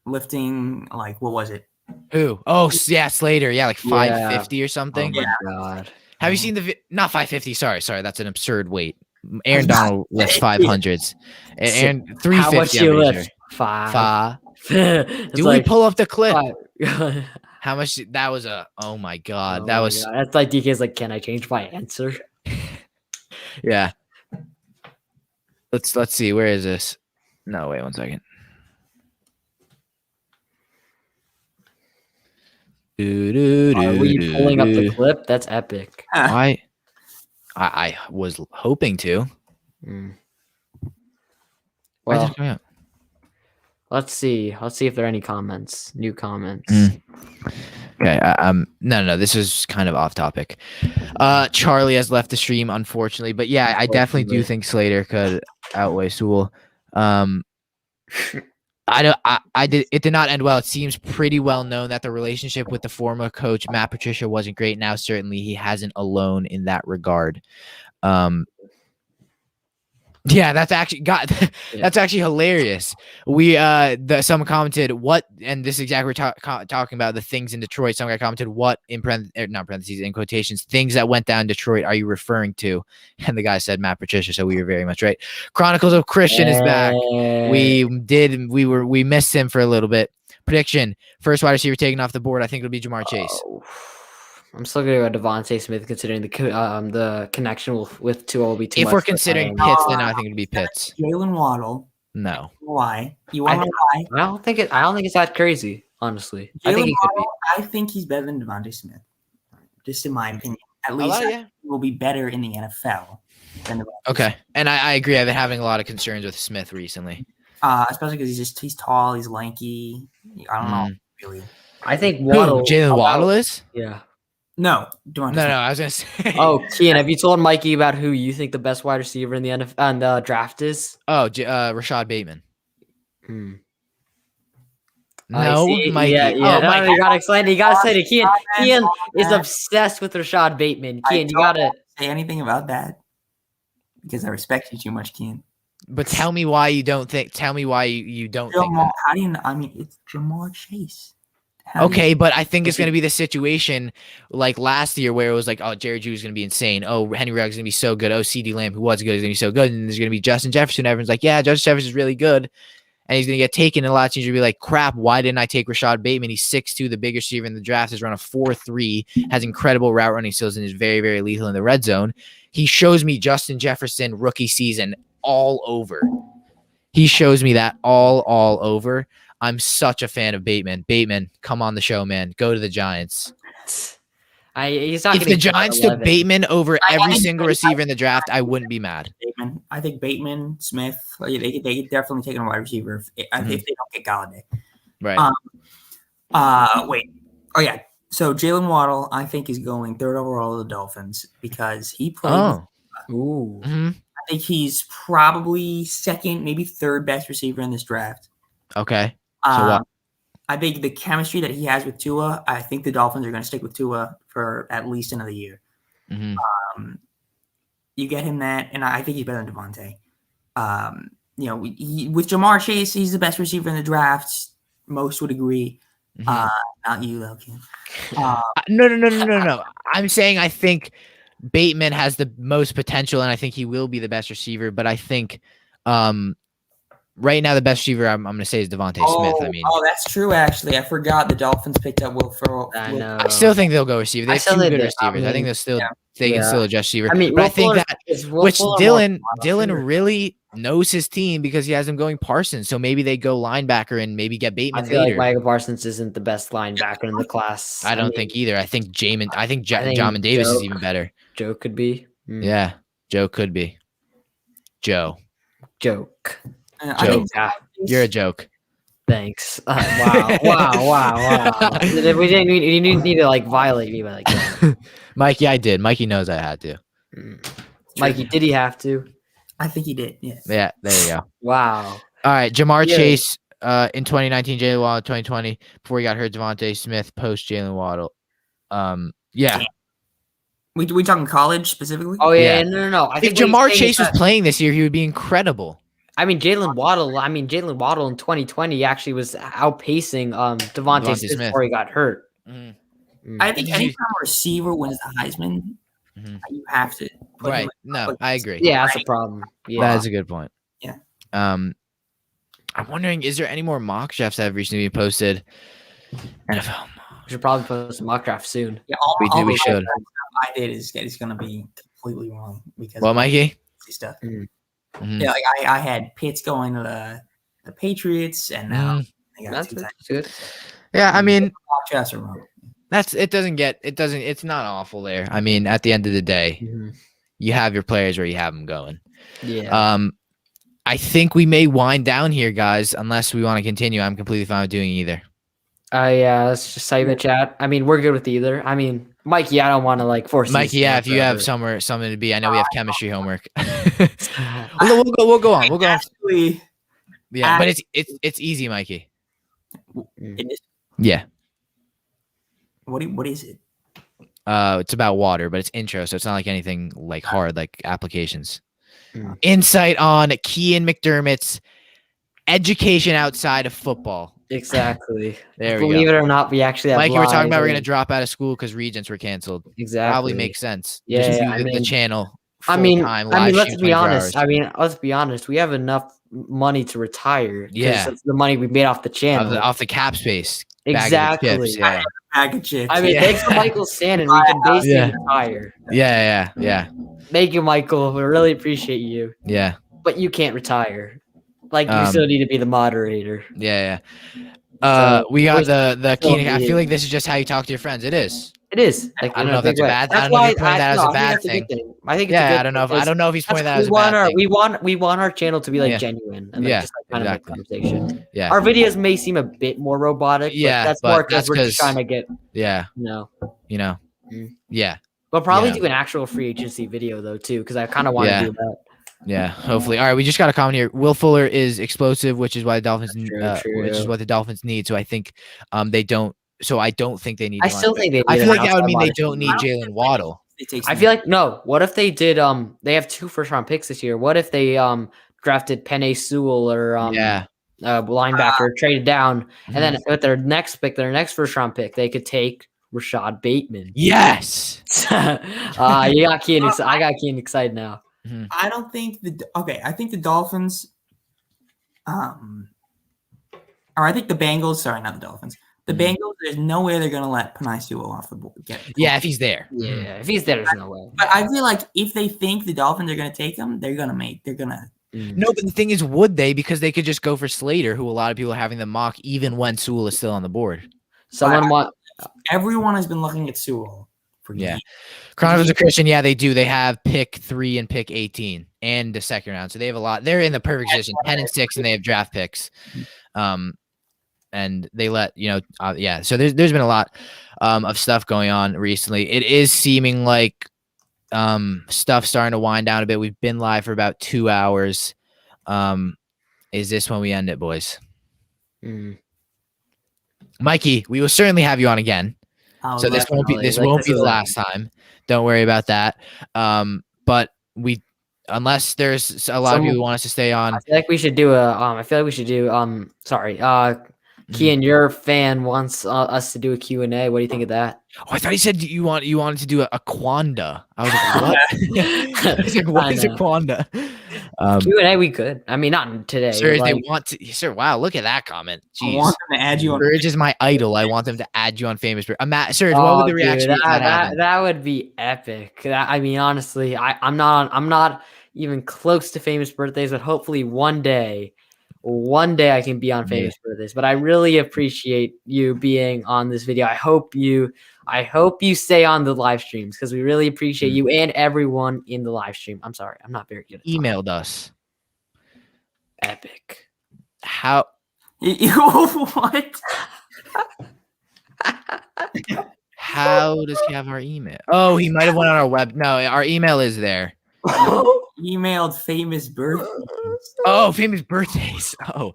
lifting, what was it? Who? Oh, yeah, Slater. Yeah, 550 or something. Oh my God. Have you seen not 550? Sorry, that's an absurd weight. Aaron Donald lifts 500s. And 350. How much you lift? 5. Do we pull up the clip? How much? That was a. Oh my god, Oh that my was. God. That's like DK's like, can I change my answer? Yeah. Let's see. Where is this? No, wait 1 second. Are we pulling up the clip? That's epic. I was hoping to. Why is Well, it coming up? let's see. Let's see if there are any comments. New comments. Okay. No. This is kind of off topic. Charlie has left the stream, unfortunately, but yeah, I definitely do think Slater could outweigh Sewell. It did not end well. It seems pretty well known that the relationship with the former coach Matt Patricia wasn't great. Now, certainly, he hasn't alone in that regard. Yeah, that's actually that's actually hilarious. Someone commented what, and this is exactly what we're talking about the things in Detroit. Some guy commented what in not parentheses in quotations things that went down in Detroit are you referring to? And the guy said Matt Patricia, so we were very much right. Chronicles of Christian is back. We missed him for a little bit. Prediction: first wide receiver taken off the board. I think it'll be Jamar Chase. I'm still going to go Devontae Smith, considering the connection with Tua will be too much. If we're considering Pitts, then I think it'll be Pitts. Jalen Waddle. No. Why? You want to know why? I don't think it's that crazy, honestly. I think he could be. I think he's better than Devontae Smith. Just in my opinion. At least he will be better in the NFL than Devontae Okay. Smith. And I agree. I've been having a lot of concerns with Smith recently. Especially because he's tall, he's lanky. I don't know, really. I think Waddle. Jalen Waddle is? Yeah. No, I was gonna say. Oh, Kian, have you told Mikey about who you think the best wide receiver in the NFL and the draft is? Oh, Rashad Bateman. No, Mikey. Yeah. Mikey. You gotta explain. You gotta say to Kian. Kian is obsessed with Rashad Bateman. Kian, you gotta say anything about that because I respect you too much, Kian. But tell me why you don't think. Tell me why you don't think that. How do you? I mean, it's Jamar Chase. Okay, but I think it's going to be the situation like last year where it was like, oh, Jerry Jeudy is going to be insane. Oh, Henry Ruggs is going to be so good. Oh, CeeDee Lamb, who was good, is going to be so good. And there's going to be Justin Jefferson. Everyone's like, yeah, Justin Jefferson is really good. And he's going to get taken. And a lot of teams will be like, crap, why didn't I take Rashad Bateman? He's 6'2", the biggest receiver in the draft. Has run a 4.3, has incredible route running skills, and is very, very lethal in the red zone. He shows me Justin Jefferson rookie season all over. He shows me that all over. I'm such a fan of Bateman. Bateman, come on the show, man. Go to the Giants. He's not if the Giants took Bateman over every single receiver in the draft, I wouldn't be mad. Bateman. I think Bateman, Smith, they could definitely take a wide receiver if they don't get Galladay. Right. Wait. Oh, yeah. So Jalen Waddle, I think, is going third overall to the Dolphins because he played. Ooh. I think he's probably second, maybe third best receiver in this draft. Okay. So what? I think the chemistry that he has with Tua, I think the Dolphins are going to stick with Tua for at least another year. You get him that, and I think he's better than Devontae. With Jamar Chase, he's the best receiver in the draft. Most would agree. Not you, though, Kim. No. I'm saying I think Bateman has the most potential, and I think he will be the best receiver. But I think right now the best receiver I'm going to say is Devontae Smith. I mean, that's true. Actually, I forgot the Dolphins picked up Will Ferrell. I still think they'll go receiver. They have two good receivers. I think they can still adjust receiver. I mean, but I think that Dylan really knows his team because he has him going Parsons. So maybe they go linebacker and maybe get Bateman I feel later. like Micah Parsons isn't the best linebacker in the class. I don't think either. I think Jamin Davis is even better. Joe could be. Yeah, Joe could be. Joke. Joke. You're a joke. Thanks. Wow. We didn't need to like violate me by like that. Mikey, I did. Mikey knows I had to. Mikey, did he have to? I think he did. Yes. Yeah. There you go. Wow. All right. Jamar Chase in 2019, Jalen Waddle 2020 before he got hurt. Devontae Smith post Jalen Waddle. Yeah. We talking college specifically? Oh yeah. No. If Jamar Chase was playing this year, he would be incredible. I mean, Jalen Waddle in 2020 actually was outpacing Devontae Smith before he got hurt. I think anytime a receiver wins the Heisman, you have to. Right. No, I agree. Yeah, that's a problem. Yeah. That is a good point. Yeah. I'm wondering, is there any more mock drafts that have recently been posted? NFL We should probably post a mock draft soon. Yeah, We should. I did is going to be completely wrong because Well, Mikey. Stuff. Mm-hmm. Yeah, like I had Pitts going to the Patriots, and now that's good. Yeah, I mean, it's not awful there. I mean, at the end of the day, you have your players where you have them going. Yeah. I think we may wind down here, guys, unless we want to continue. I'm completely fine with doing either. Yeah, let's just say in the chat. I mean, we're good with either. I mean, Mikey, I don't want to like force Mikey. Yeah, if you have something to be, I know we have chemistry homework. we'll go on. We'll go on. Yeah, but it's easy, Mikey. It is? Yeah. What is it? It's about water, but it's intro, so it's not like anything like hard, like applications. Insight on Kian McDermott's education outside of football. Exactly. There we go. Believe it or not, we actually have. Mikey, we're talking about we're gonna drop out of school because Regents were canceled. Exactly. Probably makes sense. Yeah, Just the channel. Let's be honest. Let's be honest. We have enough money to retire. Yeah, it's the money we made off the channel, off the cap space. Exactly. Yeah. Bag of chips. I mean, thanks to Michael Shannon, we can basically retire. Yeah. Thank you, Michael. We really appreciate you. Yeah. But you can't retire. Like, you still need to be the moderator. Yeah. We got the Keenan. I feel like this is just how you talk to your friends. It is. Like, I don't know if that's a bad thing. I don't know if he's pointing that as a bad thing. I think it's a good I don't know if he's pointing that as a bad thing. We want our channel to be like genuine and just like kind of a conversation. Yeah. Our videos may seem a bit more robotic, but that's more because we're just trying to get Yeah. We'll probably do an actual free agency video though too, because I kind of want to do that. Yeah, hopefully. All right, we just got a comment here. Will Fuller is explosive, which is why the Dolphins which is what the Dolphins need. So I think they don't. So I don't think they need. I still think they. I feel like that would mean they don't need Jalen Waddle. I feel like no. What if they did? They have 2 first-round picks this year. What if they drafted Penei Sewell or linebacker, traded down, and then with their next pick, their next first-round pick, they could take Rashad Bateman. Yes. I got Keen excited now. I don't think I think the Dolphins, or I think the Bengals. Sorry, not the Dolphins. The Bengals. There's no way they're gonna let Penei Sewell off the board. Yeah, if he's there. Yeah, if he's there, there's no way. But I feel like if they think the Dolphins are gonna take him, they're gonna. No, but the thing is, would they? Because they could just go for Slater, who a lot of people are having them mock, even when Sewell is still on the board. Everyone has been looking at Sewell. Chronicles of Christian, they do. They have pick 3 and pick 18 and the second round. So they have a lot. They're in the perfect position, 10 and 6, and they have draft picks. And they let, so there's been a lot of stuff going on recently. It is seeming like stuff starting to wind down a bit. We've been live for about 2 hours. Is this when we end it, boys? Mikey, we will certainly have you on again. So this won't be the last time. Don't worry about that. But unless there's a lot of people who want us to stay on. I feel like we should do Kian, your fan wants us to do a Q&A. What do you think of that? Oh, I thought you said you wanted to do a Quanda. I was like, what? I was like, what is a Quanda? Q&A we could. I mean, not today. Sir, they want to. Sir, wow, look at that comment. Jeez. I want them to add you on. Surge is my idol. I want them to add you on Famous Bird. Surge, what would the reaction be? That would be epic. I mean, honestly, I'm not even close to Famous Birthdays, but hopefully one day I can be on Famous Birthdays. But I really appreciate you being on this video. I hope you stay on the live streams because we really appreciate you and everyone in the live stream. I'm sorry, I'm not very good at emailed us. Epic. How? What? How does he have our email? Oh, he might have went on our web. No, our email is there. Emailed Famous Birthdays. Oh, Famous Birthdays. Oh,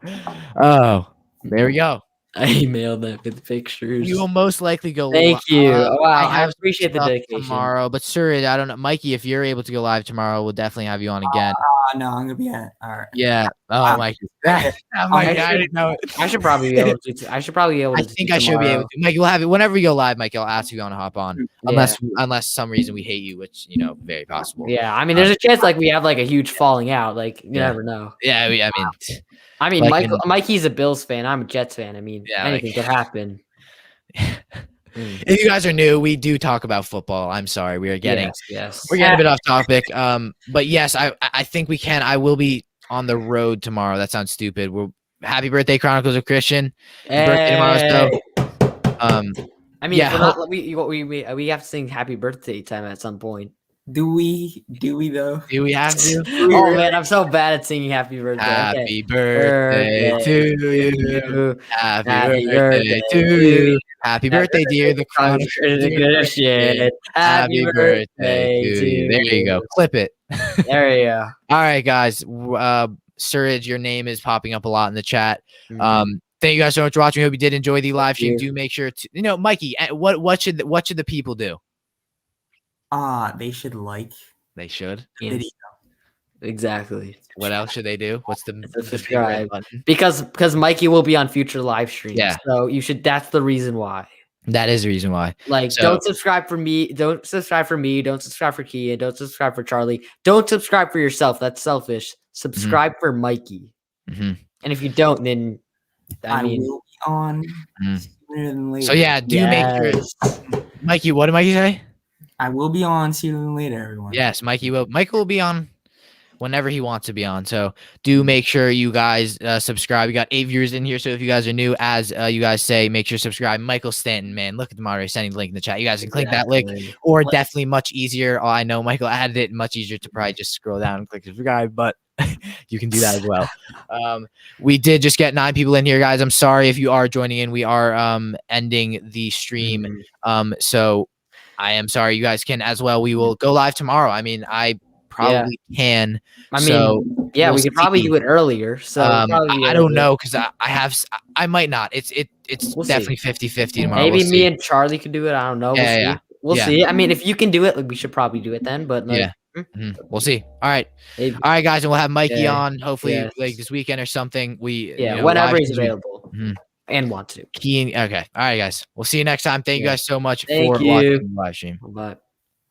there we go. I emailed that with pictures. You will most likely go. Thank you. Wow, I appreciate the dedication. Tomorrow, but sir, I don't know, Mikey. If you're able to go live tomorrow, we'll definitely have you on again. No, I'm gonna be at. All right. Yeah. Oh, Mikey. I didn't know. I should probably be able to. I think I should be able to. Mikey, we'll have it whenever we go live. Mikey, I'll ask you to hop on, unless some reason we hate you, which very possible. Yeah, I mean, there's a chance like we have like a huge falling out. Like you never know. Yeah, I mean, Mikey's a Bills fan. I'm a Jets fan. I mean, anything could happen. If you guys are new, we do talk about football. I'm sorry, we're getting a bit off topic. But yes, I think we can. I will be on the road tomorrow. That sounds stupid. Happy birthday, Chronicles of Christian. His birthday tomorrow, so I mean, we have to sing happy birthday time at some point. Do we though? Do we have to? Oh man, I'm so bad at singing happy birthday. Happy birthday to you. Happy birthday to you. Happy birthday, dear. The shit. Happy birthday to you. There you go. Clip it. There you go. All right, guys. Surge, your name is popping up a lot in the chat. Thank you guys so much for watching. Hope you did enjoy the live stream. Do make sure to, Mikey, what should the people do? They should like. They should. The video. Exactly. What else should they do? What's the subscribe button? Because Mikey will be on future live streams. Yeah. So you should. That's the reason why. That is the reason why. Like, don't subscribe for me. Don't subscribe for me. Don't subscribe for Kia. Don't subscribe for Charlie. Don't subscribe for yourself. That's selfish. Subscribe for Mikey. And if you don't, then I mean, will be on sooner than later. So yeah, make sure. Mikey, what did Mikey say? I will be on sooner than later, everyone. Yes, Michael will be on whenever he wants to be on. So do make sure you guys subscribe. We got 8 viewers in here. So if you guys are new, as you guys say, make sure to subscribe. Michael Stanton, man, look at the moderator sending the link in the chat. You guys can click that link, or definitely much easier. Oh, I know Michael added it. Much easier to probably just scroll down and click subscribe, but you can do that as well. We did just get 9 people in here, guys. I'm sorry if you are joining in. We are ending the stream. So I am sorry. You guys can as well. We will go live tomorrow. I mean, I probably can. We could probably do it earlier. So I don't know, because I might not. It's definitely 50-50 tomorrow. Maybe me and Charlie could do it. I don't know. We'll see. I mean, if you can do it, we should probably do it then. But we'll see. All right, guys, and we'll have Mikey on hopefully like this weekend or something. Whenever he's available and want to. Okay. All right, guys. We'll see you next time. Thank you guys so much for watching the live stream. Bye.